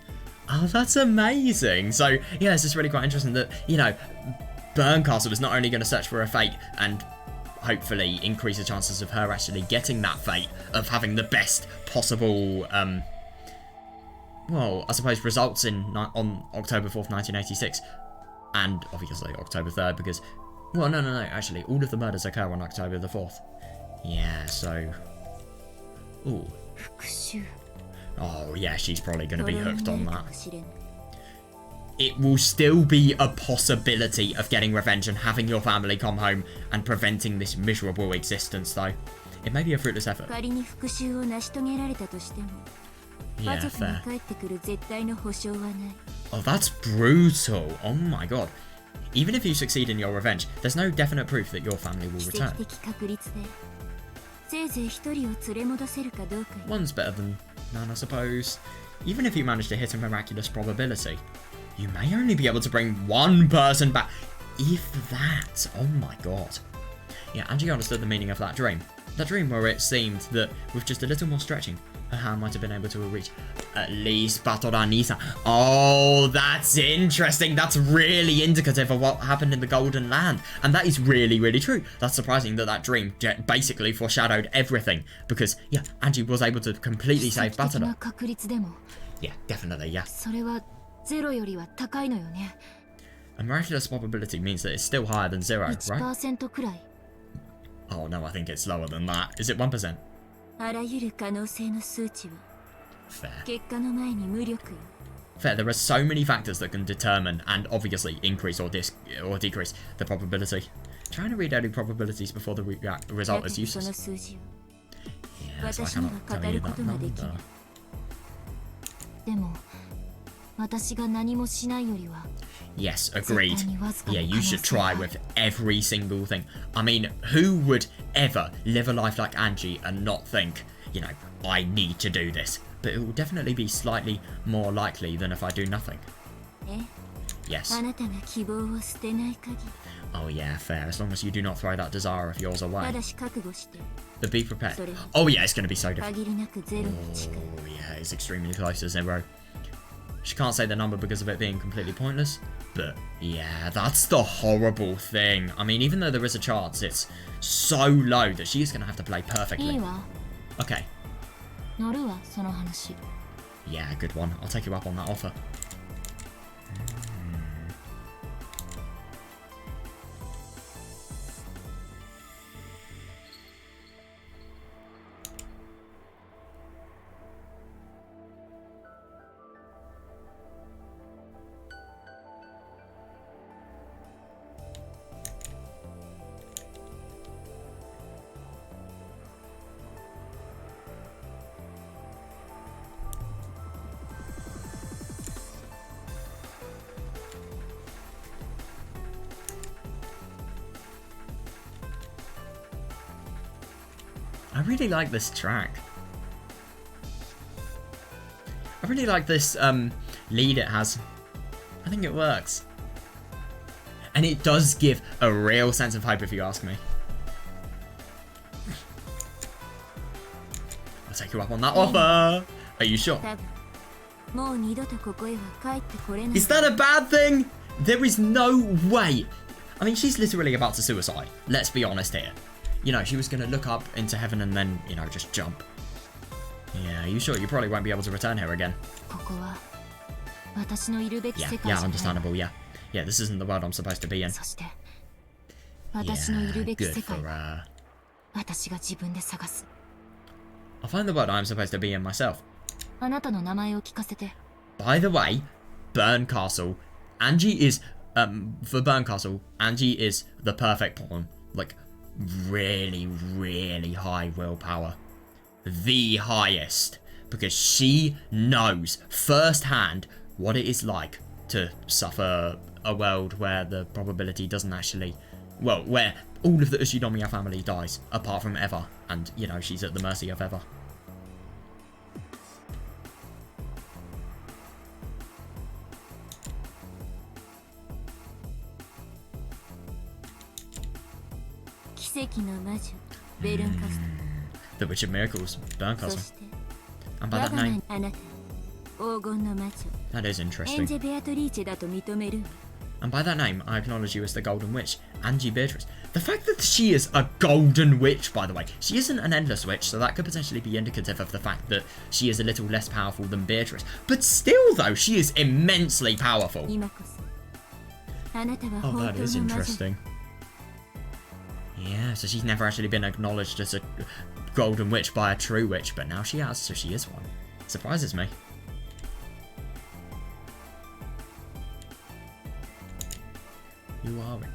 Oh, that's amazing. So, yeah, it's just really quite interesting that, you know, Berncastle is not only going to search for a fate and hopefully increase the chances of her actually getting that fate of having the best possible, well, I suppose results on October 4th, 1986, and obviously October 3rd because, well, no, actually, all of the murders occur on October the 4th. Yeah, so, ooh. Oh, yeah, she's probably going to be hooked on that. it will still be a possibility of getting revenge and having your family come home and preventing this miserable existence, though. It may be a fruitless effort. 仮に復讐を成し遂げられたとしても、 Yeah, 家族が fair. 帰ってくる絶対の保証はない。 Oh, that's brutal. Oh my god. Even if you succeed in your revenge, there's no definite proof that your family will 奇 return. 跡的確率で、せいぜい一人を連れ戻せるかどうかよ。 One's better than none, I suppose. Even if you manage to hit a miraculous probability, you may only be able to bring one person back. If that. Oh my god. Yeah, Angie understood the meaning of that dream. That dream where it seemed that with just a little more stretching, her hand might have been able to reach at least Batoranisa. Oh, that's interesting. That's really indicative of what happened in the Golden Land. And that is really, really true. That's surprising that that dream basically foreshadowed everything. Because, yeah, Angie was able to completely 奇 save 跡的な Batora. 確率でも、 Yeah, definitely, yeah. それはゼロよりは高いのよね。 A miraculous probability means that it's still higher than zero, right? 1% くらい。 Oh, no, I think it's lower than that. Is it 1%? あらゆる可能性の数値は Fair. 結果の前に無力よ。 Fair, there are so many factors that can determine and obviously increase or decrease the probability. Trying to read only probabilities before the result だ is けどその useless. 数字を Yeah, so I 私には cannot 語 tell you るこ that とができない。 number. でも私が何もしないよりは Yes, agreed. 絶対にわずかな Yeah, you should 可能性があ try る。 with every single thing. I mean, who would ever live a life like Angie and not think, you know, I need to do this? But it will definitely be slightly more likely than if I do nothing. え Yes. あなたが希望を捨てない限り Oh yeah, fair. As long as you do not throw that desire of yours た away. だし覚悟して But be prepared. Sorry. Oh yeah, it's going to be so different. 限りなくゼロに近い。 Oh yeah, it's extremely close to zero. She can't say the number because of it being completely pointless. But yeah, that's the horrible thing. I mean, even though there is a chance, it's so low that she's going to have to play い perfectly. いわ Okay. 乗るわその話。 Yeah, good one. I'll take you up on that offer. I really like this track. I really like this lead it has. I think it works. And it does give a real sense of hope if you ask me. I'll take you up on that offer. Are you sure? 多分もう二度とここへは帰ってこれない。 Is that a bad thing? There is no way. I mean, she's literally about to suicide. Let's be honest here. You know, she was going to look up into heaven and then, you know, just jump. Yeah, are you sure? You probably won't be able to return here again. ここは私のいるべき Yeah, 世界 yeah, じゃない。 understandable, yeah. Yeah, this isn't the world I'm supposed to be in. そして私のい Yeah, るべき good 世界 for は her. 私が自分で探す。 I'll find the world I'm supposed to be in myself. あなたの名前を聞かせて。 By the way, Bern Castle, Angie is, for Bern Castle, Angie is the perfect pawn. Like, really, really high willpower. The highest. Because she knows firsthand what it is like to suffer a world where the probability doesn't actually... Well, where all of the Ushinomiya family dies, apart from Eva. And, you know, she's at the mercy of Eva. The Witch of Miracles, Bern Castle. And by that name, that is interesting. And by that name, I acknowledge you as the Golden Witch, Angie Beatrice. The fact that she is a Golden Witch, by the way, she isn't an Endless Witch, so that could potentially be indicative of the fact that she is a little less powerful than Beatrice. But still, though, she is immensely powerful. Oh, that is interesting. Yeah, so she's never actually been acknowledged as a Golden Witch by a true witch, but now she has, so she is one. Surprises me.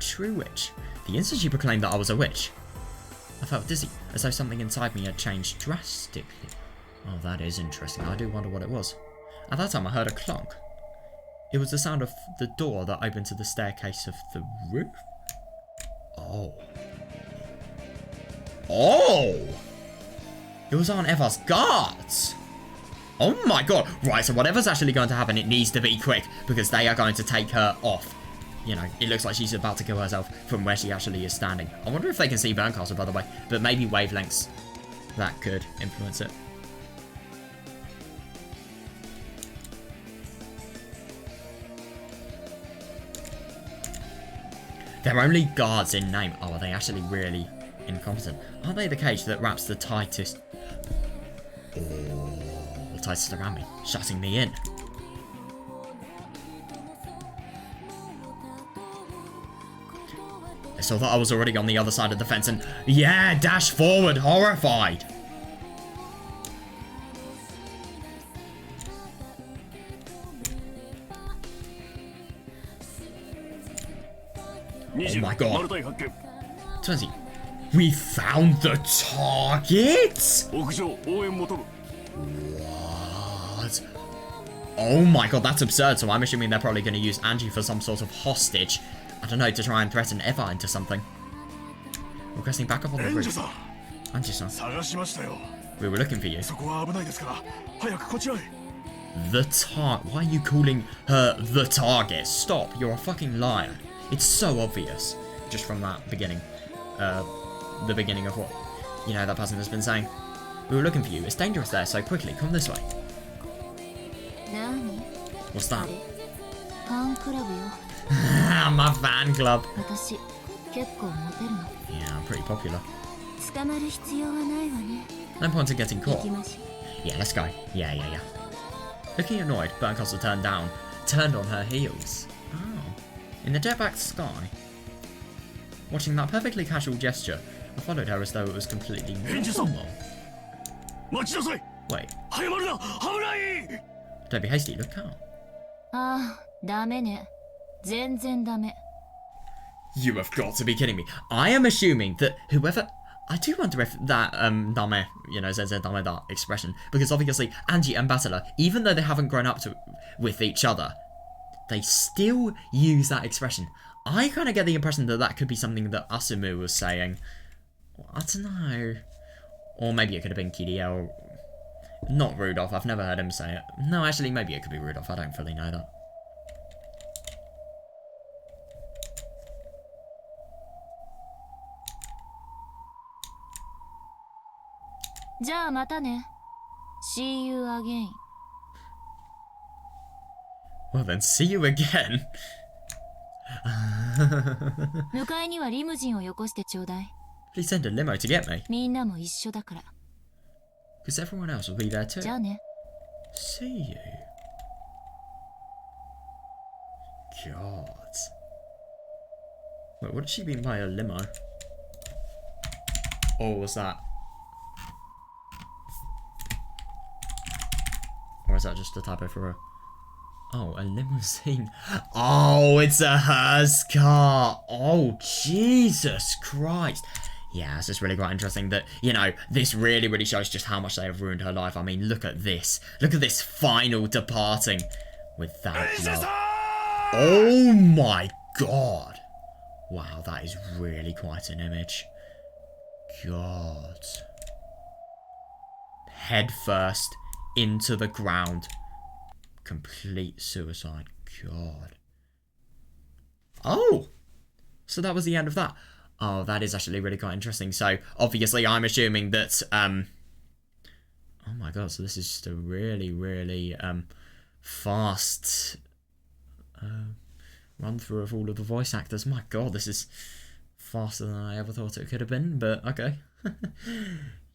true witch. The instant she proclaimed that I was a witch, I felt dizzy, as though something inside me had changed drastically. Oh, that is interesting. I do wonder what it was. At that time, I heard a clunk. It was the sound of the door that opened to the staircase of the roof. Oh. Oh! It was Aunt Eva's guards! Oh my god! Right, so whatever's actually going to happen, it needs to be quick, because they are going to take her off. You know, it looks like she's about to kill herself from where she actually is standing. I wonder if they can see Berncastle, by the way, but maybe wavelengths. That could influence it. They're only guards in name. Oh, are they actually really incompetent? Aren't they the cage that wraps the tightest... Oh, tightest around me, shutting me in? I saw that I was already on the other side of the fence and... Yeah, dash forward, horrified! Oh my god. 20. We found the target? What? Oh my god, that's absurd. So I'm assuming they're probably going to use Angie for some sort of hostage. I don't know, to try and threaten Eva into something. Requesting backup on the roof. Angie-san. We were looking for you. The target. Why are you calling her the target? Stop, you're a fucking liar. It's so obvious. Just from that beginning. The beginning of what, you know, that person has been saying. We were looking for you. It's dangerous there, so quickly, come this way. What's that? My fan club. Yeah, I'm pretty popular. No point in getting caught. Yeah, let's go. Yeah. Looking annoyed, Berncastle turned on her heels. Oh. In the jet-black sky. Watching that perfectly casual gesture, I followed her as though it was completely normal. Wait. Don't be hasty, look calm. You have got to be kidding me. I am assuming that whoever... I do wonder if that, dame, you know, zenzen dame, that expression, because obviously Angie and Basila, even though they haven't grown up with each other, they still use that expression. I kind of get the impression that that could be something that Asumu was saying. I don't know. Or maybe it could have been Kiria or... Not Rudolph, I've never heard him say it. No, actually, maybe it could be Rudolph, I don't fully know that. See you again. Well then, see you again. Please send a limo to get me. Because everyone else will be there too. See you. God. Wait, what did she mean by a limo? Or was that? Or is that just a typo for her? Oh, a limousine. Oh, it's a hearse car. Oh, Jesus Christ. Yeah, it's just really quite interesting that, you know, this really shows just how much they have ruined her life. I mean, look at this. Look at this final departing without love. Oh my God. Wow, that is really quite an image. God. Head first into the ground. Complete suicide. God. Oh! So that was the end of that. Oh, that is actually really quite interesting. So, obviously, I'm assuming that, oh my god, so this is just a really, fast, run-through of all of the voice actors. My god, this is faster than I ever thought it could have been, but okay.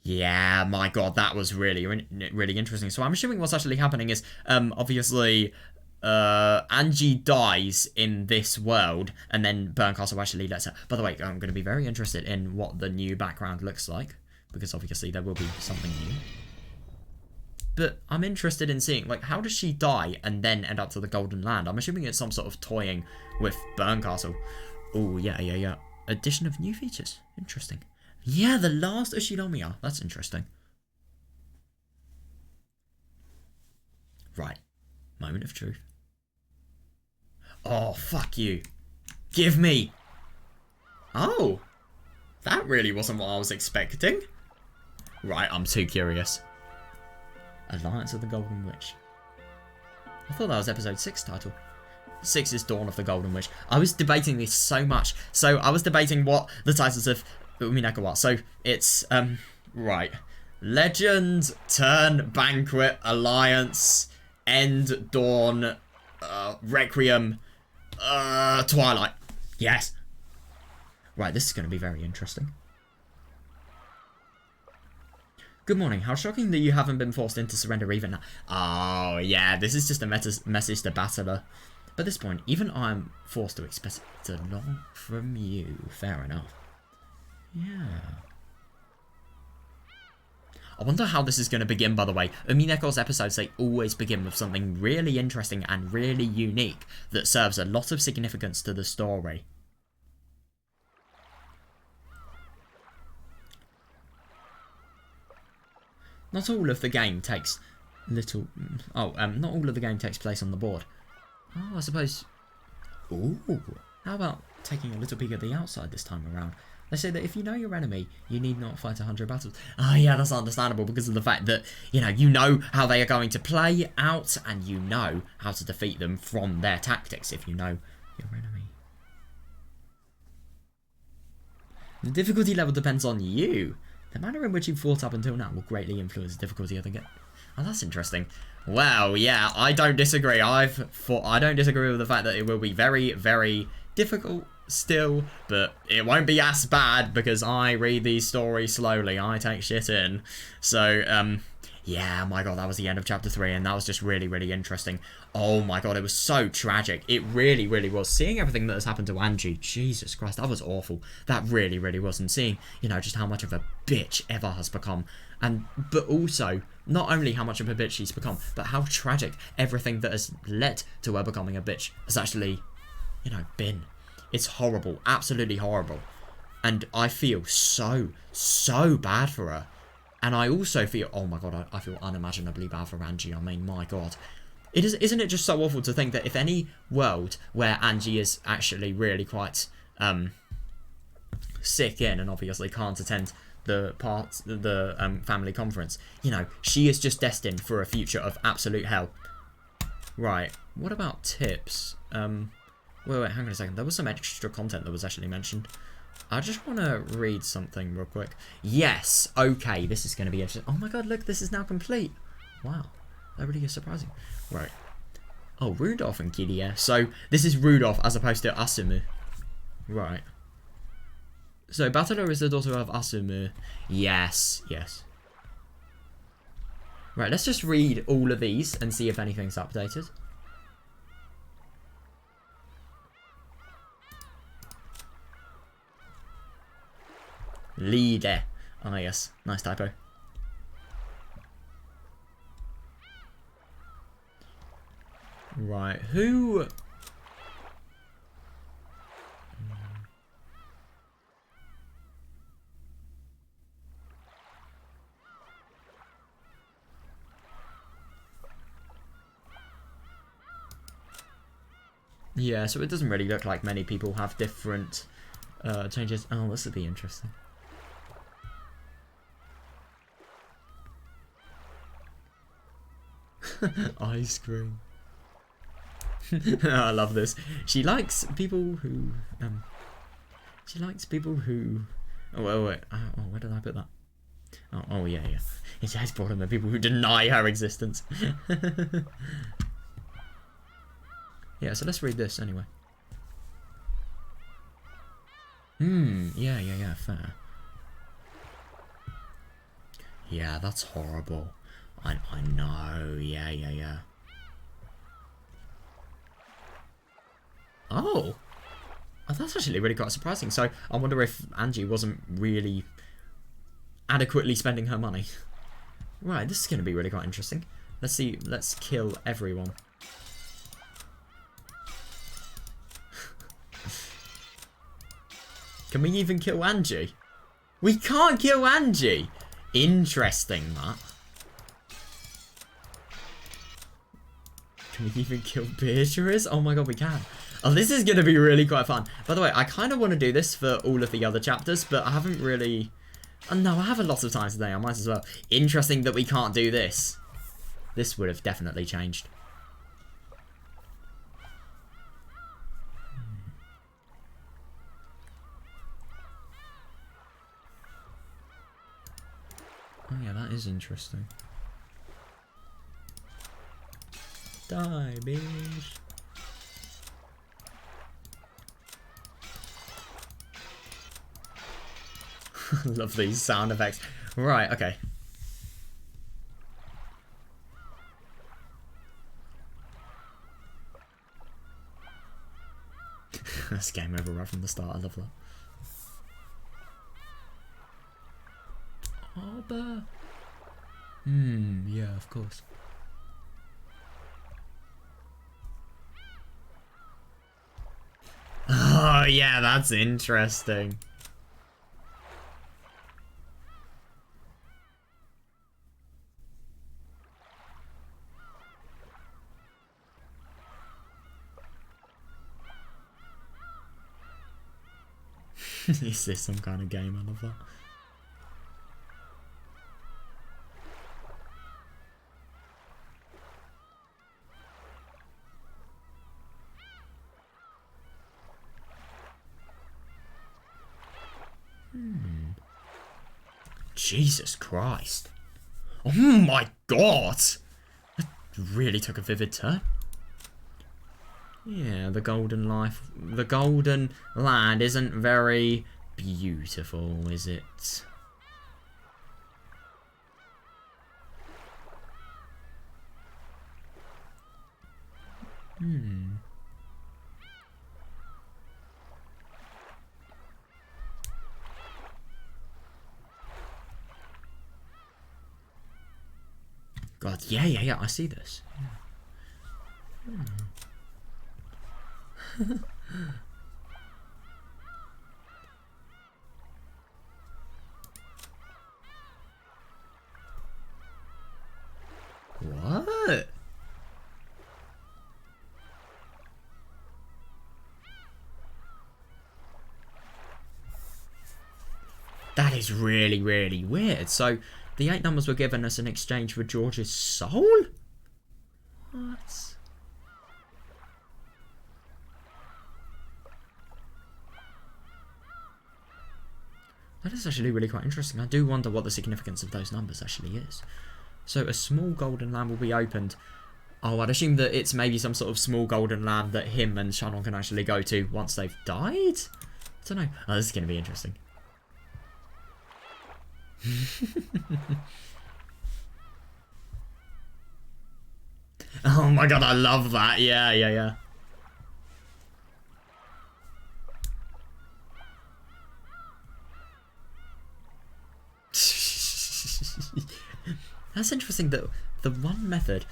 Yeah, my god, that was really interesting. So I'm assuming what's actually happening is, obviously, Angie dies in this world, and then Berncastle actually lets her. By the way, I'm going to be very interested in what the new background looks like, because obviously there will be something new. But I'm interested in seeing, like, how does she die and then end up to the Golden Land? I'm assuming it's some sort of toying with Berncastle. Oh, yeah, yeah, yeah. Addition of new features. Interesting. Yeah, the last Ushinomiya. That's interesting. Right. Moment of truth. Oh, fuck you. Give me. Oh. That really wasn't what I was expecting. Right, I'm too curious. Alliance of the Golden Witch. I thought that was episode 6 title. 6 is Dawn of the Golden Witch. I was debating this so much. So I was debating what the titles of Umineko are. So it's, right. Legend, Turn, Banquet, Alliance, End, Dawn, Requiem, Twilight. Yes. Right, this is going to be very interesting. Good morning. How shocking that you haven't been forced into surrender even now. Oh, yeah, this is just a message to Battler. But at this point, even I'm forced to expect a lot from you. Fair enough. Yeah. I wonder how this is going to begin, by the way. Umineko's episodes, they always begin with something really interesting and really unique that serves a lot of significance to the story. Not all of the game takes little... Oh, not all of the game takes place on the board. Oh, I suppose... Ooh. How about taking a little peek at the outside this time around? They say that if you know your enemy, you need not fight 100 battles. Oh, yeah, that's understandable because of the fact that, you know how they are going to play out and you know how to defeat them from their tactics if you know your enemy. The difficulty level depends on you. The manner in which you've fought up until now will greatly influence the difficulty of the game. Oh, that's interesting. Well, yeah, I don't disagree. I don't disagree with the fact that it will be very, very difficult still, but it won't be as bad because I read these stories slowly. I take shit in. So, yeah, my god, that was the end of chapter 3, and that was just really, really interesting. Oh my god, it was so tragic. It really, really was. Seeing everything that has happened to ANGE, Jesus Christ, that was awful. That really, really was. And seeing, just how much of a bitch Eva has become. But also, not only how much of a bitch she's become, but how tragic everything that has led to her becoming a bitch has actually, been. It's horrible. Absolutely horrible. And I feel so, so bad for her. And I also feel, oh my god, I feel unimaginably bad for ANGE. I mean, my god. Isn't it just so awful to think that if any world where ANGE is actually really quite sick in and obviously can't attend the family conference, she is just destined for a future of absolute hell. Right, what about tips? Wait, hang on a second. There was some extra content that was actually mentioned. I just want to read something real quick. Yes, okay, this is going to be interesting. Oh my god, look, this is now complete. Wow, that really is surprising. Right. Oh, Rudolph and Kiria. So, this is Rudolph as opposed to Asumu. Right. So, Battler is the daughter of Asumu. Yes, yes. Right, let's just read all of these and see if anything's updated. Leader. Ah, yes. Nice typo. Right. Who... Yeah, so it doesn't really look like many people have different changes. Oh, this would be interesting. Ice cream. I love this. She likes people who oh wait, oh, where did I put that? Oh yeah. It has brought in the people who deny her existence. Yeah, so let's read this anyway. Yeah, fair. Yeah, that's horrible. I know, yeah. Oh, that's actually really quite surprising. So I wonder if ANGE wasn't really adequately spending her money. Right, this is going to be really quite interesting. Let's see, let's kill everyone. Can we even kill Angie? We can't kill Angie. Interesting, that. Can we even kill Beatrice? Oh my god, we can. Oh, this is going to be really quite fun. By the way, I kind of want to do this for all of the other chapters, but I haven't really... Oh, no, I have a lot of time today. I might as well. Interesting that we can't do this. This would have definitely changed. Oh, yeah, that is interesting. Die, bitch. Love these sound effects. Right, okay. That's game over right from the start. I love that. Arbor. Yeah, of course. Oh, yeah, that's interesting. Is this some kind of game? I love that. Jesus Christ. Oh my god! That really took a vivid turn. Yeah, the golden life, the golden land isn't very beautiful, is it? God, yeah, I see this. Yeah. What? That is really, really weird. So, the 8 numbers were given us in exchange for George's soul? What? That is actually really quite interesting. I do wonder what the significance of those numbers actually is. So a small golden land will be opened. Oh, I'd assume that it's maybe some sort of small golden land that him and Shannon can actually go to once they've died? I don't know. Oh, this is going to be interesting. Oh my god, I love that. Yeah. That's interesting that the one method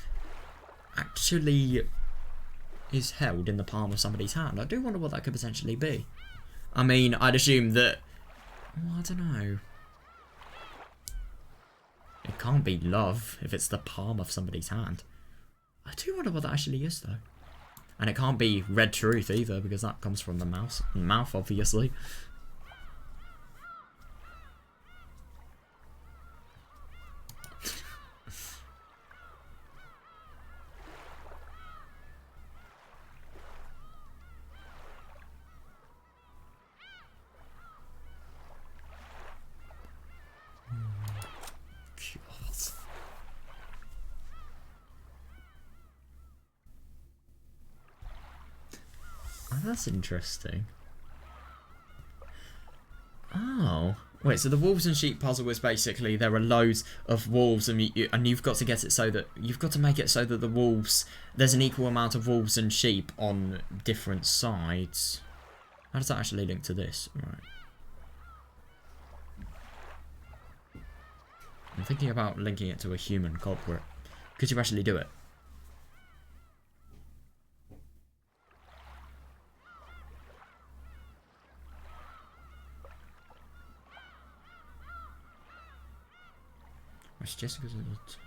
actually is held in the palm of somebody's hand. I do wonder what that could potentially be. I mean, I'd assume that... Well, I don't know. It can't be love if it's the palm of somebody's hand. I do wonder what that actually is, though. And it can't be red truth either, because that comes from the mouth, obviously. That's interesting. Oh. Wait, so the wolves and sheep puzzle is basically there are loads of wolves and you've got to get it so that... You've got to make it so that the wolves... There's an equal amount of wolves and sheep on different sides. How does that actually link to this? Right. I'm thinking about linking it to a human culprit. Could you actually do it? Where's Jessica's at the top?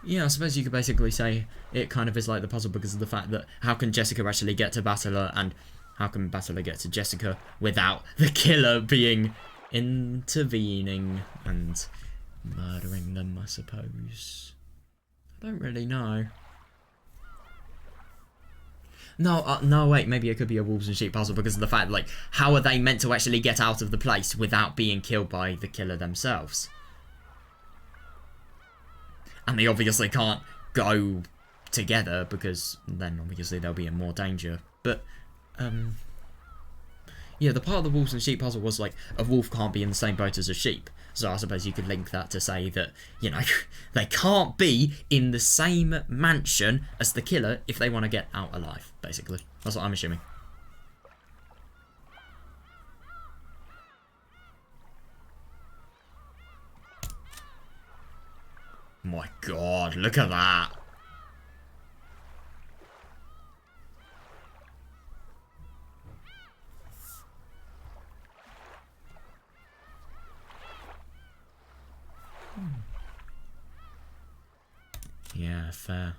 Yeah, I suppose you could basically say it kind of is like the puzzle because of the fact that how can Jessica actually get to Battler and how can Battler get to Jessica without the killer being intervening and murdering them, I suppose. I don't really know. No, no, wait, maybe it could be a wolves and sheep puzzle because of the fact, like, how are they meant to actually get out of the place without being killed by the killer themselves? And they obviously can't go together because then obviously they'll be in more danger. But, yeah, the part of the wolves and sheep puzzle was like, a wolf can't be in the same boat as a sheep. So I suppose you could link that to say that, you know, they can't be in the same mansion as the killer if they want to get out alive, basically. That's what I'm assuming. My god, look at that. Yeah, fair.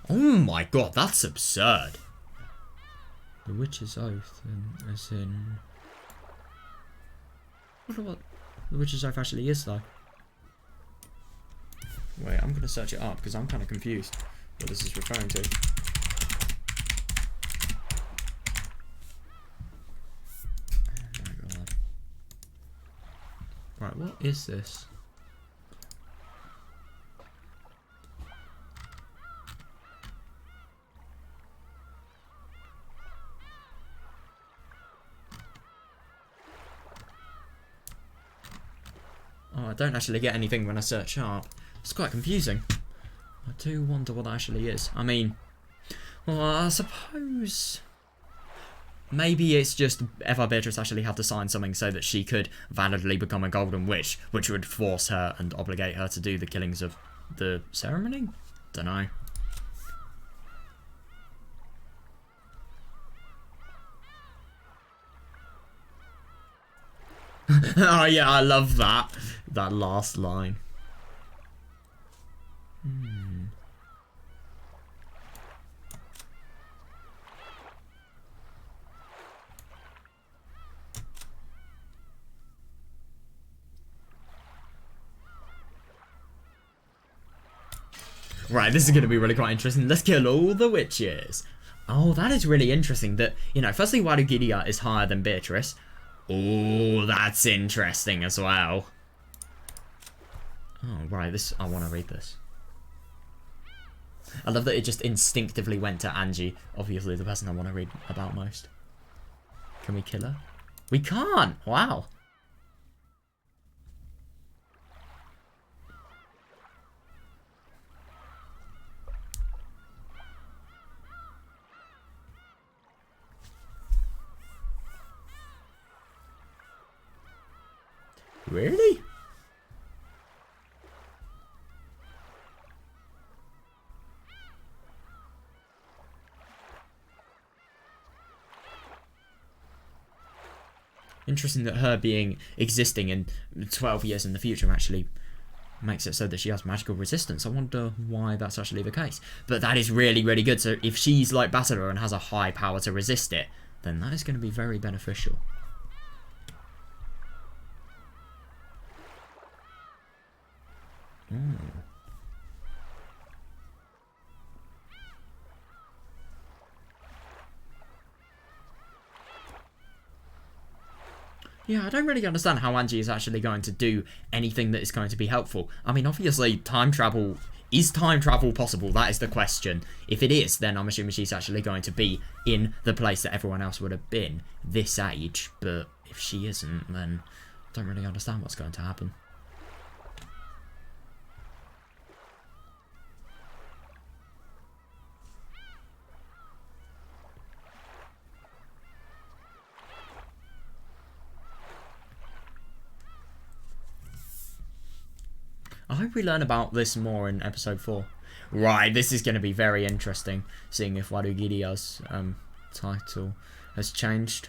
Oh my god, that's absurd. The Witch's Oath, as in... I wonder what the Witch's Oath actually is, though. Wait, I'm gonna search it up, because I'm kind of confused what this is referring to. Oh my god. Right, what is this? Oh, I don't actually get anything when I search up. It's quite confusing. I do wonder what that actually is. I mean, well, I suppose... maybe it's just Eva Beatrice actually had to sign something so that she could validly become a Golden Witch, which would force her and obligate her to do the killings of the ceremony? Dunno. Oh yeah, I love that. That last line. Right, this is going to be really quite interesting. Let's kill all the witches. Oh, that is really interesting that, you know, firstly, Walugilia is higher than Beatrice. Oh, that's interesting as well. Oh, right, this, I want to read this. I love that it just instinctively went to Angie, obviously the person I want to read about most. Can we kill her? We can't! Wow. Really? Interesting that her existing in 12 years in the future actually makes it so that she has magical resistance. I wonder why that's actually the case. But that is really, really good. So if she's like Battler and has a high power to resist it, then that is going to be very beneficial. Yeah, I don't really understand how Angie is actually going to do anything that is going to be helpful. I mean, obviously, time travel... Is time travel possible? That is the question. If it is, then I'm assuming she's actually going to be in the place that everyone else would have been this age. But if she isn't, then I don't really understand what's going to happen. Oh, hope we learn about this more in episode 4. Right, this is going to be very interesting, seeing if Warugirio's title has changed.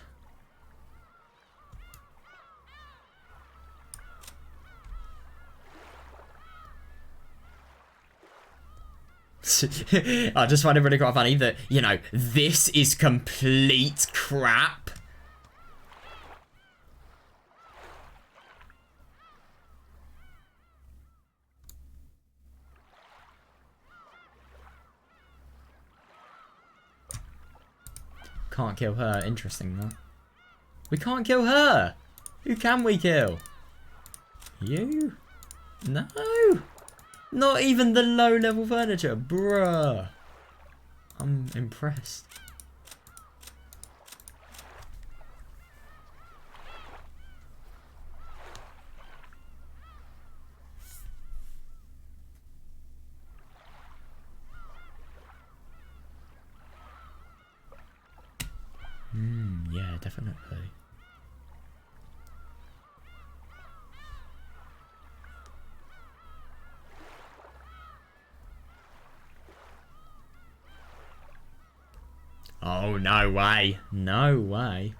I just find it really quite funny that, you know, this is complete crap. Can't kill her. Interesting, though. We can't kill her. Who can we kill? You? No. Not even the low-level furniture. Bruh. I'm impressed. Yeah, definitely. Oh, no way. No way.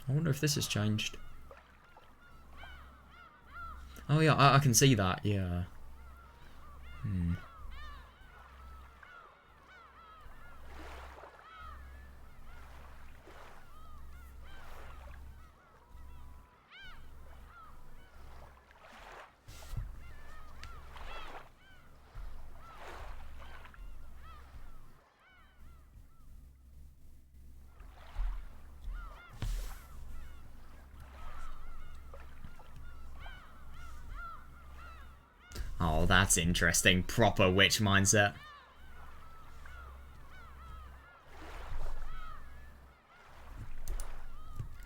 I wonder if this has changed. Oh yeah, I can see that, yeah. Oh, that's interesting. Proper witch mindset.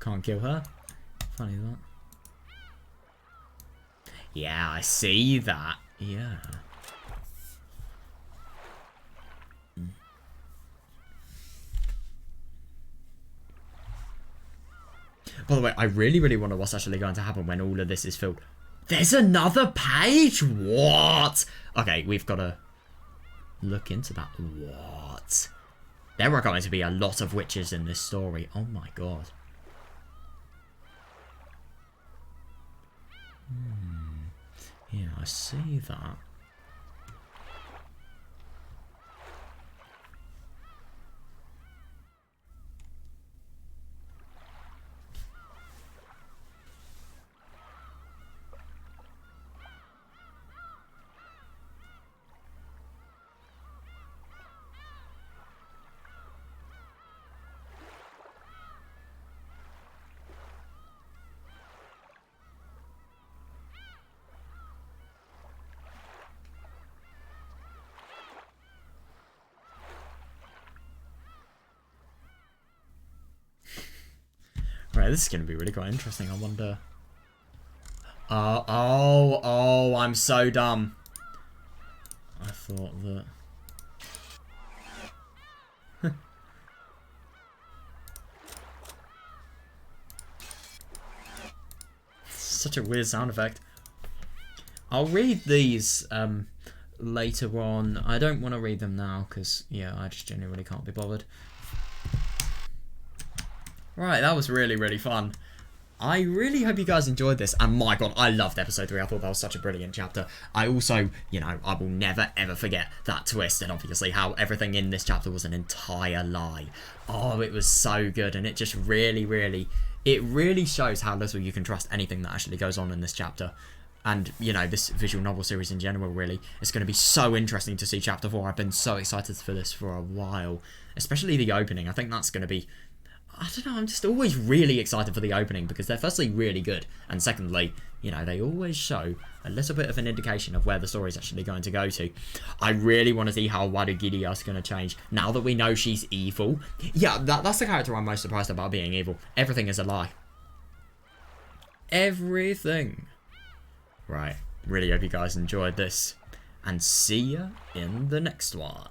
Can't kill her. Funny that. Yeah, I see that. Yeah. By the way, I really wonder what's actually going to happen when all of this is filled. There's another page? What? Okay, we've got to look into that. What? There are going to be a lot of witches in this story. Oh my god. Yeah, I see that. Right, this is going to be really quite interesting. I wonder... Oh, I'm so dumb. I thought that... Such a weird sound effect. I'll read these later on. I don't want to read them now because, yeah, I just genuinely can't be bothered. Right, that was really fun. I really hope you guys enjoyed this, and my god, I loved episode 3. I thought that was such a brilliant chapter. I also, you know, I will never ever forget that twist, and obviously how everything in this chapter was an entire lie. Oh, it was so good, and it just really shows how little you can trust anything that actually goes on in this chapter. And, you know, this visual novel series in general, really. It's going to be so interesting to see chapter 4. I've been so excited for this for a while. Especially the opening. I think that's going to be... I don't know, I'm just always really excited for the opening because they're firstly really good, and secondly, you know, they always show a little bit of an indication of where the story's actually going to go to. I really want to see how Warugirio's going to change now that we know she's evil. Yeah, that's the character I'm most surprised about being evil. Everything is a lie. Everything. Right, really hope you guys enjoyed this, and see ya in the next one.